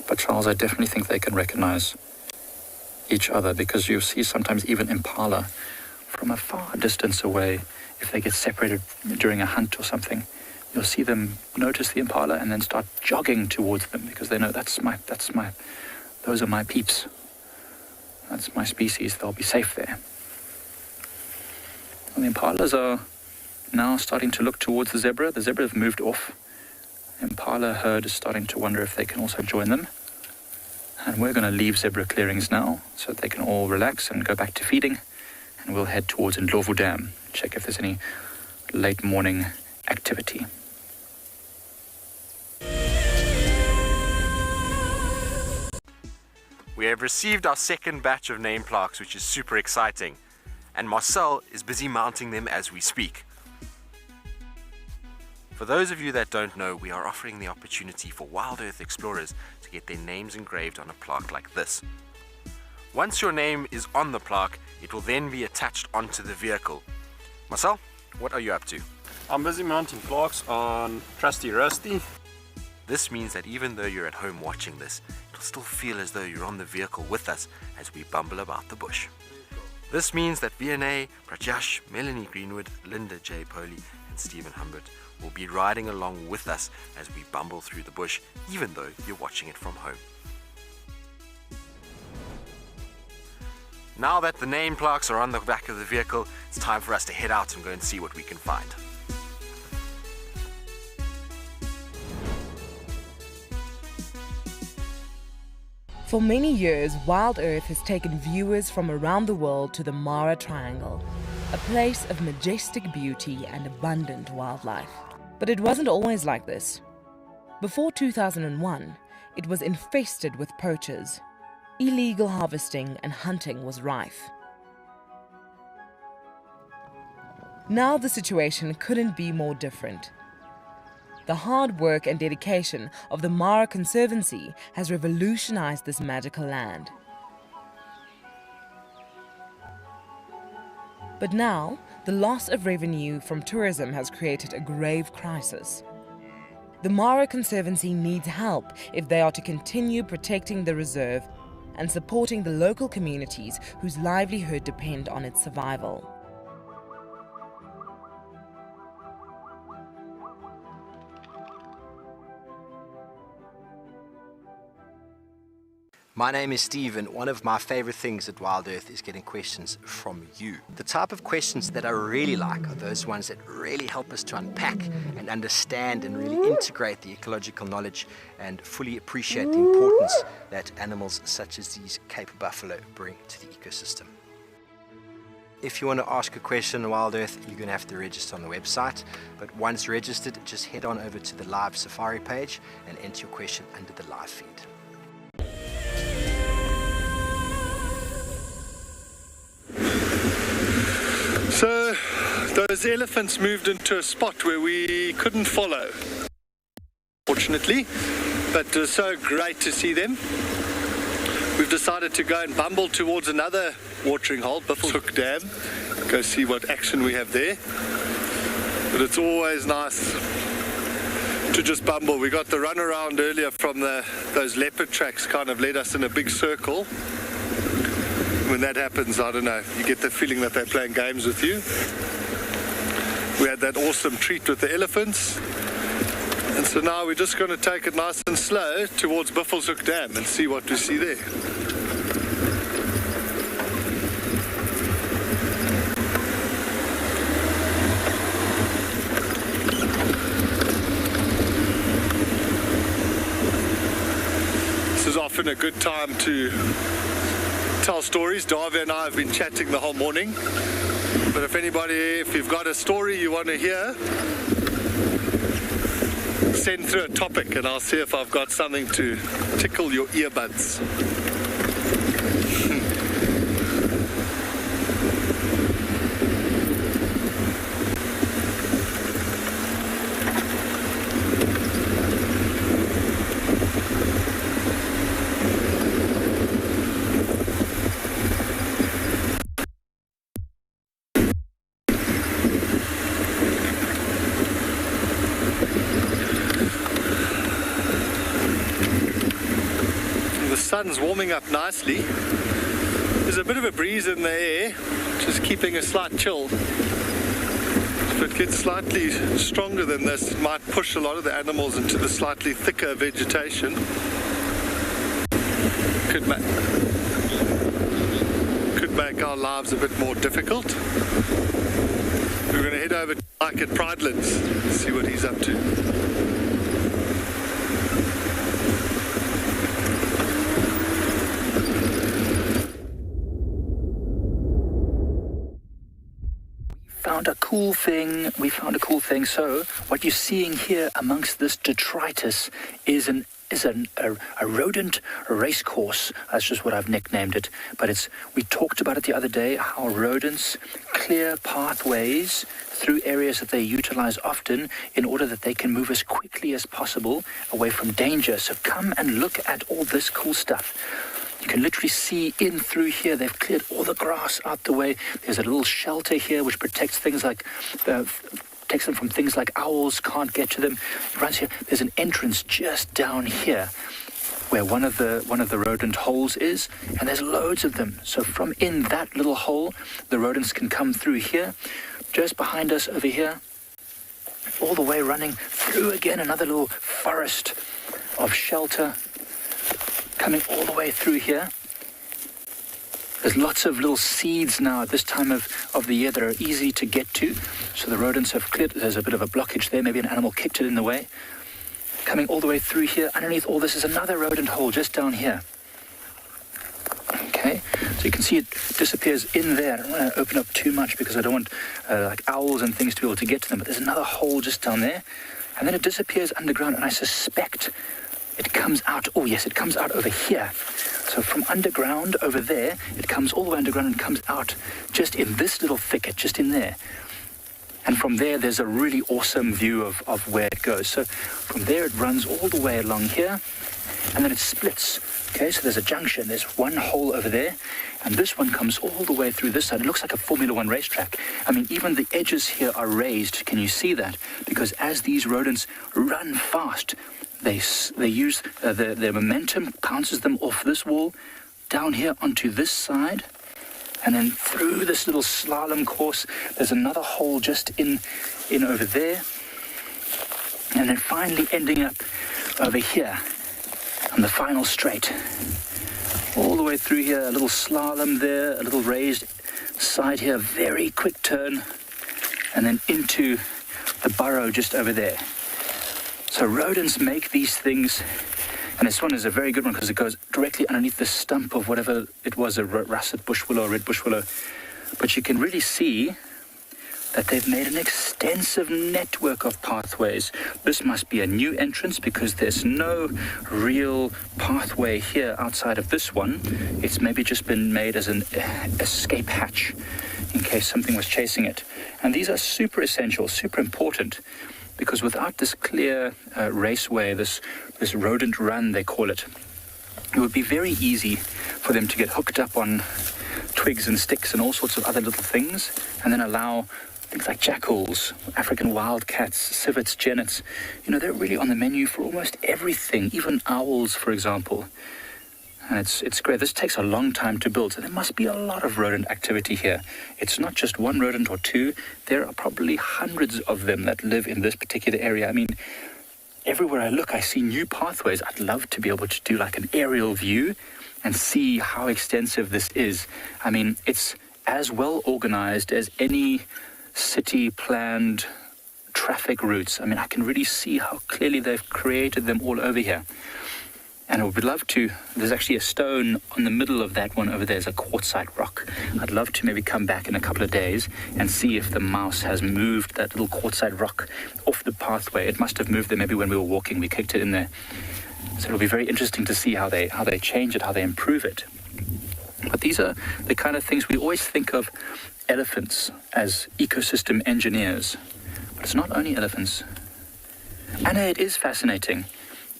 But Charles, I definitely think they can recognize each other, because you see sometimes even impala from a far distance away, if they get separated during a hunt or something, you'll see them notice the impala and then start jogging towards them because they know those are my peeps. That's my species, they'll be safe there. And the impalas are now starting to look towards the zebra. The zebra have moved off. The impala herd is starting to wonder if they can also join them. And we're going to leave zebra clearings now so that they can all relax and go back to feeding. And we'll head towards Ndlovu Dam, check if there's any late morning activity. We have received our second batch of name plaques, which is super exciting. And Marcel is busy mounting them as we speak. For those of you that don't know, we are offering the opportunity for Wild Earth explorers to get their names engraved on a plaque like this. Once your name is on the plaque, it will then be attached onto the vehicle. Marcel, what are you up to? I'm busy mounting plaques on Trusty Rusty. This means that even though you're at home watching this, it'll still feel as though you're on the vehicle with us as we bumble about the bush. This means that V&A, Prajash, Melanie Greenwood, Linda J. Poley and Stephen Humbert will be riding along with us as we bumble through the bush, even though you're watching it from home. Now that the name plaques are on the back of the vehicle, it's time for us to head out and go and see what we can find. For many years, Wild Earth has taken viewers from around the world to the Mara Triangle, a place of majestic beauty and abundant wildlife. But it wasn't always like this. Before 2001, it was infested with poachers. Illegal harvesting and hunting was rife. Now the situation couldn't be more different. The hard work and dedication of the Mara Conservancy has revolutionized this magical land. But now, the loss of revenue from tourism has created a grave crisis. The Mara Conservancy needs help if they are to continue protecting the reserve and supporting the local communities whose livelihood depend on its survival. My name is Steve, and one of my favorite things at Wild Earth is getting questions from you. The type of questions that I really like are those ones that really help us to unpack and understand and really integrate the ecological knowledge and fully appreciate the importance that animals such as these Cape buffalo bring to the ecosystem. If you want to ask a question on Wild Earth, you're going to have to register on the website. But once registered, just head on over to the live safari page and enter your question under the live feed. So those elephants moved into a spot where we couldn't follow, fortunately, but it was so great to see them. We've decided to go and bumble towards another watering hole, Buffalo Hook Dam, go see what action we have there. But it's always nice to just bumble. We got the run around earlier from those leopard tracks, kind of led us in a big circle. When that happens, I don't know, you get the feeling that they're playing games with you. We had that awesome treat with the elephants. And so now we're just going to take it nice and slow towards Buffalo's Hook Dam and see what we see there. This is often a good time to tell stories. Davy and I have been chatting the whole morning. But if you've got a story you want to hear, send through a topic and I'll see if I've got something to tickle your earbuds. The sun's warming up nicely. There's a bit of a breeze in the air, just keeping a slight chill. If it gets slightly stronger than this, it might push a lot of the animals into the slightly thicker vegetation. Could make our lives a bit more difficult. We're going to head over to Mike at Pridelands, see what he's up to. We found a cool thing. So what you're seeing here amongst this detritus is a rodent racecourse. That's just what I've nicknamed it. But we talked about it the other day, how rodents clear pathways through areas that they utilize often in order that they can move as quickly as possible away from danger. So come and look at all this cool stuff. You can literally see in through here. They've cleared all the grass out the way. There's a little shelter here which protects things like protects them from things like owls can't get to them. It runs here. There's an entrance just down here where one of the rodent holes is, and there's loads of them. So from in that little hole, the rodents can come through here. Just behind us over here, all the way running through again, another little forest of shelter. Coming all the way through here. There's lots of little seeds now at this time of the year that are easy to get to. So the rodents have cleared. There's a bit of a blockage there. Maybe an animal kicked it in the way. Coming all the way through here. Underneath all this is another rodent hole just down here. Okay, so you can see it disappears in there. I don't want to open up too much because I don't want like owls and things to be able to get to them. But there's another hole just down there. And then it disappears underground, and I suspect it comes out, oh yes, it comes out over here. So from underground over there, it comes all the way underground and comes out just in this little thicket, just in there. And from there, there's a really awesome view of where it goes. So from there, it runs all the way along here, and then it splits Okay, so there's a junction. There's one hole over there, and this one comes all the way through this side. It looks like a Formula One racetrack. I mean, even the edges here are raised. Can you see that? Because as these rodents run fast, they use their momentum, bounces them off this wall, down here onto this side, and then through this little slalom course. There's another hole just in over there, and then finally ending up over here on the final straight. All the way through here, a little slalom there, a little raised side here, very quick turn, and then into the burrow just over there. So rodents make these things, and this one is a very good one because it goes directly underneath the stump of whatever it was, a russet bush willow, red bush willow. But you can really see that they've made an extensive network of pathways. This must be a new entrance because there's no real pathway here outside of this one. It's maybe just been made as an escape hatch in case something was chasing it. And these are super essential, super important, because without this clear raceway, this rodent run they call it, it would be very easy for them to get hooked up on twigs and sticks and all sorts of other little things, and then allow things like jackals, African wildcats, civets, genets, they're really on the menu for almost everything, even owls, for example. And it's great. This takes a long time to build, so there must be a lot of rodent activity here. It's not just one rodent or two. There are probably hundreds of them that live in this particular area. I mean, everywhere I look, I see new pathways. I'd love to be able to do like an aerial view and see how extensive this is. I mean, it's as well organized as any city-planned traffic routes. I mean, I can really see how clearly they've created them all over here. And I would love to, there's actually a stone on the middle of that one over there, is a quartzite rock. I'd love to maybe come back in a couple of days and see if the mouse has moved that little quartzite rock off the pathway. It must have moved there maybe when we were walking, we kicked it in there. So it'll be very interesting to see how they change it, how they improve it. But these are the kind of things we always think of elephants as ecosystem engineers. But it's not only elephants. And it is fascinating.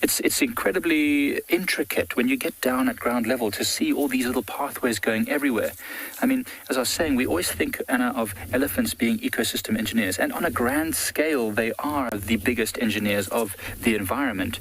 It's incredibly intricate when you get down at ground level to see all these little pathways going everywhere. I mean, as I was saying, we always think, Anna, of elephants being ecosystem engineers. And on a grand scale, they are the biggest engineers of the environment,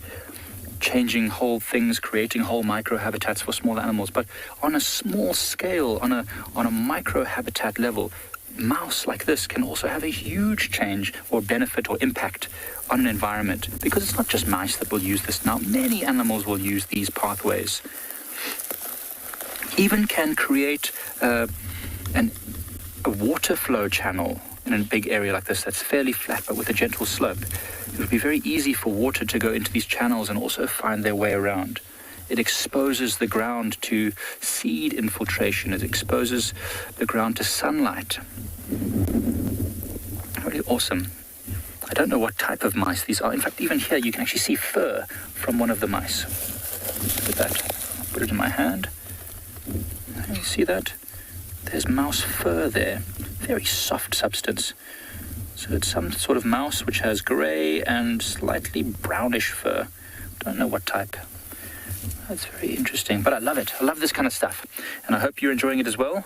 changing whole things, creating whole microhabitats for small animals. But on a small scale, on a microhabitat level, mouse like this can also have a huge change or benefit or impact on an environment, because it's not just mice that will use this now. Many animals will use these pathways. Even can create a water flow channel in a big area like this that's fairly flat but with a gentle slope. It would be very easy for water to go into these channels and also find their way around. It exposes the ground to seed infiltration. It exposes the ground to sunlight. Really awesome. I don't know what type of mice these are. In fact, even here you can actually see fur from one of the mice. Look at that. I'll put it in my hand. Can you see that? There's mouse fur there. Very soft substance. So it's some sort of mouse which has grey and slightly brownish fur. Don't know what type. That's very interesting, but I love it. I love this kind of stuff, and I hope you're enjoying it as well.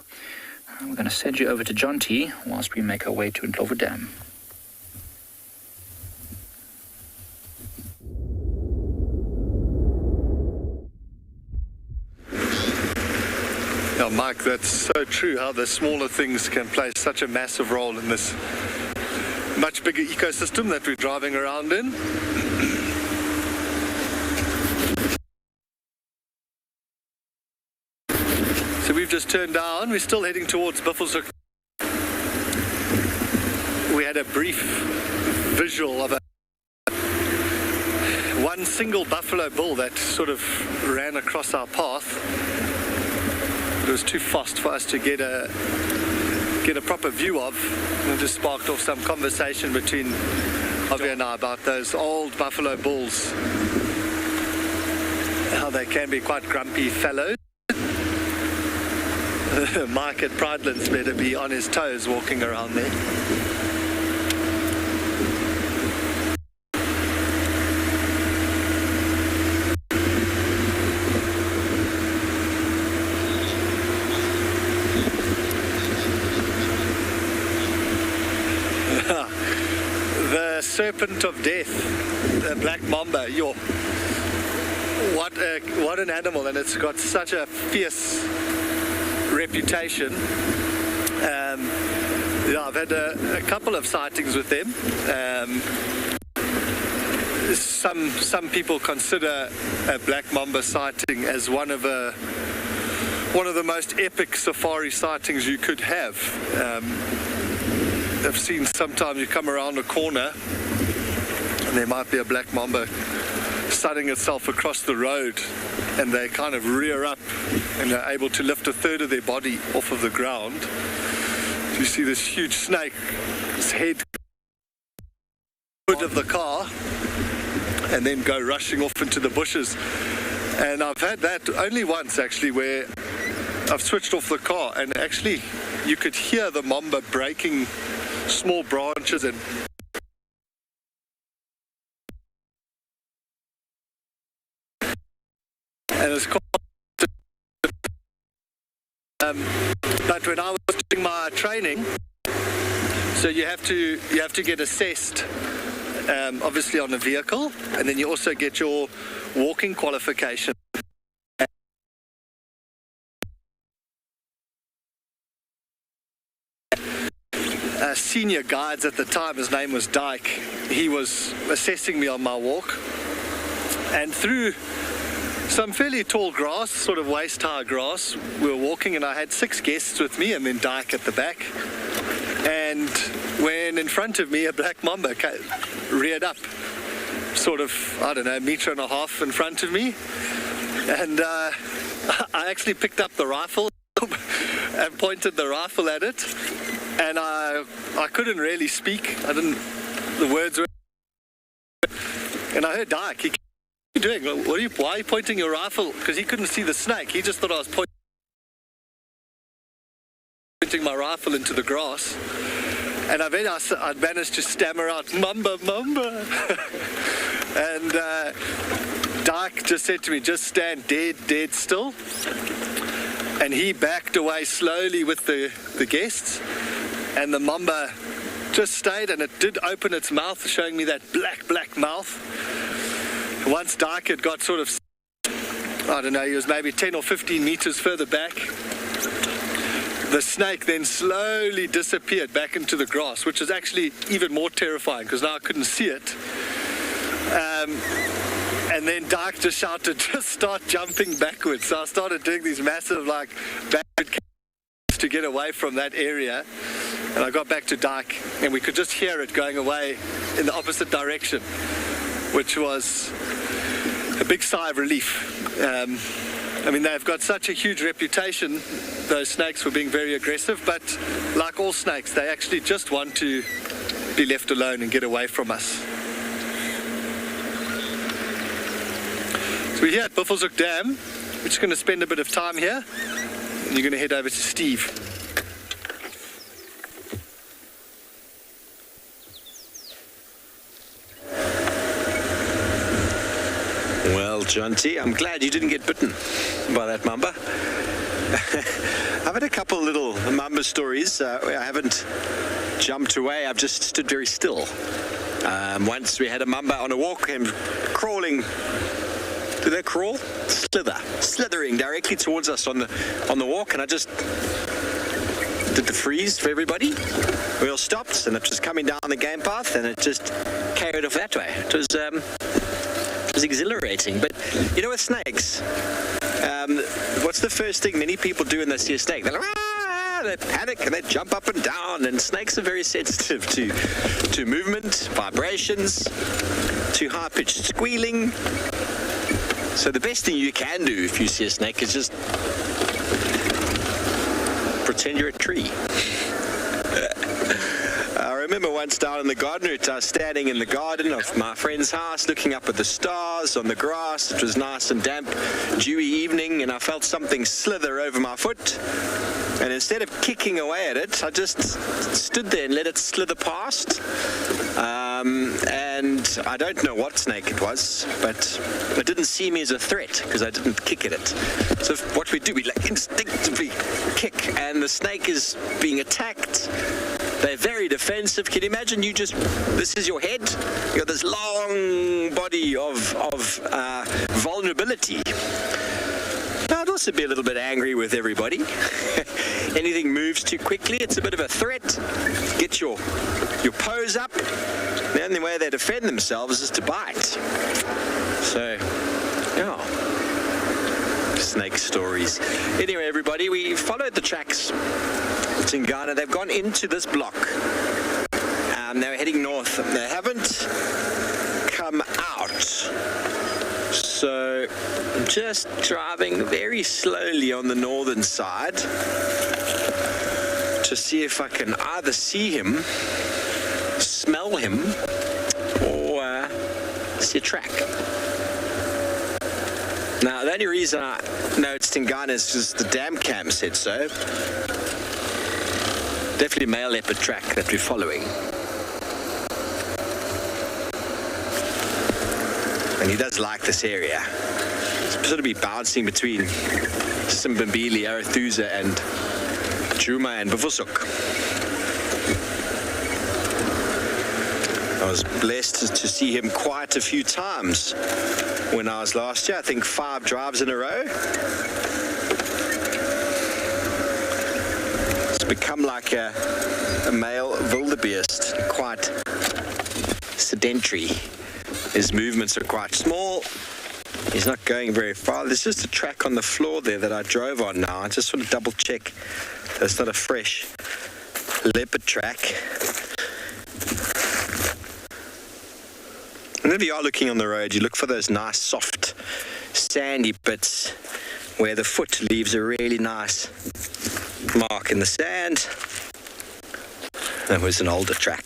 We're going to send you over to John T whilst we make our way to Ndlovu Dam. Yeah, Mike, that's so true, how the smaller things can play such a massive role in this much bigger ecosystem that we're driving around in. So we've just turned down. We're still heading towards Buffelshoek. We had a brief visual of one single buffalo bull that sort of ran across our path. It was too fast for us to get a proper view of. It just sparked off some conversation between Avi and I about those old buffalo bulls, how they can be quite grumpy fellows. Mike at Pridelands better be on his toes walking around there. serpent of death, the Black Mamba. What an animal, and it's got such a fierce reputation. I've had a couple of sightings with them. Some people consider a Black Mamba sighting as one of the most epic safari sightings you could have. I've seen sometimes you come around a corner and there might be a Black Mamba sunning itself across the road, and they kind of rear up and are able to lift a third of their body off of the ground. So you see this huge snake, its head hood of the car, and then go rushing off into the bushes. And I've had that only once actually, where I've switched off the car and actually you could hear the mamba breaking small branches and it's quite but when I was doing my training, so you have to get assessed obviously on the vehicle, and then you also get your walking qualification. Senior guides at the time, his name was Dyke, he was assessing me on my walk, and through some fairly tall grass, sort of waist-high grass, we were walking, and I had 6 guests with me and then Dyke at the back. And when in front of me a Black Mamba reared up, sort of, I don't know, 1.5 meters in front of me, and I actually picked up the rifle and pointed the rifle at it, and I couldn't really speak. The words were, and I heard Dyke, what are you doing? Why are you pointing your rifle? Because he couldn't see the snake. He just thought I was pointing my rifle into the grass. And I'd managed to stammer out, "Mamba, Mamba." And Dyke just said to me, "Just stand dead still." And he backed away slowly with the guests. And the Mamba just stayed, and it did open its mouth, showing me that black mouth. Once Dyke had got sort of, I don't know, he was maybe 10 or 15 meters further back, the snake then slowly disappeared back into the grass, which is actually even more terrifying because now I couldn't see it. And then Dyke just shouted, "Just start jumping backwards." So I started doing these massive, backward to get away from that area. And I got back to Dyke, and we could just hear it going away in the opposite direction, which was a big sigh of relief. I mean, they've got such a huge reputation, those snakes, for being very aggressive, but like all snakes, they actually just want to be left alone and get away from us. So we're here at Buffelshoek Dam. We're just going to spend a bit of time here, and you're going to head over to Steve. Well, John T, I'm glad you didn't get bitten by that mamba. I've had a couple little mamba stories where I haven't jumped away, I've just stood very still. Once we had a mamba on a walk and crawling. Do they crawl? Slithering directly towards us on the walk, and I just did the freeze for everybody. We all stopped, and it was coming down the game path, and it just carried off that way. It was exhilarating. But you know, with snakes, what's the first thing many people do when they see a snake? They're like, "Ah!" They panic and they jump up and down, and snakes are very sensitive to movement, vibrations, to high-pitched squealing. So the best thing you can do if you see a snake is just pretend you're a tree. I remember once down in the garden route, I was standing in the garden of my friend's house looking up at the stars on the grass. It was nice and damp, dewy evening, and I felt something slither over my foot. And instead of kicking away at it, I just stood there and let it slither past. And I don't know what snake it was, but it didn't see me as a threat because I didn't kick at it. So what we do, we instinctively kick, and the snake is being attacked. They're very defensive. Can you imagine this is your head? You got this long body of vulnerability. I'd also be a little bit angry with everybody. Anything moves too quickly, it's a bit of a threat. Get your pose up. The only way they defend themselves is to bite. So, yeah. Snake stories. Anyway, everybody, we followed the tracks to Ghana. They've gone into this block. They're heading north. They haven't come out. So I'm just driving very slowly on the northern side to see if I can either see him, smell him, or see a track. Now, the only reason I know it's Tingana is because the dam cam said so. Definitely male leopard track that we're following. And he does like this area. He's sort of be bouncing between Simbambili, Arathusa, and Juma and Bavusuk. I was blessed to see him quite a few times when I was last year. I think 5 drives in a row. It's become like a male wildebeest, quite sedentary. His movements are quite small. He's not going very far. There's just a track on the floor there that I drove on now. I just want to double check that's not a fresh leopard track. Whenever you are looking on the road, you look for those nice, soft, sandy bits where the foot leaves a really nice mark in the sand. That was an older track.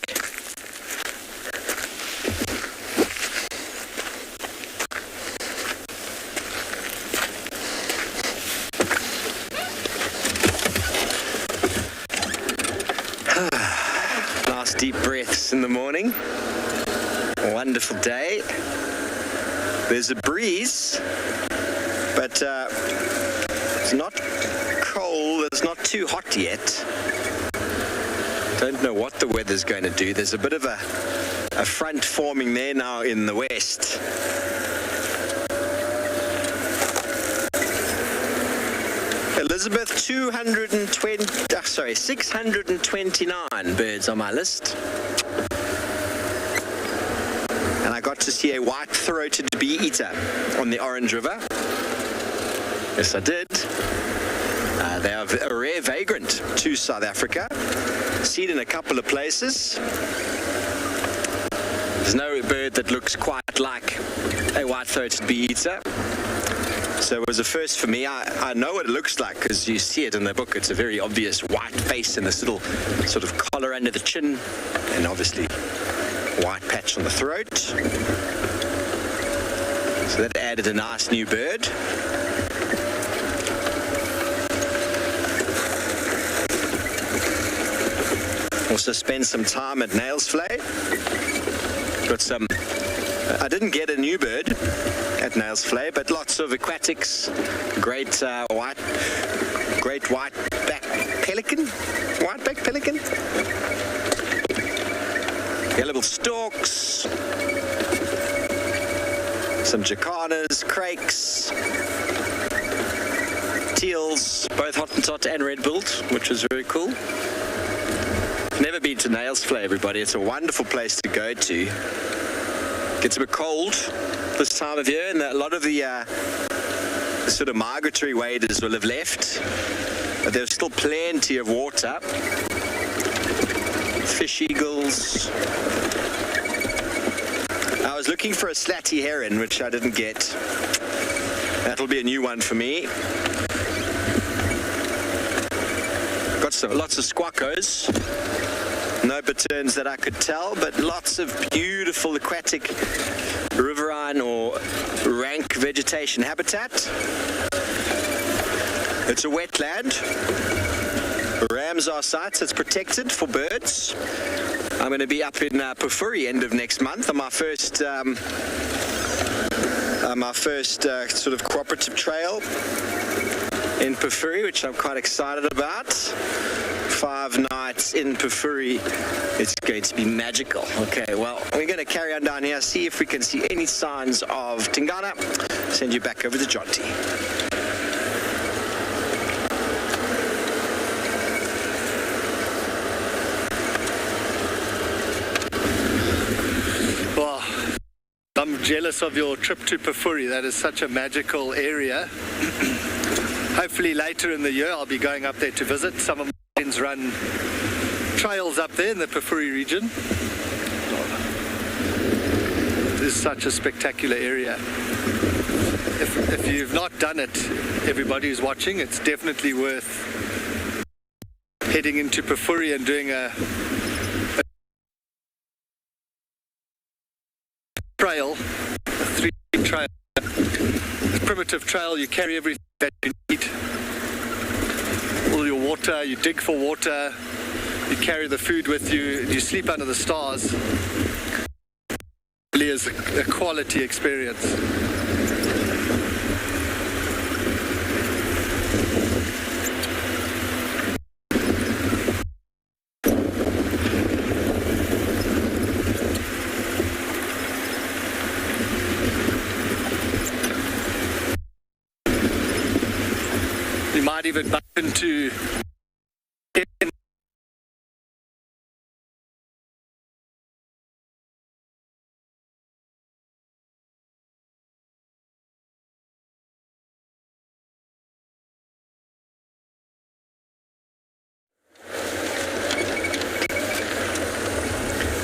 Nice deep breaths in the morning. A wonderful day. There's a breeze, but it's not cold, it's not too hot yet. Don't know what the weather's going to do. There's a bit of a front forming there now in the west. Elizabeth, 629 birds on my list. And I got to see a white-throated bee-eater on the Orange River. Yes, I did. They are a rare vagrant to South Africa. Seen in a couple of places. There's no bird that looks quite like a white-throated bee-eater. So it was a first for me. I know what it looks like because you see it in the book. It's a very obvious white face and this little sort of collar under the chin, and obviously white patch on the throat. So that added a nice new bird. Also spent some time at Nailsflay. Got some. I didn't get a new bird at Nailsflay, but lots of aquatics. Great white-back pelican. White-back pelican. Yellow storks. Some jacanas, crakes, teals, both Hottentot and red-billed, which was very cool. Never been to Nailsflay, everybody. It's a wonderful place to go to. Gets a bit cold this time of year, and a lot of the sort of migratory waders will have left, but there's still plenty of water. Fish eagles. I was looking for a slatty heron, which I didn't get. That'll be a new one for me. Got lots of squackos. No bitterns that I could tell, but lots of beautiful aquatic riverine or rank vegetation habitat. It's a wetland. Ramsar site, it's protected for birds. I'm going to be up in Pafuri end of next month on my first sort of cooperative trail in Pafuri, which I'm quite excited about. 5 nights in Pafuri. It's going to be magical. Okay, well, we're going to carry on down here, see if we can see any signs of Tingana. Send you back over to Jonty. Well, I'm jealous of your trip to Pafuri. That is such a magical area. Hopefully later in the year I'll be going up there to visit. Some of my friends run trails up there in the Pafuri region. This is such a spectacular area. If you've not done it, everybody who's watching, it's definitely worth heading into Pafuri and doing a trail, a 3-day trail, a primitive trail. You carry everything that you need, all your water, you dig for water, you carry the food with you, you sleep under the stars. It really is a quality experience. You might even bump into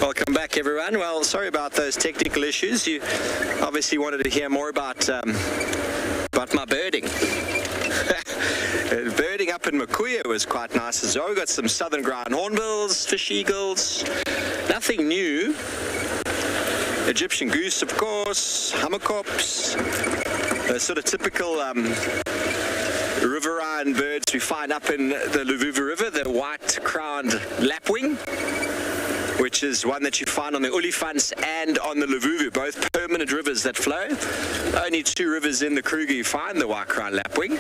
Welcome back, everyone. Well, sorry about those technical issues. You obviously wanted to hear more about my birding. Birding up in Makuya was quite nice as well. We got some southern ground hornbills, fish eagles, nothing new. Egyptian goose, of course, hammerkops, the sort of typical riverine birds we find up in the Luvuvu River, the white-crowned lapwing, which is one that you find on the Olifants and on the Luvuvu, both permanent rivers that flow. Only 2 rivers in the Kruger you find the white-crowned lapwing.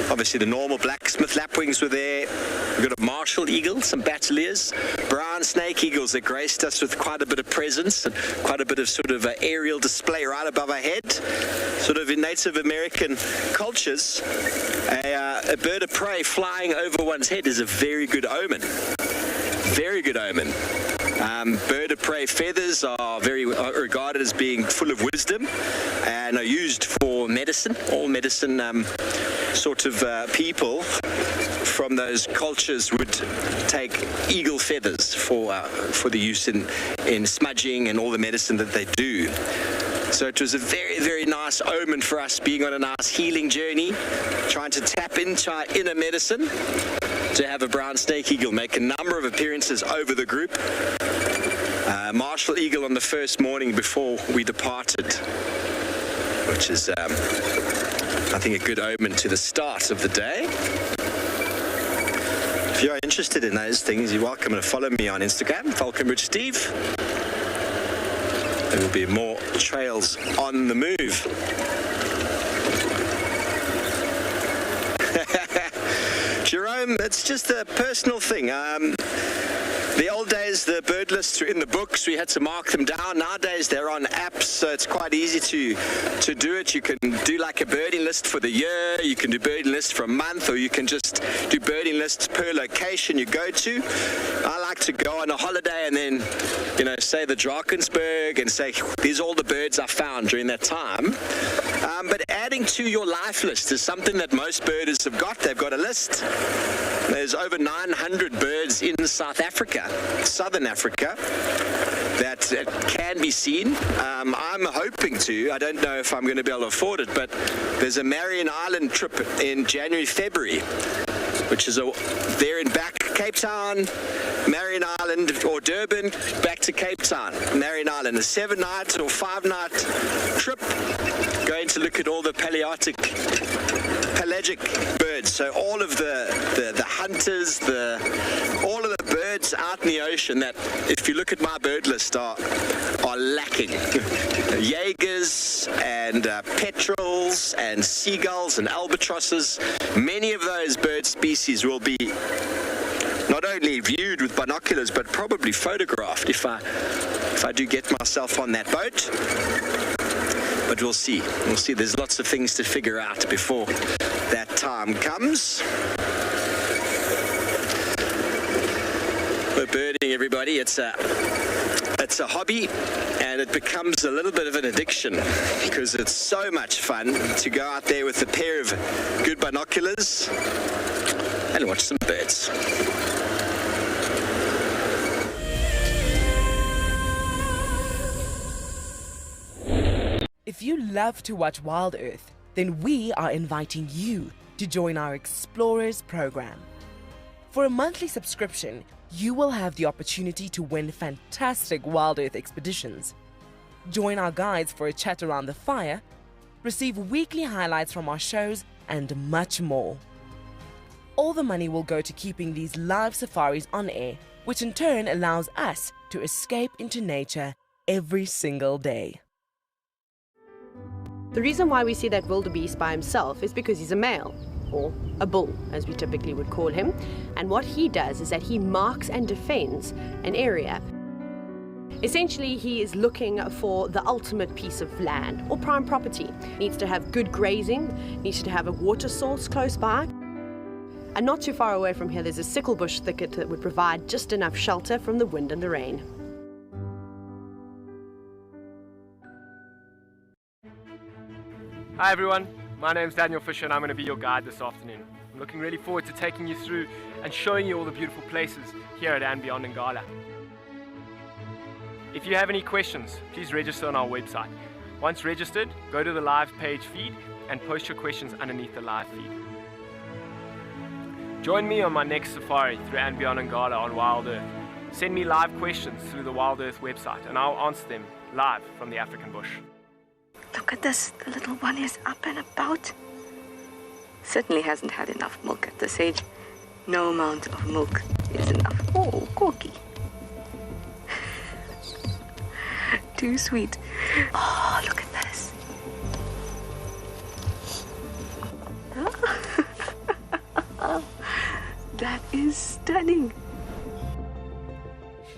Obviously the normal blacksmith lapwings were there. We've got a martial eagle, some battaliers, brown snake eagles that graced us with quite a bit of presence and quite a bit of sort of aerial display right above our head. Sort of in Native American cultures, a bird of prey flying over one's head is a very good omen. Very good omen. Bird of prey feathers are regarded as being full of wisdom and are used for medicine. All medicine sort of people from those cultures would take eagle feathers for the use in smudging and all the medicine that they do. So it was a very, very nice omen for us being on a nice healing journey, trying to tap into our inner medicine, to have a brown snake eagle make a number of appearances over the group. Martial eagle on the first morning before we departed, which is, I think, a good omen to the start of the day. If you're interested in those things, you're welcome to follow me on Instagram, Falconbridge Steve. There will be more trails on the move. Jerome, it's just a personal thing. The old days, the bird lists were in the books. We had to mark them down. Nowadays, they're on apps, so it's quite easy to do it. You can do like a birding list for the year. You can do birding lists for a month, or you can just do birding lists per location you go to. I like to go on a holiday and then, say the Drakensberg and say, these are all the birds I found during that time. But adding to your life list is something that most birders have got. They've got a list. There's over 900 birds in South Africa, Southern Africa, that can be seen. I'm hoping to. I don't know if I'm going to be able to afford it, but there's a Marion Island trip in January, February, which is there and back, Cape Town, Marion Island, or Durban, back to Cape Town, Marion Island. A 7-night or 5-night trip, going to look at all the pelagic birds. So all of the hunters, all of the birds birds out in the ocean that, if you look at my bird list, are lacking. Jaegers and petrels and seagulls and albatrosses. Many of those bird species will be not only viewed with binoculars, but probably photographed if I do get myself on that boat. But we'll see. We'll see. There's lots of things to figure out before that time comes. We're birding, everybody. It's a hobby, and it becomes a little bit of an addiction because it's so much fun to go out there with a pair of good binoculars and watch some birds. If you love to watch Wild Earth, then we are inviting you to join our Explorers program. For a monthly subscription, you will have the opportunity to win fantastic Wild Earth expeditions. Join our guides for a chat around the fire, receive weekly highlights from our shows, and much more. All the money will go to keeping these live safaris on air, which in turn allows us to escape into nature every single day. The reason why we see that wildebeest by himself is because he's a male, or a bull, as we typically would call him. And what he does is that he marks and defends an area. Essentially, he is looking for the ultimate piece of land or prime property. Needs to have good grazing, needs to have a water source close by. And not too far away from here, there's a sickle bush thicket that would provide just enough shelter from the wind and the rain. Hi everyone, my name's Daniel Fisher and I'm going to be your guide this afternoon. I'm looking really forward to taking you through and showing you all the beautiful places here at and beyond Ngala. If you have any questions, please register on our website. Once registered, go to the live page feed and post your questions underneath the live feed. Join me on my next safari through and beyond Ngala on Wild Earth. Send me live questions through the Wild Earth website and I'll answer them live from the African bush. Look at this, the little one is up and about. Certainly hasn't had enough milk at this age. No amount of milk is enough. Oh, Corky. Too sweet. Oh, look at this. That is stunning.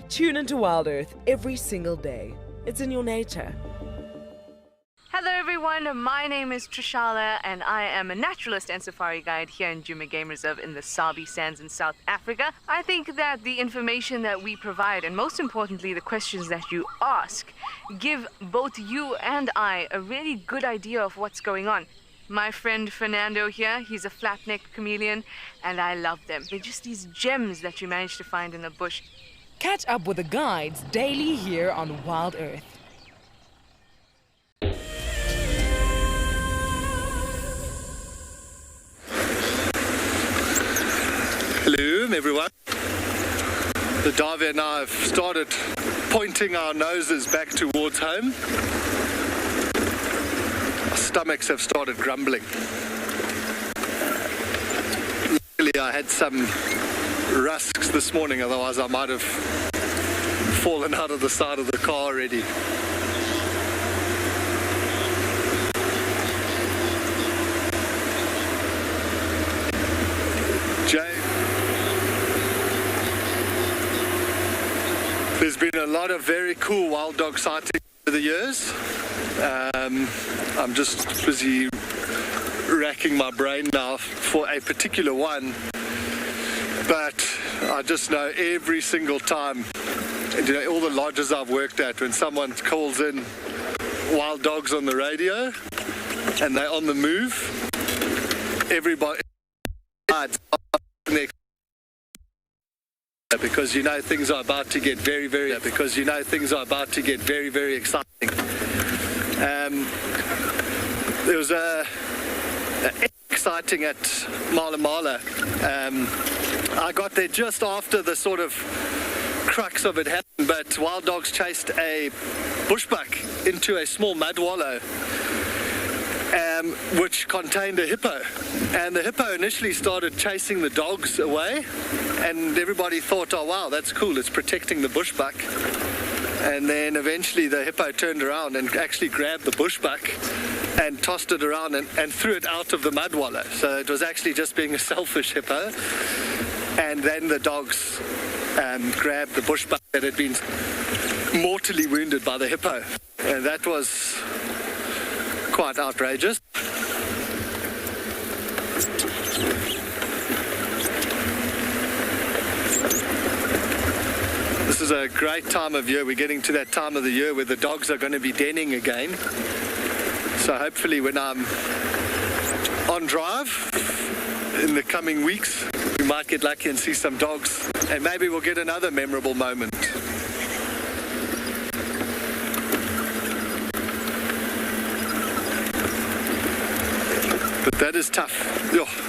Tune into Wild Earth every single day. It's in your nature. Hello everyone, my name is Trishala and I am a naturalist and safari guide here in Djuma Game Reserve in the Sabi Sands in South Africa. I think that the information that we provide and most importantly the questions that you ask give both you and I a really good idea of what's going on. My friend Fernando here, he's a flat-necked chameleon and I love them. They're just these gems that you manage to find in the bush. Catch up with the guides daily here on Wild Earth. Hello everyone. The Davi and I have started pointing our noses back towards home. Our stomachs have started grumbling. Luckily I had some rusks this morning, otherwise I might have fallen out of the side of the car already. Jay, there's been a lot of very cool wild dog sightings over the years. I'm just busy racking my brain now for a particular one, but I just know every single time, you know, all the lodges I've worked at, when someone calls in wild dogs on the radio and they're on the move, everybody because you know things are about to get very, very exciting. There was a exciting at Mala Mala. I got there just after the sort of crux of it happened, but wild dogs chased a bushbuck into a small mud wallow. which contained a hippo. And the hippo initially started chasing the dogs away, and everybody thought, oh wow, that's cool, it's protecting the bushbuck. And then eventually the hippo turned around and actually grabbed the bushbuck and tossed it around and threw it out of the mud wallow. So it was actually just being a selfish hippo. And then the dogs grabbed the bushbuck that had been mortally wounded by the hippo. And that was quite outrageous. This is a great time of year. We're getting to that time of the year where the dogs are going to be denning again. So hopefully when I'm on drive in the coming weeks, we might get lucky and see some dogs, and maybe we'll get another memorable moment. But that is tough.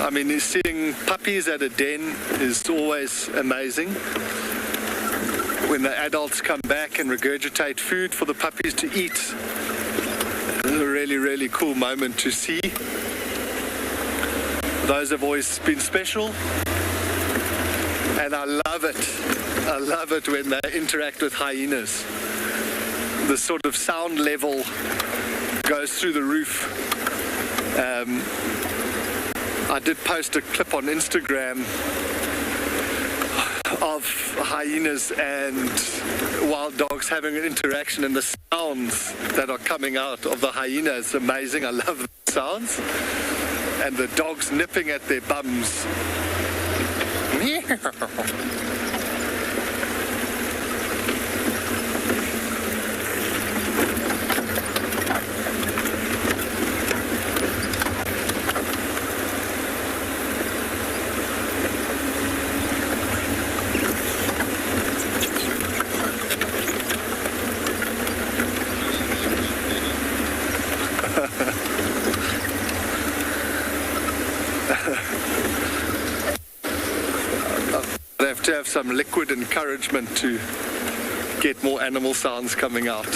I mean, seeing puppies at a den is always amazing. When the adults come back and regurgitate food for the puppies to eat, it's a really, really cool moment to see. Those have always been special, and I love it. I love it when they interact with hyenas. The sort of sound level goes through the roof. I did post a clip on Instagram of hyenas and wild dogs having an interaction, and the sounds that are coming out of the hyena is amazing. I love the sounds. And the dogs nipping at their bums. To have some liquid encouragement to get more animal sounds coming out.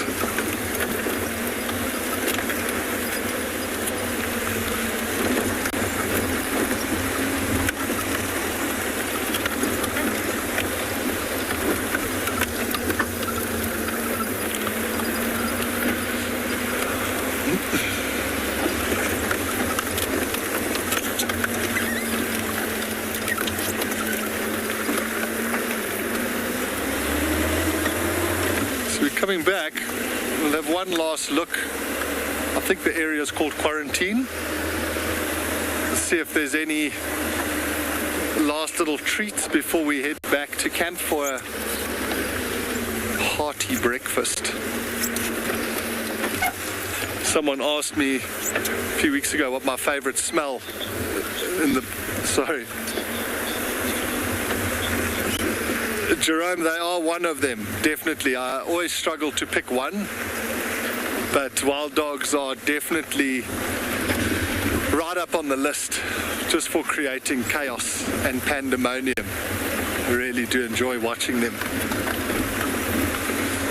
Coming back, we'll have one last look. I think the area is called Quarantine. Let's see if there's any last little treats before we head back to camp for a hearty breakfast. Someone asked me a few weeks ago what my favorite smell Jerome, they are one of them, definitely. I always struggle to pick one, but wild dogs are definitely right up on the list just for creating chaos and pandemonium. I really do enjoy watching them.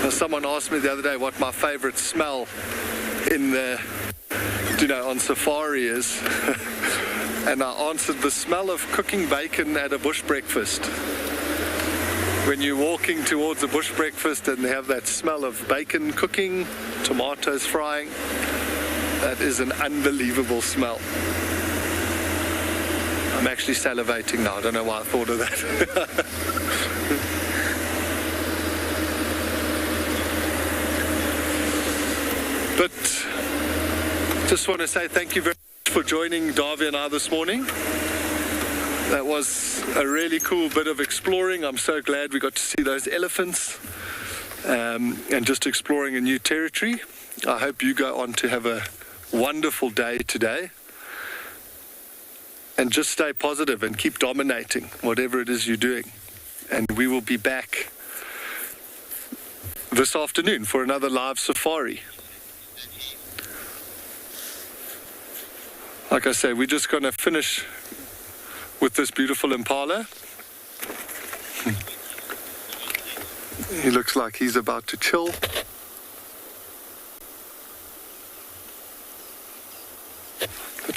Now, someone asked me the other day what my favorite smell on safari is, and I answered the smell of cooking bacon at a bush breakfast. When you're walking towards a bush breakfast and they have that smell of bacon cooking, tomatoes frying, that is an unbelievable smell. I'm actually salivating now. I don't know why I thought of that. But just want to say thank you very much for joining Davy and I this morning. That was a really cool bit of exploring. I'm so glad we got to see those elephants and just exploring a new territory. I hope you go on to have a wonderful day today. And just stay positive and keep dominating whatever it is you're doing. And we will be back this afternoon for another live safari. Like I say, we're just going to finish with this beautiful impala. He looks like he's about to chill.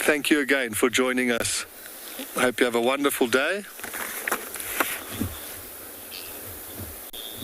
thank you again for joining us. I hope you have a wonderful day.